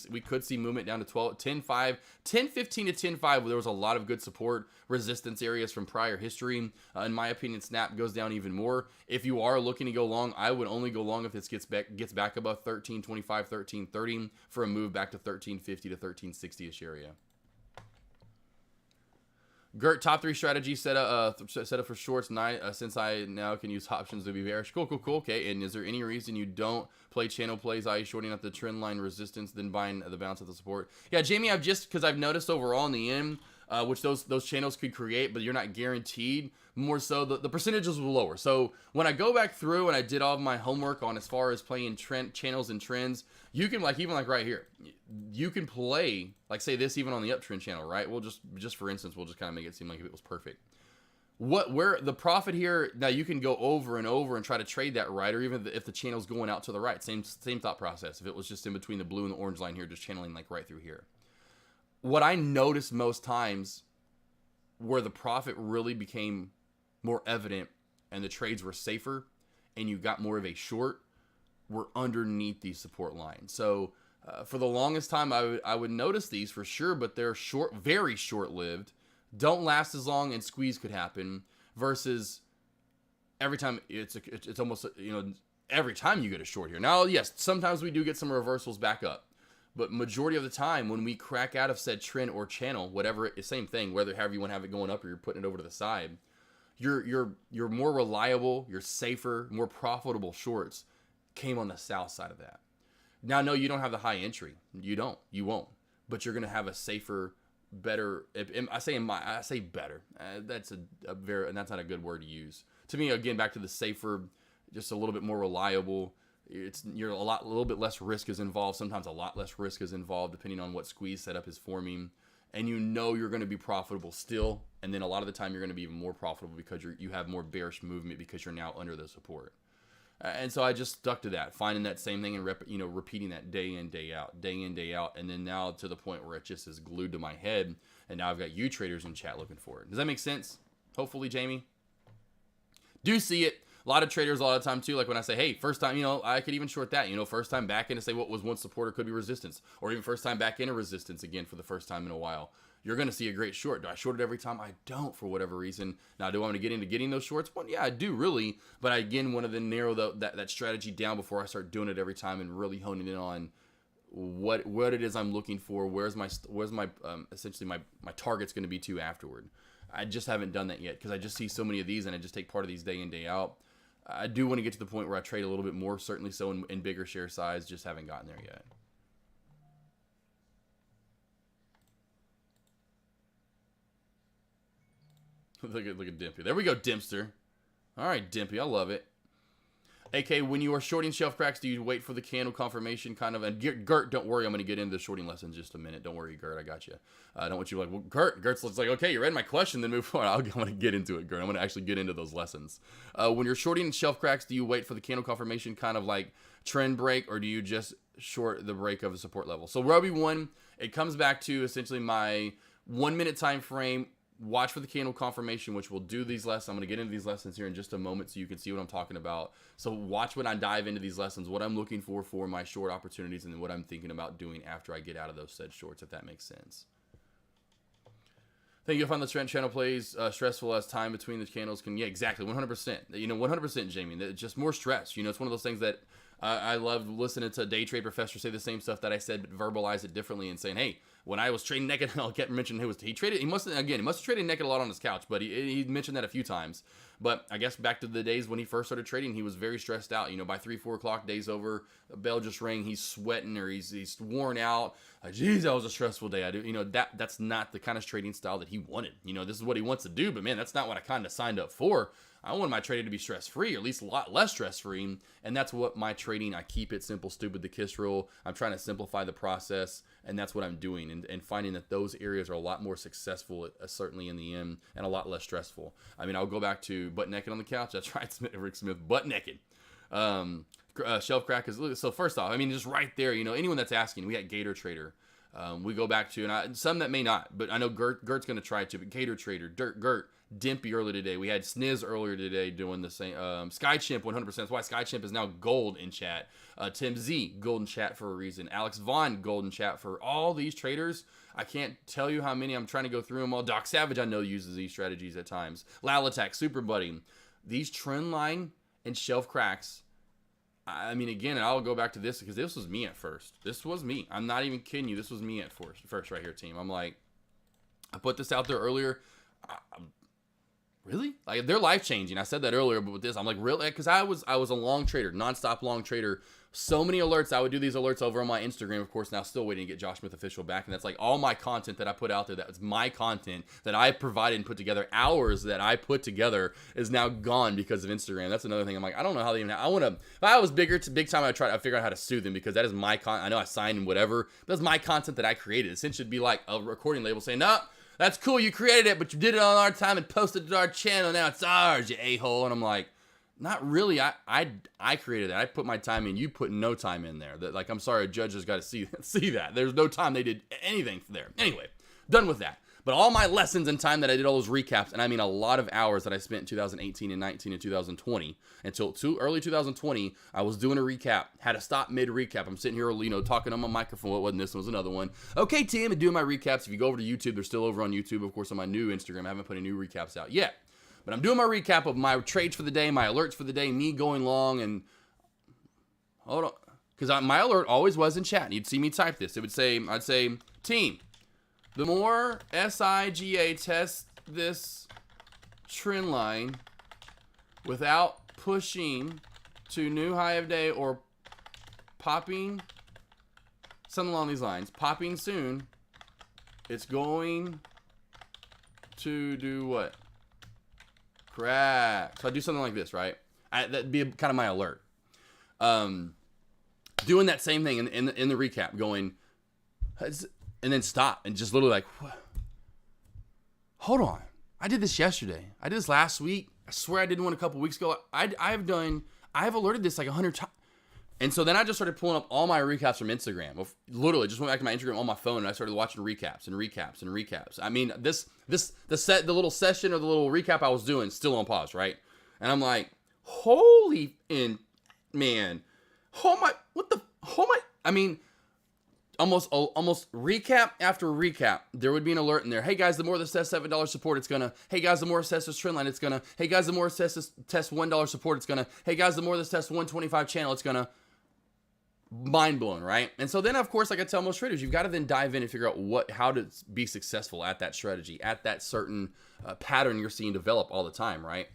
we could see movement down to 10.5, 10.15 to 10.5. There was a lot of good support resistance areas from prior history. In my opinion, Snap goes down even more. If you are looking to go long, I would only go long if this gets back above 13.25, 13.30 for a move back to 13.50 to 13.60-ish area. Gert, top 3 strategy set up for shorts. Since I now can use options to be bearish. Cool. Okay, and is there any reason you don't play channel plays, i.e. shorting at the trend line resistance, then buying the bounce of the support? Yeah, Jamie, because I've noticed overall in the end, which those channels could create, but you're not guaranteed. More so, the percentages were lower. So when I go back through and I did all of my homework on as far as playing channels and trends, you can even right here, you can play say this even on the uptrend channel, right? We'll just for instance, we'll just kind of make it seem like it was perfect. Where the profit here, now you can go over and over and try to trade that right, or even if the channel's going out to the right, same thought process. If it was just in between the blue and the orange line here, just channeling right through here. What I noticed most times where the profit really became more evident and the trades were safer and you got more of a short were underneath these support lines. So for the longest time, I would notice these for sure, but they're very short-lived, don't last as long, and squeeze could happen. Versus every time it's almost, you know, every time you get a short here. Now, yes, sometimes we do get some reversals back up, but majority of the time when we crack out of said trend or channel, whatever, same thing, however you want to have it going up or you're putting it over to the side, your more reliable, your safer, more profitable shorts came on the south side of that. Now, no, you don't have the high entry. You won't. But you're going to have a safer, better. I say better. That's that's not a good word to use. To me, again, back to the safer, just a little bit more reliable. You're a little bit less risk is involved. Sometimes a lot less risk is involved, depending on what squeeze setup is forming. And you know you're going to be profitable still. And then a lot of the time you're going to be even more profitable because you have more bearish movement because you're now under the support. And so I just stuck to that, finding that same thing and repeating that day in, day out. And then now to the point where it just is glued to my head. And now I've got you traders in chat looking for it. Does that make sense? Hopefully, Jamie. Do see it. A lot of traders a lot of time too, like when I say, hey, first time, I could even short that, first time back in to say what was one support or could be resistance, or even first time back in a resistance again for the first time in a while. You're going to see a great short. Do I short it every time? I don't, for whatever reason. Now, do I want to get into getting those shorts? Well, yeah, I do really, but I again wanted to narrow that strategy down before I start doing it every time and really honing in on what it is I'm looking for. Where's my essentially my target's going to be to afterward. I just haven't done that yet because I just see so many of these and I just take part of these day in, day out. I do want to get to the point where I trade a little bit more, certainly so in bigger share size, just haven't gotten there yet. Look at Dimpy. There we go, Dimpster. All right, Dimpy, I love it. AK, when you are shorting shelf cracks, do you wait for the candle confirmation kind of? And Gert, don't worry, I'm going to get into the shorting lesson in just a minute. Don't worry, Gert, I got you. I don't want you like, well, Gert's like, okay, you read my question, then move forward. I'm going to get into it, Gert. I'm going to actually get into those lessons. When you're shorting shelf cracks, do you wait for the candle confirmation kind of like trend break, or do you just short the break of the support level? So Ruby 1, it comes back to essentially my 1 minute time frame. Watch for the candle confirmation, which we'll do these lessons. I'm going to get into these lessons here in just a moment so you can see what I'm talking about. So watch when I dive into these lessons, what I'm looking for my short opportunities, and then what I'm thinking about doing after I get out of those said shorts, if that makes sense. Think you'll find the trend channel plays stressful as time between the candles can. Yeah, exactly. 100%. 100%, Jamie. It's just more stress. It's one of those things that I love listening to Day Trade Professor say the same stuff that I said, but verbalize it differently and saying, hey, when I was trading naked, I kept mentioning he must have traded naked a lot on his couch, but he mentioned that a few times. But I guess back to the days when he first started trading, he was very stressed out. By 3-4 o'clock, day's over, a bell just rang, he's sweating or he's worn out. Geez, that was a stressful day. That's not the kind of trading style that he wanted. This is what he wants to do, but man, that's not what I kind of signed up for. I want my trading to be stress-free, or at least a lot less stress-free, and that's what my trading, I keep it simple, stupid, the KISS rule. I'm trying to simplify the process, and that's what I'm doing, and finding that those areas are a lot more successful, certainly in the end, and a lot less stressful. I'll go back to butt naked on the couch. That's right, Rick Smith, butt naked. Shelf crack is, so first off, just right there, anyone that's asking, we got Gator Trader. We go back to, and some that may not, but I know Gert's going to try to, but Gator Trader, Gert, Dimpy earlier today. We had Sniz earlier today doing the same. Skychimp 100%. That's why Skychimp is now gold in chat. Tim Z, golden chat for a reason. Alex Vaughn, golden chat for all these traders. I can't tell you how many. I'm trying to go through them all. Doc Savage, I know, uses these strategies at times. Lalatak, Super Buddy. These trend line and shelf cracks. Again, and I'll go back to this because this was me at first. This was me. I'm not even kidding you. This was me at first right here, team. I'm like, I put this out there earlier. Really? Like, they're life-changing. I said that earlier, but with this, I'm like, really? Because I was a long trader, non-stop long trader. So many alerts. I would do these alerts over on my Instagram, of course, now still waiting to get Josh Smith Official back. And that's like all my content that I put out there. That was my content that I provided and put together. Hours that I put together is now gone because of Instagram. That's another thing. I'm like, I don't know how they even, if I was big time, I'd figure out how to sue them because that is my content. I know I signed and whatever. But that's my content that I created. It should be like a recording label saying, no, that's cool, you created it, but you did it on our time and posted it to our channel. Now it's ours, you a-hole. And I'm like, not really. I created that. I put my time in. You put no time in there. I'm sorry, a judge has got to see that. There's no time they did anything there. Anyway, done with that. But all my lessons and time that I did all those recaps, and I mean a lot of hours that I spent in 2018 and 19 and 2020 until early 2020, I was doing a recap, had to stop mid-recap. I'm sitting here, talking on my microphone. What wasn't this one? Was another one. Okay, Tim, and doing my recaps. If you go over to YouTube, they're still over on YouTube. Of course, on my new Instagram, I haven't put any new recaps out yet. But I'm doing my recap of my trades for the day, my alerts for the day, me going long, and hold on. Because my alert always was in chat. And you'd see me type this. It would say, I'd say, team, the more SIGA tests this trend line without pushing to new high of day or popping, something along these lines, popping soon, it's going to do what? Crack. So I do something like this, right? That'd be kind of my alert. Doing that same thing in the recap, going, and then stop and just literally like, what? Hold on. I did this yesterday. I did this last week. I swear I did one a couple weeks ago. I have alerted this like 100 times. And so then I just started pulling up all my recaps from Instagram. Literally just went back to my Instagram on my phone and I started watching recaps and recaps and recaps. I mean, the little session or the little recap I was doing still on pause, right? And I'm like, I mean, almost recap after recap, there would be an alert in there. Hey guys, the more this test $7 support, it's gonna. Hey guys, the more this test this trend line, it's gonna. Hey guys, the more this test $1 support, it's gonna. Hey guys, the more this test 125 channel, it's gonna. Mind blowing, right? And so then, of course, like I tell most traders, you've got to then dive in and figure out how to be successful at that strategy, at that certain pattern you're seeing develop all the time, right?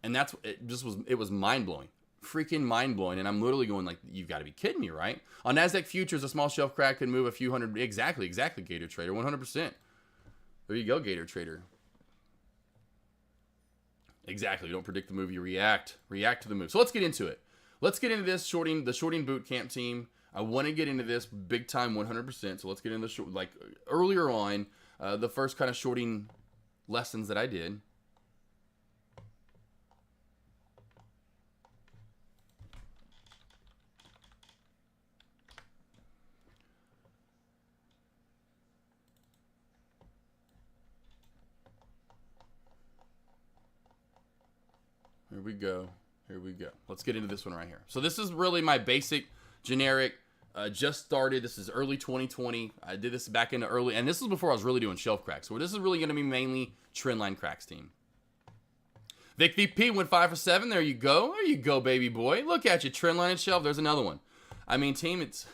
And it was mind blowing. Freaking mind-blowing, and I'm literally going like, you've got to be kidding me, right? On NASDAQ futures, a small shelf crack could move a few hundred. Exactly, Gator Trader, 100%. There you go, Gator Trader. Exactly, you don't predict the move, you react to the move. So let's get into it. Let's get into this the shorting boot camp team. I want to get into this big time 100%, so let's get into like earlier on, the first kind of shorting lessons that I did. Here we go. Let's get into this one right here. So this is really my basic, generic, just started. This is early 2020. I did this back in the early, and this is before I was really doing shelf cracks. So this is really going to be mainly trendline cracks team. Vic VP went 5 for 7. There you go. There you go, baby boy. Look at you, trendline and shelf. There's another one. I mean, team, it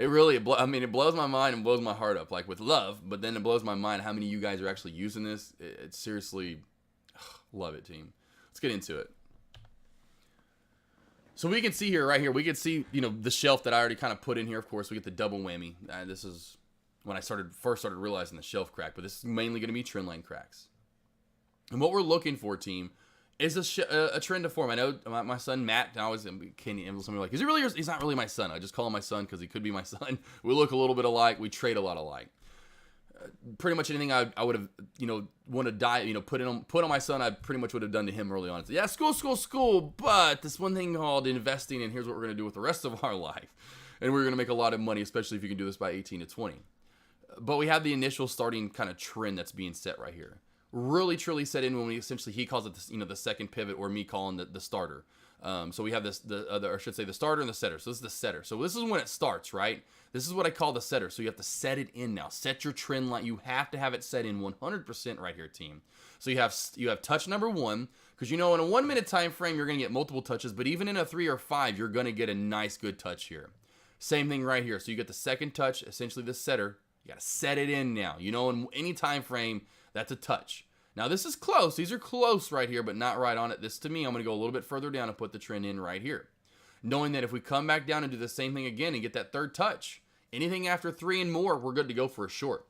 blows my mind and blows my heart up, like with love, but then it blows my mind how many of you guys are actually using this. It's seriously, love it, team. Let's get into it. So we can see here, right here, we can see, the shelf that I already kind of put in here. Of course, we get the double whammy. This is when I first started realizing the shelf crack, but this is mainly going to be trend line cracks. And what we're looking for, team, is a trend to form. I know my son, Matt, I always somebody like, is he really yours? He's not really my son. I just call him my son because he could be my son. We look a little bit alike. We trade a lot alike. Pretty much anything I would have, want to die, put on my son, I pretty much would have done to him early on. So, yeah, school, but this one thing called investing, and here's what we're going to do with the rest of our life. And we're going to make a lot of money, especially if you can do this by 18 to 20. But we have the initial starting kind of trend that's being set right here. Really, truly set in when he calls it, the second pivot, or me calling the starter. So we have the starter and the setter. So this is the setter. So this is when it starts, right? This is what I call the setter. So you have to set it in now. Set your trend line. You have to have it set in 100% right here, team. So you have touch number 1, because in a 1 minute time frame, you're going to get multiple touches, but even in a 3 or 5, you're going to get a nice, good touch here. Same thing right here. So you get the second touch, essentially the setter. You got to set it in now. In any time frame, that's a touch. Now this is close. These are close right here, but not right on it. This, to me, I'm going to go a little bit further down and put the trend in right here. Knowing that if we come back down and do the same thing again and get that third touch, anything after 3 and more, we're good to go for a short.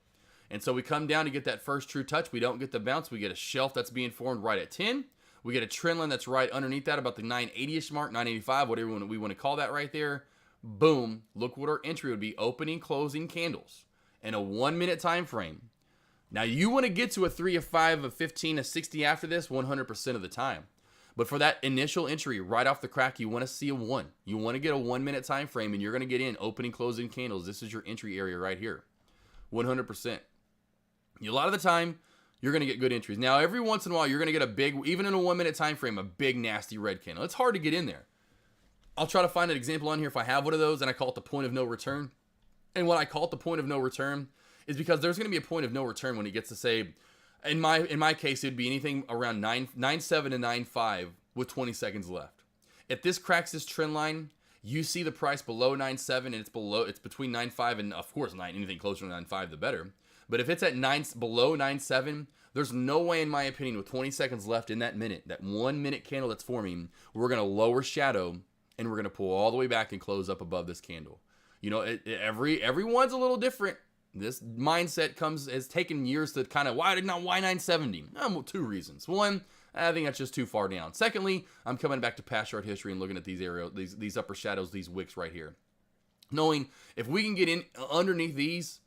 And so we come down to get that first true touch. We don't get the bounce. We get a shelf that's being formed right at 10. We get a trend line that's right underneath that, about the 980-ish mark, 985, whatever we want to call that right there. Boom. Look what our entry would be. Opening, closing candles in a 1 minute time frame. Now, you want to get to a 3, a 5, a 15, a 60 after this 100% of the time. But for that initial entry, right off the crack, you want to see a 1. You want to get a 1 minute time frame, and you're going to get in opening, closing candles. This is your entry area right here. 100%. A lot of the time, you're going to get good entries. Now, every once in a while, you're going to get a big, even in a 1 minute time frame, a big nasty red candle. It's hard to get in there. I'll try to find an example on here if I have one of those, and I call it the point of no return. And what I call it the point of no return is because there's going to be a point of no return when it gets to, say, in my case, it'd be anything around 9.7 to 9.5 with 20 seconds left. If this cracks this trend line, you see the price below 9.7 and it's between 9.5 and, of course, anything closer to 9.5 the better. But if it's at below 9.7, there's no way, in my opinion, with 20 seconds left in that minute, that 1 minute candle that's forming, we're going to lower shadow and we're going to pull all the way back and close up above this candle. You know, everyone's a little different. This mindset has taken years to kind of, why 970? Two reasons. One, I think that's just too far down. Secondly, I'm coming back to past chart history and looking at these upper shadows, these wicks right here. Knowing if we can get in underneath these,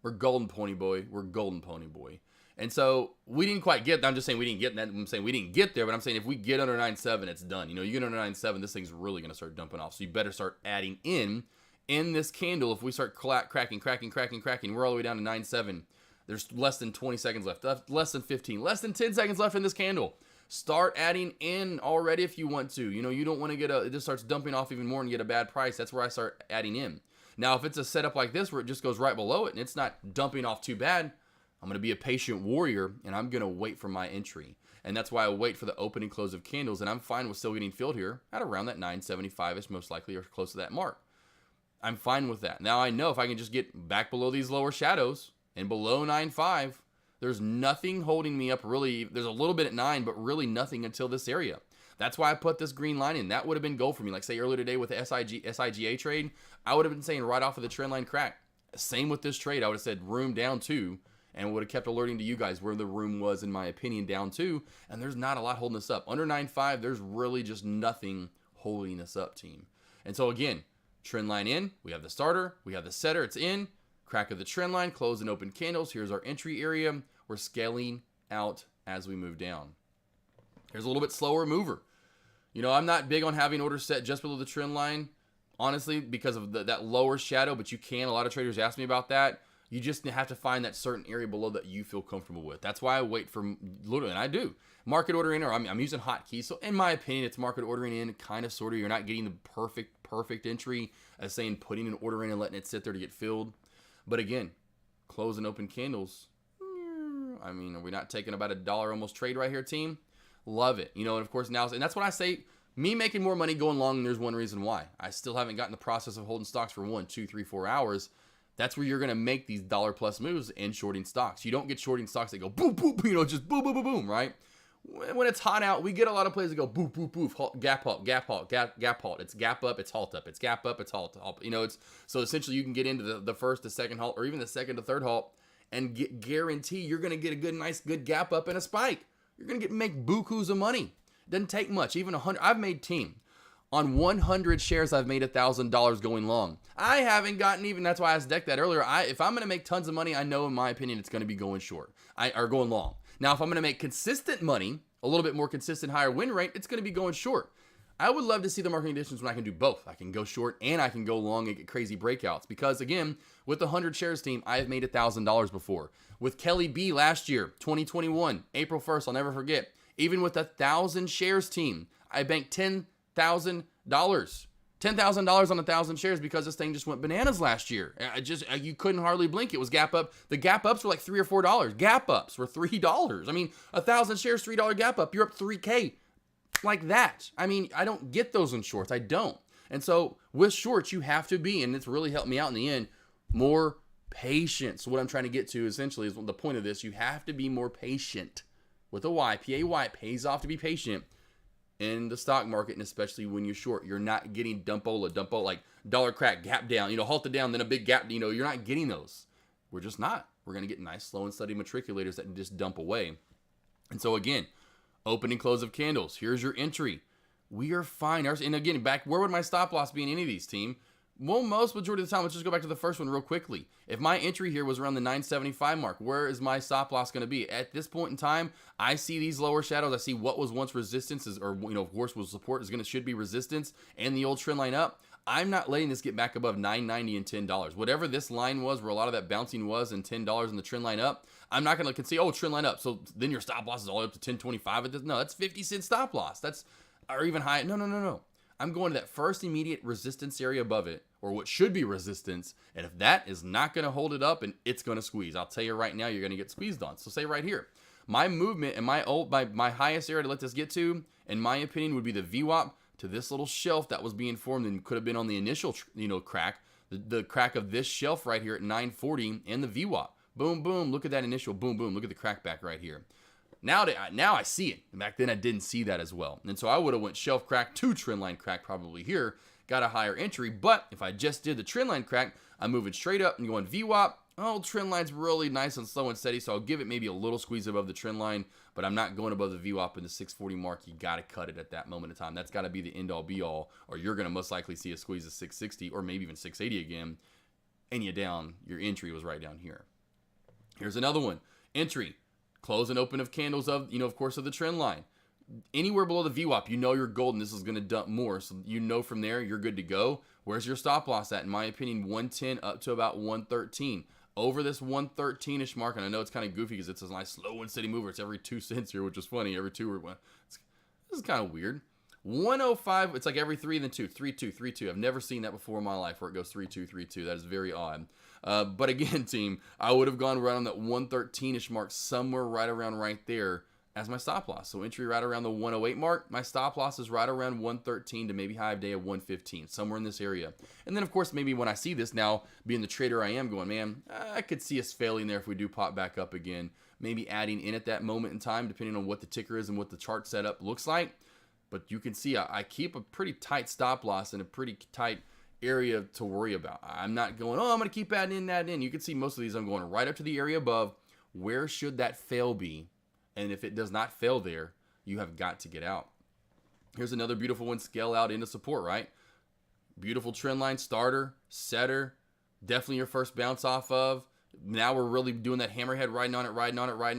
we're golden pony boy. We're golden pony boy. And so we didn't quite get, I'm just saying we didn't get that. I'm saying we didn't get there, but I'm saying if we get under 9.7, it's done. You know, you get under 9.7, this thing's really going to start dumping off. So you better start adding in this candle. If we start cracking, we're all the way down to 9.7. There's less than 20 seconds left, less than 15, less than 10 seconds left in this candle. Start adding in already if you want to. You know, you don't want to it just starts dumping off even more and get a bad price. That's where I start adding in. Now, if it's a setup like this where it just goes right below it and it's not dumping off too bad, I'm going to be a patient warrior and I'm going to wait for my entry. And that's why I wait for the open and close of candles. And I'm fine with still getting filled here at around that 975-ish, most likely, or close to that mark. I'm fine with that. Now I know if I can just get back below these lower shadows and below 9.5, there's nothing holding me up really. There's a little bit at 9, but really nothing until this area. That's why I put this green line in. That would have been gold for me. Like say earlier today with the SIGA trade, I would have been saying right off of the trend line crack. Same with this trade. I would have said room down to, and would have kept alerting to you guys where the room was, in my opinion, down to. And there's not a lot holding us up. Under 9.5, there's really just nothing holding us up, team. And so again, trend line in, we have the starter, we have the setter, it's in, crack of the trend line, close and open candles. Here's our entry area. We're scaling out as we move down. Here's a little bit slower mover. You know, I'm not big on having orders set just below the trend line, honestly, because of that lower shadow, but you can. A lot of traders ask me about that. You just have to find that certain area below that you feel comfortable with. That's why I wait for, literally, and I do, market order in, or I'm using hotkeys. So in my opinion, it's market ordering in, kind of, sort of. You're not getting the perfect entry as saying putting an order in and letting it sit there to get filled. But again, close and open candles. I mean, are we not taking about $1 almost trade right here, team? Love it. You know, and of course now, and that's what I say, me making more money going long, and there's one reason why. I still haven't gotten the process of holding stocks for 1, 2, 3, 4 hours. That's where you're going to make these $+ moves in shorting stocks. You don't get shorting stocks that go boom, boom, you know, just boom, boom, boom, boom, right? When it's hot out, we get a lot of plays that go boom, boom, boom, halt, gap halt, gap halt, gap halt. It's gap up, it's halt up. It's gap up, it's halt. You know, it's so essentially you can get into the first, the second halt, or even the second to third halt, and guarantee you're going to get a nice gap up and a spike. You're going to make bukus of money. Doesn't take much. Even 100. I've made team. On 100 shares, I've made $1,000 going long. I haven't gotten even, that's why I asked Deck that earlier. If I'm going to make tons of money, I know in my opinion it's going to be going short, or going long. Now, if I'm going to make consistent money, a little bit more consistent, higher win rate, it's going to be going short. I would love to see the market conditions when I can do both. I can go short and I can go long and get crazy breakouts. Because again, with the 100 shares team, I have made $1,000 before. With Kelly B last year, 2021, April 1st, I'll never forget. Even with 1,000 shares team, I banked $10,000. $10,000 on 1,000 shares because this thing just went bananas last year. You couldn't hardly blink. It was gap up. The gap ups were like $3 or $4. Gap ups were $3. I mean, 1,000 shares, $3 gap up. You're up $3K. Like that. I mean, I don't get those in shorts. I don't. And so with shorts, you have to be, and it's really helped me out in the end, more patient. So what I'm trying to get to essentially is the point of this. You have to be more patient with a Y. P-A-Y. It pays off to be patient in the stock market, and especially when you're short. You're not getting dumpo, like dollar crack, gap down, halted down, then a big gap. You're not getting those. We're just not. We're going to get nice, slow and steady matriculators that just dump away. And so again, open and close of candles. Here's your entry. We are fine. And again, back, where would my stop loss be in any of these, team? Well, most majority of the time, let's just go back to the first one real quickly. If my entry here was around the 975 mark, where is my stop loss going to be? At this point in time, I see these lower shadows. I see what was once resistance, or of course was support, should be resistance, and the old trend line up. I'm not letting this get back above $9.90 and $10. Whatever this line was, where a lot of that bouncing was, and $10 in the trend line up, I'm not going to say, oh, trend line up, so then your stop loss is all the way up to $10.25 at this. No, that's 50-cent stop loss. That's, or even high. No. I'm going to that first immediate resistance area above it, or what should be resistance, and if that is not going to hold it up, and it's going to squeeze. I'll tell you right now, you're going to get squeezed on. So say right here, my movement and my highest area to let this get to, in my opinion, would be the VWAP to this little shelf that was being formed and could have been on the initial, crack, the crack of this shelf right here at 940 and the VWAP. Boom, boom. Look at that initial boom, boom. Look at the crack back right here. Now I see it. Back then I didn't see that as well. And so I would have went shelf crack to trend line crack probably here, got a higher entry. But if I just did the trend line crack, I'm moving straight up and going VWAP. Oh, trend line's really nice and slow and steady, so I'll give it maybe a little squeeze above the trend line, but I'm not going above the VWAP in the 640 mark. You got to cut it at that moment in time. That's got to be the end-all, be-all, or you're going to most likely see a squeeze of 660 or maybe even 680 again, and your entry was right down here. Here's another one. Entry, close and open of candles of, of course, of the trend line. Anywhere below the VWAP, you're golden. This is going to dump more. So from there, you're good to go. Where's your stop loss at? In my opinion, 110 up to about 113. Over this 113-ish mark, and I know it's kind of goofy because it's a nice slow and steady mover. It's every 2 cents here, which is funny. Every 2 or 1. This is kind of weird. 105, it's like every 3 then 2. 3, 2, 3, 2. I've never seen that before in my life where it goes 3, 2, 3, 2. That is very odd. But again, team, I would have gone right on that 113-ish mark, somewhere right around right there as my stop loss. So entry right around the 108 mark. My stop loss is right around 113 to maybe high of day of 115, somewhere in this area. And then, of course, maybe when I see this now, being the trader I am, going, man, I could see us failing there if we do pop back up again. Maybe adding in at that moment in time, depending on what the ticker is and what the chart setup looks like. But you can see I keep a pretty tight stop loss and a pretty tight area to worry about. I'm not going, I'm going to keep adding that in. You can see most of these, I'm going right up to the area above. Where should that fail be? And if it does not fail there, you have got to get out. Here's another beautiful one, scale out into support, right? Beautiful trend line starter, setter, definitely your first bounce off of. Now we're really doing that hammerhead, riding on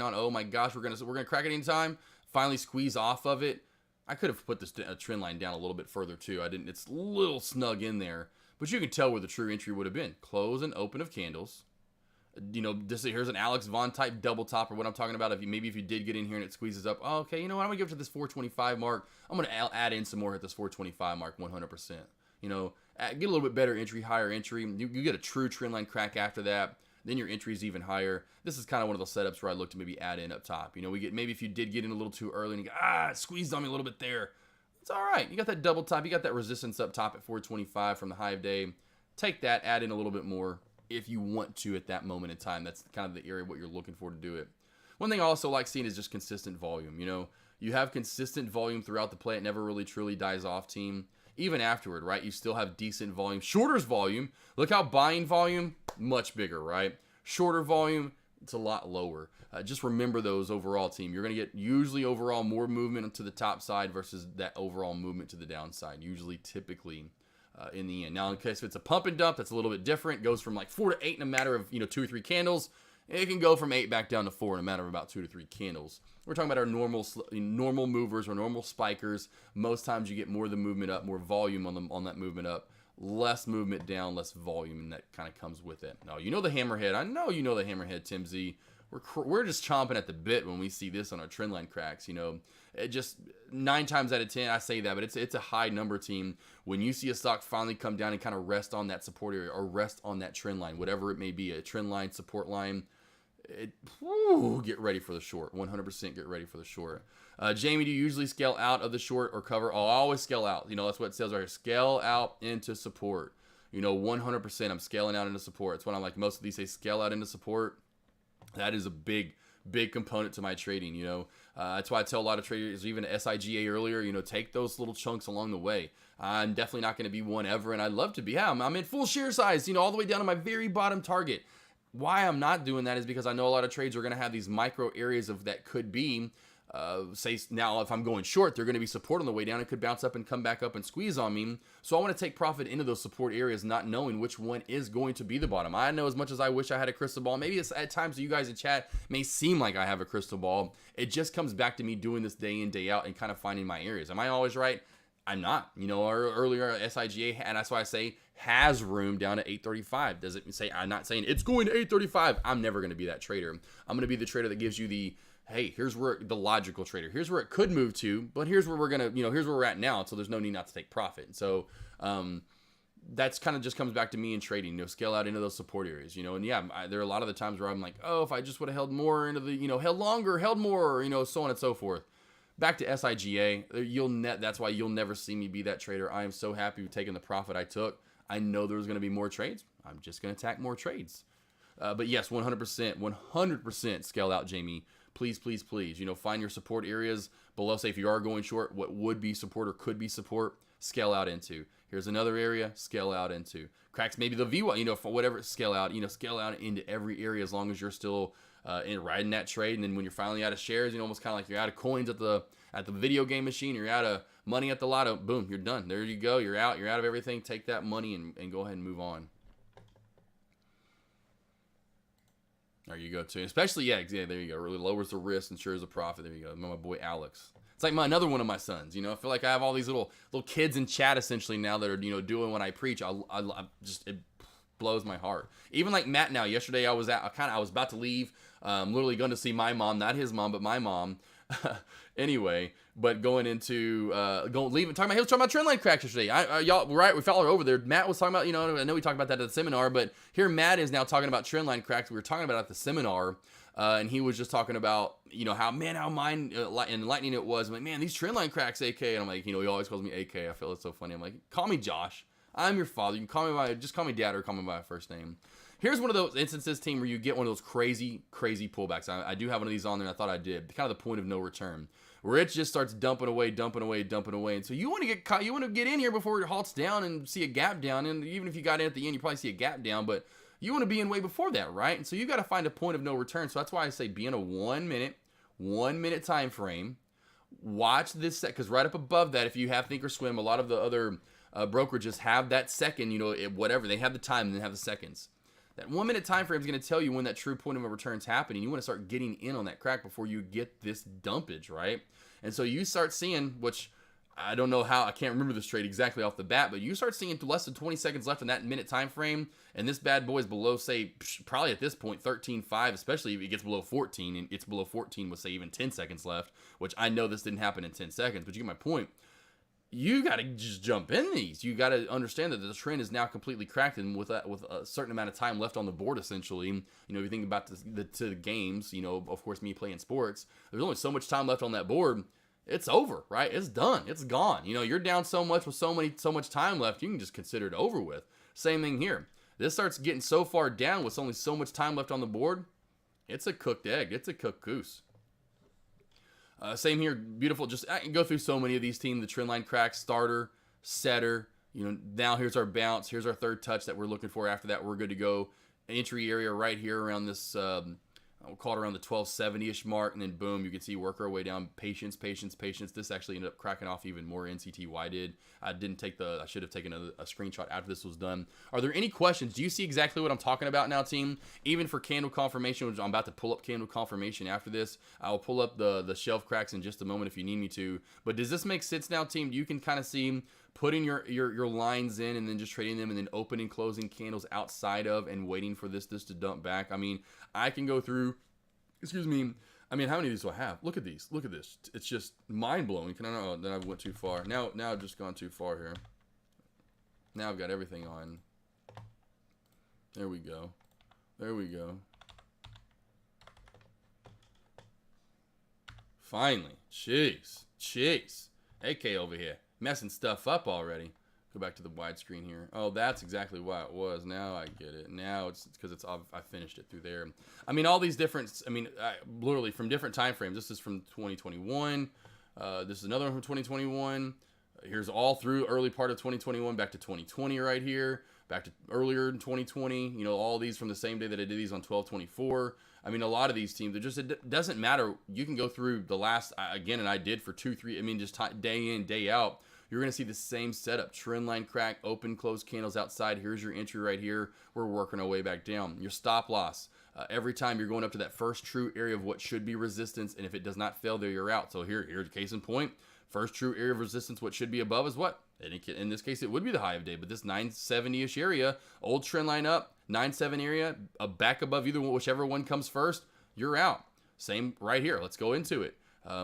it. Oh my gosh, we're gonna crack it anytime. Finally squeeze off of it. I could have put this trend line down a little bit further too. I didn't. It's a little snug in there, but you can tell where the true entry would have been. Close and open of candles. Here's an Alex Vaughn type double top, or what I'm talking about. If you did get in here and it squeezes up, okay, you know what? I'm gonna give it to this 425 mark. I'm gonna add in some more at this 425 mark, 100%. Get a little bit better entry, higher entry. You get a true trend line crack after that. Then your entry is even higher. This is kind of one of those setups where I look to maybe add in up top. We get maybe if you did get in a little too early and you go, it squeezed on me a little bit there. It's all right. You got that double top. You got that resistance up top at 425 from the high of day. Take that, add in a little bit more if you want to at that moment in time. That's kind of the area what you're looking for to do it. One thing I also like seeing is just consistent volume. You have consistent volume throughout the play. It never really truly dies off, team. Even afterward, right? You still have decent volume. Shorter's volume. Look how buying volume, much bigger, right? Shorter volume, it's a lot lower. Just remember those overall, team. You're going to get usually overall more movement to the top side versus that overall movement to the downside. Usually, typically, in the end. Now, in case if it's a pump and dump, that's a little bit different. It goes from like 4 to 8 in a matter of 2 or 3 candles. It can go from 8 back down to 4 in a matter of about 2 to 3 candles. We're talking about our normal movers or normal spikers. Most times you get more of the movement up, more volume on that movement up, less movement down, less volume, and that kind of comes with it. Now, the hammerhead. I know you know the hammerhead, Tim Z. We're just chomping at the bit when we see this on our trend line cracks. It just 9 times out of 10, I say that, but it's a high number, team. When you see a stock finally come down and kind of rest on that support area or rest on that trend line, whatever it may be, a trend line, support line, get ready for the short. 100% get ready for the short. Jamie, do you usually scale out of the short or cover? I always scale out. That's what it says right here. Scale out into support. 100% I'm scaling out into support. It's what I'm like. Most of these say scale out into support. That is a big component to my trading. That's why I tell a lot of traders, even SIGA earlier, take those little chunks along the way. I'm definitely not going to be one ever, and I'd love to be. Yeah, I'm in full share size, all the way down to my very bottom target. Why I'm not doing that is because I know a lot of trades are going to have these micro areas of that could be, say now if I'm going short, they're going to be support on the way down. It could bounce up and come back up and squeeze on me. So I want to take profit into those support areas, not knowing which one is going to be the bottom. I know as much as I wish I had a crystal ball. Maybe it's at times you guys in chat may seem like I have a crystal ball. It just comes back to me doing this day in, day out and kind of finding my areas. Am I always right? I'm not. You know, our earlier SIGA, and that's why I say has room down to 835. Does it say, I'm not saying it's going to 835. I'm never going to be that trader. I'm going to be the trader that gives you the, hey, here's where the logical trader, here's where it could move to, but here's where we're going to, you know, here's where we're at now. So there's no need not to take profit. So, that's kind of just comes back to me in trading, you know, scale out into those support areas, you know, and yeah, there are a lot of the times where I'm like, oh, if I just would have held more into the, you know, held longer, held more, you know, so on and so forth. Back to SIGA, that's why you'll never see me be that trader. I am so happy with taking the profit I took. I know there's going to be more trades. I'm just going to attack more trades. But yes, 100% scale out, Jamie. Please, please, please, you know, find your support areas below. Say if you are going short, what would be support or could be support, scale out into. Here's another area, scale out into. Cracks maybe the VWAP, you know, for whatever, scale out into every area as long as you're still riding that trade. And then when you're finally out of shares, you know, almost kind of like you're out of coins at the video game machine, you're out of money at the lotto, boom, you're done. There you go, you're out of everything. Take that money and go ahead and move on. There you go too. Especially, yeah, there you go. Really lowers the risk, ensures a profit. There you go. My boy Alex. It's like another one of my sons. You know, I feel like I have all these little kids in chat essentially now that are, you know, doing what I preach. I just, it blows my heart. Even like Matt now. Yesterday I was about to leave. Literally going to see my mom, not his mom, but my mom. Anyway, but going into leaving, he was talking about trendline cracks yesterday. Y'all right, we followed over there. Matt was talking about, you know, I know we talked about that at the seminar, but here Matt is now talking about trendline cracks. We were talking about it at the seminar. And he was just talking about, you know, how enlightening it was. I'm like, man, these trendline cracks, AK. And I'm like, you know, he always calls me AK. I feel it's so funny. I'm like, call me Josh. I'm your father. You can call me just call me dad or call me by my first name. Here's one of those instances, team, where you get one of those crazy pullbacks. I do have one of these on there, and I thought I did. Kind of the point of no return, where it just starts dumping away. And so you want to get in here before it halts down and see a gap down. And even if you got in at the end, you probably see a gap down, but you want to be in way before that, right? And so you got to find a point of no return. So that's why I say be in a 1 minute time frame. Watch this set, because right up above that, if you have Thinkorswim, a lot of the other brokerages have that second, you know, whatever. They have the time and they have the seconds. That 1 minute time frame is going to tell you when that true point of no return is happening. You want to start getting in on that crack before you get this dumpage, right? And so you start seeing, which I don't know how, I can't remember this trade exactly off the bat, but you start seeing less than 20 seconds left in that minute time frame, and this bad boy is below, say, probably at this point 13.5, especially if it gets below 14, and it's below 14 with, say, even 10 seconds left, which I know this didn't happen in 10 seconds, but you get my point. You got to just jump in these. You got to understand that the trend is now completely cracked, and with a certain amount of time left on the board, essentially, you know, if you think about the games, you know, of course, me playing sports, there's only so much time left on that board. It's over, right? It's done. It's gone. You know, you're down so much with so much time left, you can just consider it over with. Same thing here. This starts getting so far down with only so much time left on the board. It's a cooked egg. It's a cooked goose. Same here. Beautiful. Just I can go through so many of these teams. The trendline crack, starter, setter. You know, now here's our bounce. Here's our third touch that we're looking for. After that, we're good to go. Entry area right here around this, we'll call it around the 1270-ish mark, and then boom, you can see work our way down. Patience. This actually ended up cracking off even more. NCTY did. I should have taken a screenshot after this was done. Are there any questions? Do you see exactly what I'm talking about now, team? Even for candle confirmation, which I'm about to pull up candle confirmation after this. I'll pull up the shelf cracks in just a moment if you need me to. But does this make sense now, team? You can kind of see putting your lines in and then just trading them and then opening, closing candles outside of and waiting for this to dump back. I mean, I can go through, how many of these do I have? Look at these. Look at this. It's just mind-blowing. I know that I went too far. Now I've just gone too far here. Now I've got everything on. There we go. Finally. Jeez. AK over here. Messing stuff up already. Go back to the widescreen here. Oh, that's exactly why it was. Now I get it. Now it's because I finished it through there. I mean, all these different, literally from different time frames. This is from 2021. This is another one from 2021. Here's all through early part of 2021, back to 2020 right here, back to earlier in 2020. You know, all these from the same day that I did these on 12/24. I mean, a lot of these teams, it doesn't matter. You can go through the last, again, and I did for 2-3, just day in, day out. You're going to see the same setup. Trend line crack, open, close candles outside. Here's your entry right here. We're working our way back down. Your stop loss. Every time you're going up to that first true area of what should be resistance, and if it does not fail there, you're out. So here's a case in point. First true area of resistance, what should be above is what? In this case, it would be the high of day, but this 970-ish area, old trend line up, 9.7 area, back above either one, whichever one comes first, you're out. Same right here. Let's go into it.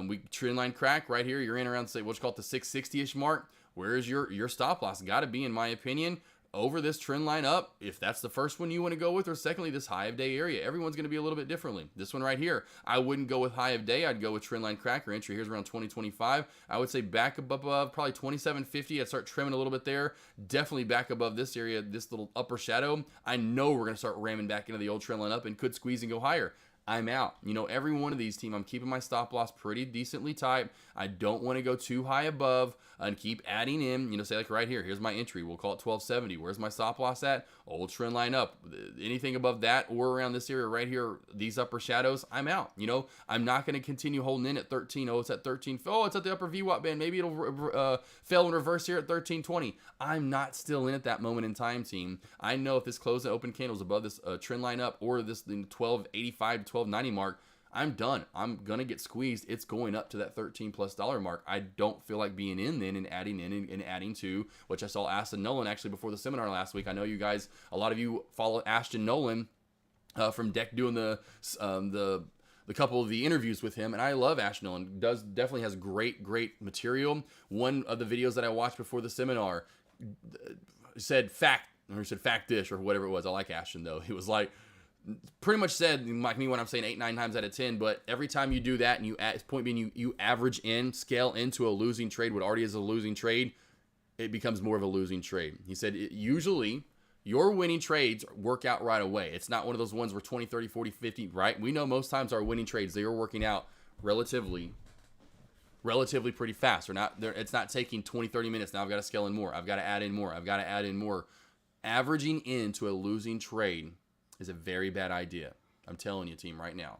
We trend line crack right here. You're in around, say, what's called the 660-ish mark. Where's your stop loss? Got to be, in my opinion, over this trend line up, if that's the first one you want to go with, or secondly, this high of day area. Everyone's going to be a little bit differently. This one right here, I wouldn't go with high of day. I'd go with trend line cracker entry. Here's around 2025. I would say back above probably 2750. I'd start trimming a little bit there. Definitely back above this area, this little upper shadow. I know we're going to start ramming back into the old trend line up and could squeeze and go higher. I'm out. You know, every one of these teams, I'm keeping my stop loss pretty decently tight. I don't want to go too high above and keep adding in, you know, say like right here, here's my entry. We'll call it 1270. Where's my stop loss at? Old trend line up. Anything above that or around this area right here, these upper shadows, I'm out. You know, I'm not going to continue holding in at 13. Oh, it's at 13. Oh, it's at the upper VWAP band. Maybe it'll fail in reverse here at 1320. I'm not still in at that moment in time, team. I know if this close and open candles above this trend line up or this 1285 to 1290 mark, I'm done. I'm gonna get squeezed. It's going up to that $13+ mark. I don't feel like being in then and adding in and adding to, which I saw Ashton Nolan actually before the seminar last week. I know you guys, a lot of you follow Ashton Nolan from Deck doing the couple of the interviews with him, and I love Ashton Nolan. Definitely has great material. One of the videos that I watched before the seminar said fact-ish or whatever it was. I like Ashton though. He was like, pretty much said like me when I'm saying 8-9 times out of 10, but every time you do that and point being you average in, scale into a losing trade, what already is a losing trade, it becomes more of a losing trade. He said usually your winning trades work out right away. It's not one of those ones where 20, 30, 40, 50, right? We know most times our winning trades, they are working out relatively pretty fast. It's not taking 20, 30 minutes. Now I've got to scale in more. I've got to add in more. I've got to add in more. Averaging into a losing trade is a very bad idea. I'm telling you, team, right now.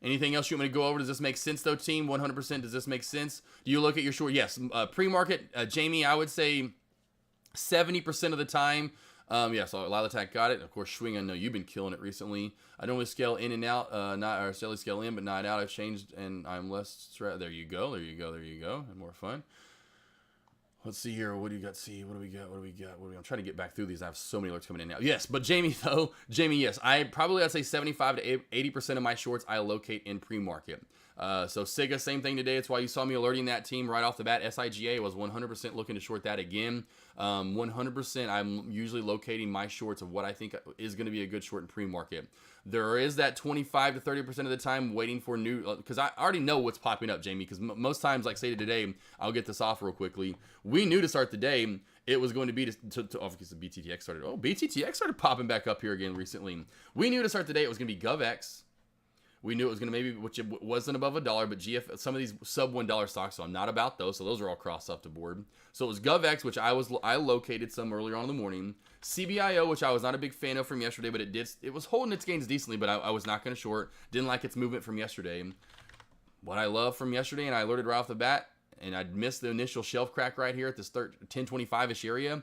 Anything else you want me to go over? Does this make sense, though, team? 100%. Does this make sense? Do you look at your short? Yes. Pre-market, Jamie, I would say 70% of the time. Yeah, so Lilac got it. Of course, Swing, I know you've been killing it recently. I normally scale in and out, not or steadily scale in, but not out. I've changed, and I'm less stressed. There you go. And more fun. Let's see here. What do you got? See, what do we got? I'm trying to get back through these. I have so many alerts coming in now. Yes, but Jamie, yes. I'd say 75 to 80% of my shorts I locate in pre-market. So SIGA, same thing today. It's why you saw me alerting that team right off the bat. SIGA was 100% looking to short that again. 100% I'm usually locating my shorts of what I think is going to be a good short in pre-market. There is that 25 to 30% of the time waiting for new, because I already know what's popping up, Jamie, because most times, like say today, I'll get this off real quickly. We knew to start the day, it was going to be to obviously BTTX started. Oh, BTTX started popping back up here again recently. We knew to start the day it was going to be GovX. We knew it was going to maybe, which it wasn't above $1, but GF, some of these sub $1 stocks, so I'm not about those, so those are all crossed off the board. So it was GovX, which I located some earlier on in the morning. CBIO, which I was not a big fan of from yesterday, but it was holding its gains decently, but I was not going to short. Didn't like its movement from yesterday. What I love from yesterday, and I alerted right off the bat, and I'd missed the initial shelf crack right here at this 1025-ish area,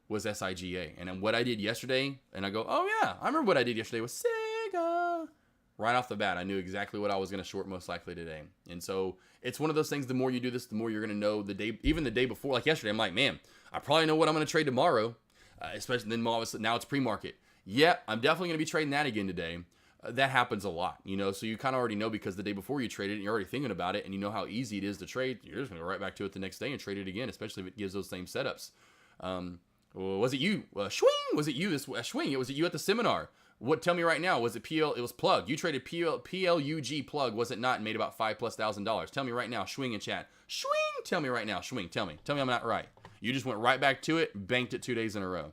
was SIGA. And what I did yesterday, and I go, oh yeah, I remember what I did yesterday was SIGA. Right off the bat, I knew exactly what I was going to short most likely today. And so it's one of those things, the more you do this, the more you're going to know the day, even the day before. Like yesterday, I'm like, man, I probably know what I'm going to trade tomorrow, especially then obviously now it's pre-market. Yeah, I'm definitely going to be trading that again today. That happens a lot, you know, so you kind of already know because the day before you traded and you're already thinking about it and you know how easy it is to trade. You're just going to go right back to it the next day and trade it again, especially if it gives those same setups. Was it you? Swing? Was it you? Swing? Was it you at the seminar? What? Tell me right now. Was it PL? It was Plug. You traded PLUG Plug, was it not? And made about $5,000+. Tell me right now. Swing in chat. Swing. Tell me right now. Swing. Tell me I'm not right. You just went right back to it, banked it 2 days in a row.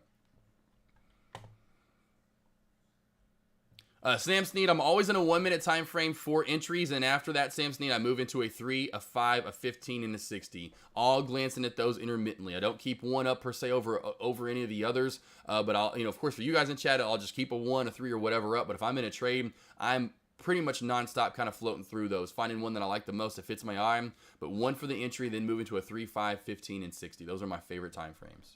Sam Snead, I'm always in a 1 minute time frame for entries, and after that, Sam Snead, I move into a 3, a 5, a 15, and a 60. All glancing at those intermittently. I don't keep one up per se over any of the others, but I'll, of course, for you guys in chat, I'll just keep a 1, a 3, or whatever up. But if I'm in a trade, I'm pretty much nonstop kind of floating through those, finding one that I like the most that fits my eye. But 1 for the entry, then moving to a 3, 5, 15, and 60. Those are my favorite time frames.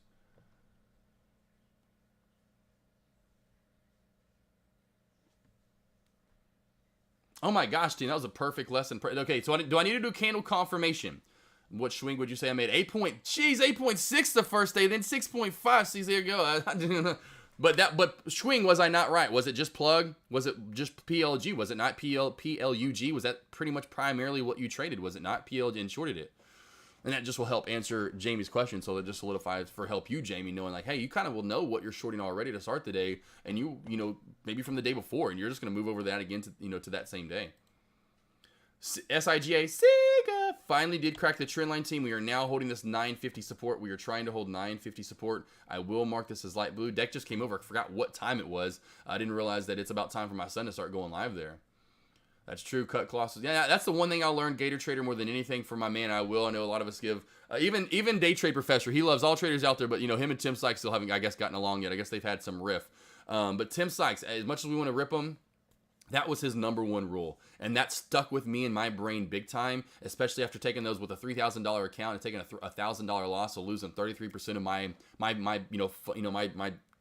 Oh my gosh, Dean, that was a perfect lesson. Okay, so do I need to do candle confirmation? What swing would you say I made? 8.6 the first day, then 6.5. See, there you go. But swing, was I not right? Was it just plug? Was it just PLG? Was it not PLUG? Was that pretty much primarily what you traded? Was it not PLG and shorted it? And that just will help answer Jamie's question. So it just solidifies for help you, Jamie, knowing like, hey, you kind of will know what you're shorting already to start the day, and you know, maybe from the day before, and you're just going to move over that again to, you know, to that same day. SIGA Sega finally did crack the trend line, team. We are now holding this 950 support. We are trying to hold 950 support. I will mark this as light blue. Deck just came over. I forgot what time it was. I didn't realize that it's about time for my son to start going live there. That's true. Cut Colossus. Yeah, that's the one thing I'll learn Gator Trader more than anything from my man. I know a lot of us give. Even Day Trade Professor. He loves all traders out there, but you know him and Tim Sykes still haven't, I guess, gotten along yet. I guess they've had some riff. But Tim Sykes, as much as we want to rip him, that was his #1 rule, and that stuck with me in my brain big time. Especially after taking those with a $3,000 account and taking a $1,000 loss, so losing 33% of my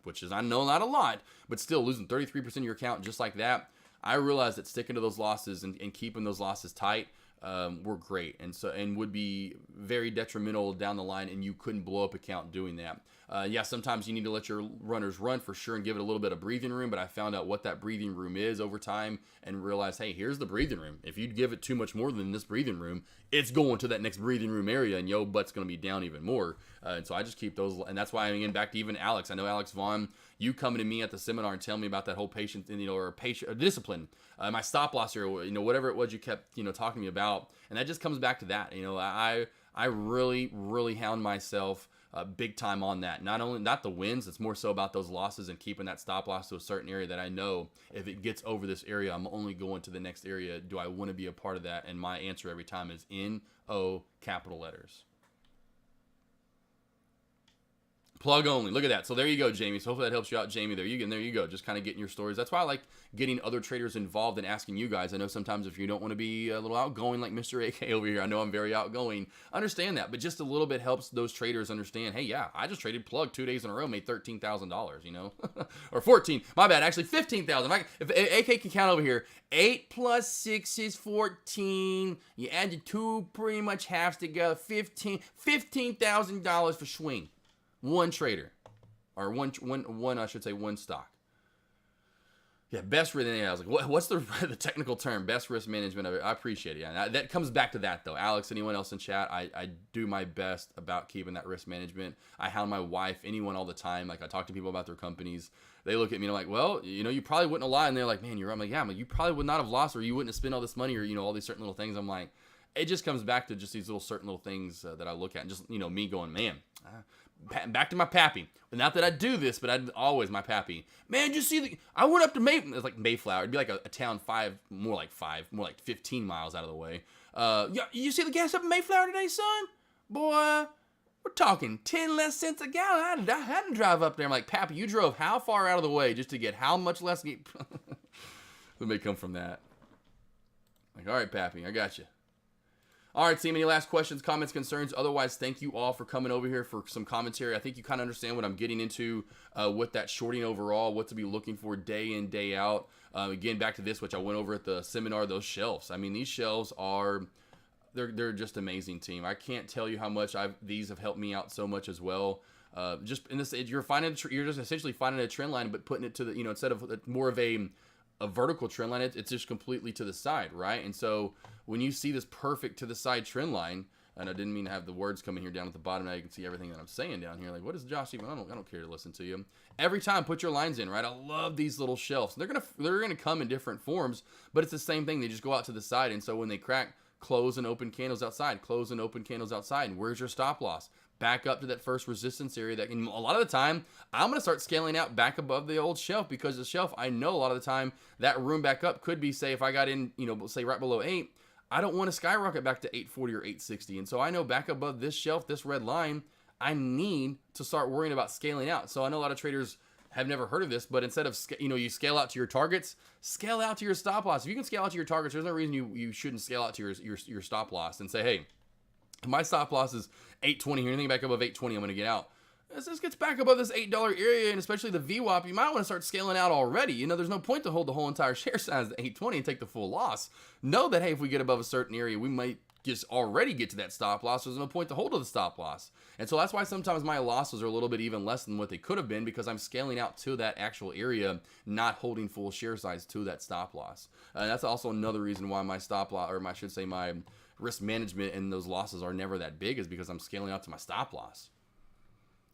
which is, I know, not a lot, but still losing 33% of your account just like that. I realized that sticking to those losses and keeping those losses tight were great, and would be very detrimental down the line, and you couldn't blow up account doing that. Yeah, sometimes you need to let your runners run for sure and give it a little bit of breathing room, but I found out what that breathing room is over time and realized, hey, here's the breathing room. If you give it too much more than this breathing room, it's going to that next breathing room area, and yo butt's going to be down even more. And so I just keep those, and that's why I'm getting back to even Alex. I know Alex Vaughn, you coming to me at the seminar and telling me about that whole patient, or discipline, my stop loss here, whatever it was you kept, talking to me about, and that just comes back to that. I really, really hound myself big time on that. Not the wins, it's more so about those losses and keeping that stop loss to a certain area that I know if it gets over this area, I'm only going to the next area. Do I want to be a part of that? And my answer every time is N-O, capital letters. Plug only. Look at that. So there you go, Jamie. So hopefully that helps you out, Jamie. There you go. Just kind of getting your stories. That's why I like getting other traders involved and asking you guys. I know sometimes if you don't want to be a little outgoing like Mr. AK over here, I know I'm very outgoing. Understand that, but just a little bit helps those traders understand, hey, yeah, I just traded plug 2 days in a row, made $13,000, or 14. My bad, actually 15,000. If AK can count over here, 8 plus 6 is 14. You add the two pretty much halves together, $15,000 for swing. One trader, or I should say one stock. Yeah, best risk. I was like, what's the technical term? Best risk management of it. I appreciate it. Yeah, that comes back to that though. Alex, anyone else in chat? I do my best about keeping that risk management. I hound my wife, anyone all the time. Like I talk to people about their companies. They look at me and I'm like, well, you probably wouldn't have lied. And they're like, man, you're right. I'm like, yeah, you probably would not have lost, or you wouldn't have spent all this money, or all these certain little things. I'm like, it just comes back to just these certain little things that I look at, and just me going, man. Back to my pappy. Not that I do this, but I'd always my pappy. Man, did you see I went up to it's like Mayflower. It'd be like a town more like 15 miles out of the way. You see the gas up in Mayflower today, son? Boy, we're talking 10 less cents a gallon. I had to drive up there. I'm like, Pappy, you drove how far out of the way just to get how much less? It may come from that. Like, all right, Pappy, I got you. All right, team, any last questions, comments, concerns? Otherwise, thank you all for coming over here for some commentary. I think you kind of understand what I'm getting into with that shorting overall, what to be looking for day in, day out. Again, back to this, which I went over at the seminar, those shelves. I mean, these shelves they're just amazing, team. I can't tell you how much these have helped me out so much as well. Just in this, you're just essentially finding a trend line, but putting it to the, instead of more of a vertical trend line, it's just completely to the side, right? And so when you see this perfect to the side trend line, and I didn't mean to have the words coming here down at the bottom, now you can see everything that I'm saying down here. Like, what is Josh even? I don't care to listen to you. Every time, put your lines in, right? I love these little shelves. They're gonna come in different forms, but it's the same thing. They just go out to the side, and so when they crack, close and open candles outside, close and open candles outside. And where's your stop loss? Back up to that first resistance area. That, and a lot of the time, I'm going to start scaling out back above the old shelf, because the shelf, I know a lot of the time, that room back up could be, say, if I got in, say right below 8, I don't want to skyrocket back to 840 or 860. And so I know back above this shelf, this red line, I need to start worrying about scaling out. So I know a lot of traders have never heard of this, but instead of, you scale out to your targets, scale out to your stop loss. If you can scale out to your targets, there's no reason you shouldn't scale out to your stop loss and say, hey, my stop loss is 820 here. Anything back above 820, I'm going to get out. as this gets back above this $8 area, and especially the VWAP, you might want to start scaling out already. You know, there's no point to hold the whole entire share size at 820 and take the full loss. Know that, hey, if we get above a certain area, we might just already get to that stop loss. There's no point to hold to the stop loss. And so that's why sometimes my losses are a little bit even less than what they could have been, because I'm scaling out to that actual area, not holding full share size to that stop loss. That's also another reason why my stop loss, or I should say my risk management and those losses are never that big, is because I'm scaling out to my stop loss.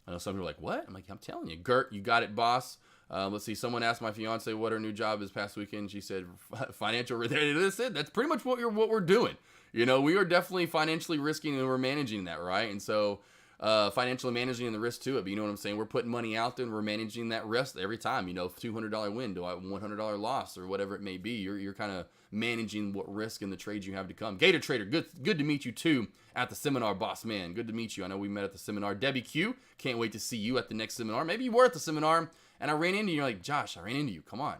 I know some people are like, what? I'm like, I'm telling you. Gert, you got it, boss. Let's see. Someone asked my fiance what her new job is past weekend. She said, financial. That's pretty much what we're doing. You know, we are definitely financially risking, and we're managing that, right? And so financially managing the risk to it. But you know what I'm saying? We're putting money out there, and we're managing that risk every time. You know, $200 win, do I have $100 loss, or whatever it may be. You're kind of managing what risk in the trades you have to come. Gator Trader, good to meet you too at the seminar, boss man. Good to meet you. I know we met at the seminar. Debbie Q, can't wait to see you at the next seminar. Maybe you were at the seminar and I ran into you. You're like, Josh, I ran into you. Come on.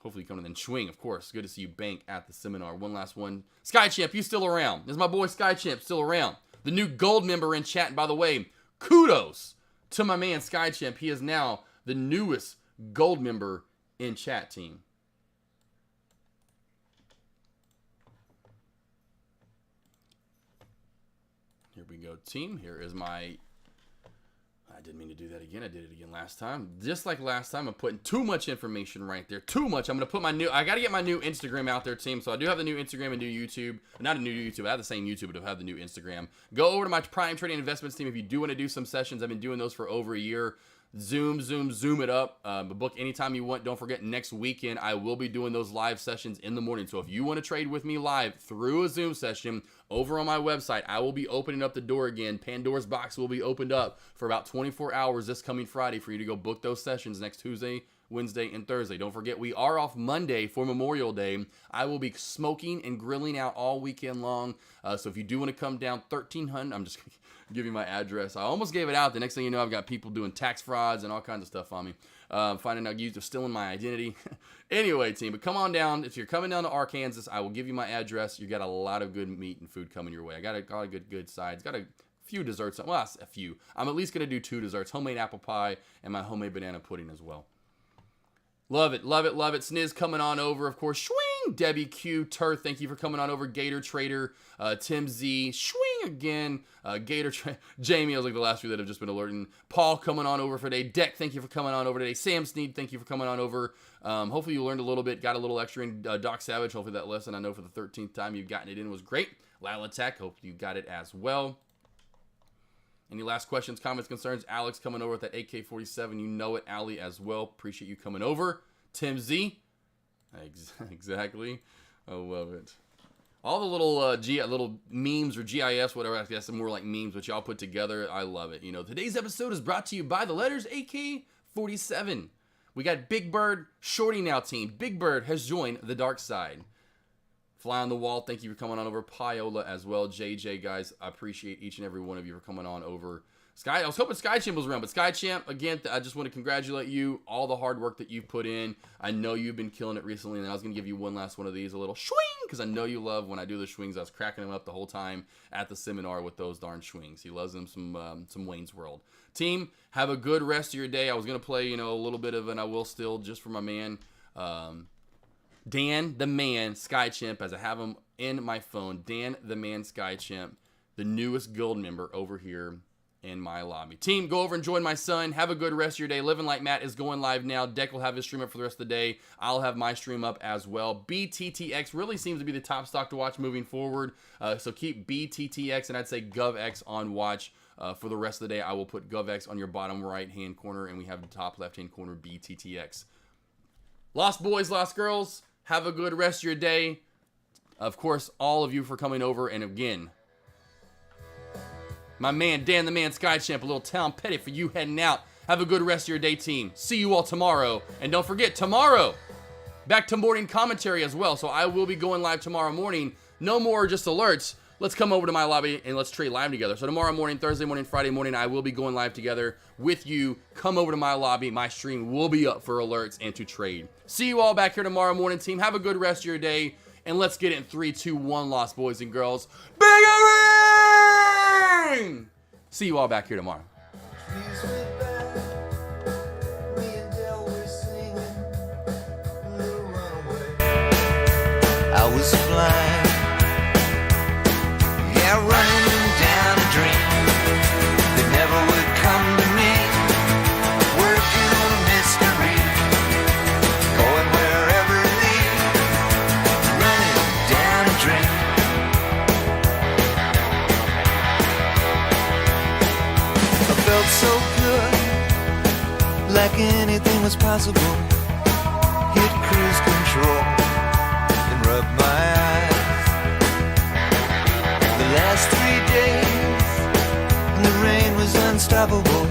Hopefully you come and then Schwing, of course. Good to see you, Bank, at the seminar. One last one. Sky Champ, you still around? This is my boy Sky Champ, still around. The new gold member in chat. And by the way, kudos to my man Sky Champ. He is now the newest gold member in chat, team. Here we go, team. Here is my... I didn't mean to do that again. I did it again last time. Just like last time, I'm putting too much information right there. Too much. I'm going to put my new... I got to get my new Instagram out there, team. So I do have the new Instagram and new YouTube. Not a new YouTube. I have the same YouTube, but I have the new Instagram. Go over to my Prime Trading Investments team if you do want to do some sessions. I've been doing those for over a year. Zoom it up. Book anytime you want. Don't forget, next weekend, I will be doing those live sessions in the morning. So if you want to trade with me live through a Zoom session over on my website, I will be opening up the door again. Pandora's box will be opened up for about 24 hours this coming Friday for you to go book those sessions next Tuesday, Wednesday, and Thursday. Don't forget, we are off Monday for Memorial Day. I will be smoking and grilling out all weekend long. So if you do want to come down, 1300, I'm just going to give you my address. I almost gave it out. The next thing you know, I've got people doing tax frauds and all kinds of stuff on me. Finding out you're stealing my identity. Anyway, team, but come on down. If you're coming down to Arkansas, I will give you my address. You got a lot of good meat and food coming your way. I got a good sides. Got a few desserts. Well, a few. I'm at least going to do 2 desserts. Homemade apple pie and my homemade banana pudding as well. Love it, love it, love it. Sniz coming on over, of course. Swing! Debbie Q, Turth, thank you for coming on over. Gator Trader, Tim Z, swing again. Jamie, I was like the last few that have just been alerting. Paul coming on over for today. Deck, thank you for coming on over today. Sam Sneed, thank you for coming on over. Hopefully you learned a little bit, got a little extra in. Doc Savage, hopefully that lesson, I know for the 13th time you've gotten it in, was great. Lila Tech, hope you got it as well. Any last questions, comments, concerns? Alex coming over with that AK47. You know it, Ali, as well. Appreciate you coming over. Tim Z. Exactly. I love it. All the little little memes or GIFs, whatever. I guess more like memes, which y'all put together. I love it. You know, today's episode is brought to you by the letters AK47. We got Big Bird shorty now, team. Big Bird has joined the dark side. Fly on the Wall, thank you for coming on over. Piola as well. JJ, guys, I appreciate each and every one of you for coming on over. Sky, I was hoping Sky Champ was around, but Sky Champ, again, I just want to congratulate you. All the hard work that you've put in. I know you've been killing it recently, and I was going to give you one last one of these, a little swing, because I know you love when I do the swings. I was cracking them up the whole time at the seminar with those darn swings. He loves them some Wayne's World. Team, have a good rest of your day. I was going to play, a little bit of an I Will Still just for my man, Dan the Man Sky Champ, as I have him in my phone. Dan the Man Sky Champ, the newest guild member over here in my lobby. Team, go over and join my son. Have a good rest of your day. Living Like Matt is going live now. Deck will have his stream up for the rest of the day. I'll have my stream up as well. BTTX really seems to be the top stock to watch moving forward. So keep BTTX and I'd say GovX on watch. For the rest of the day, I will put GovX on your bottom right-hand corner, and we have the top left-hand corner BTTX. Lost boys, lost girls, have a good rest of your day. Of course, all of you for coming over. And again, my man, Dan the Man Sky Champ, a little town petty for you heading out. Have a good rest of your day, team. See you all tomorrow. And don't forget, tomorrow, back to morning commentary as well. So I will be going live tomorrow morning. No more just alerts. Let's come over to my lobby and let's trade live together. So tomorrow morning, Thursday morning, Friday morning, I will be going live together with you. Come over to my lobby. My stream will be up for alerts and to trade. See you all back here tomorrow morning, team. Have a good rest of your day. And let's get it in 3, 2, 1, lost boys and girls. Big ring! See you all back here tomorrow. Music back, me and Del were singing Little Runaway. I was flying, yeah, running down a dream that never would come to me. Working on a mystery, going wherever it leads. Running down a dream. I felt so good, like anything was possible. Hit cruise control and rub my eyes. The last 3 days, the rain was unstoppable.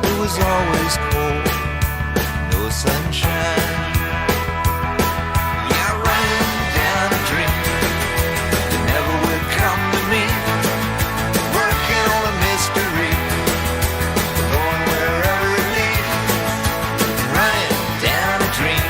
It was always cold, no sunshine. Yeah, running down a dream that never would come to me. Working on a mystery, going wherever it leads. Running down a dream.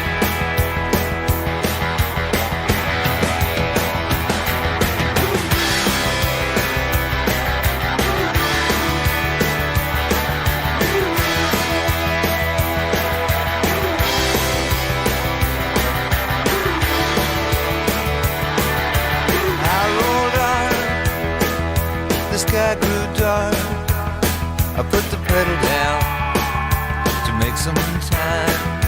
I rolled on, the sky grew dark. I put the pedal down to make some time.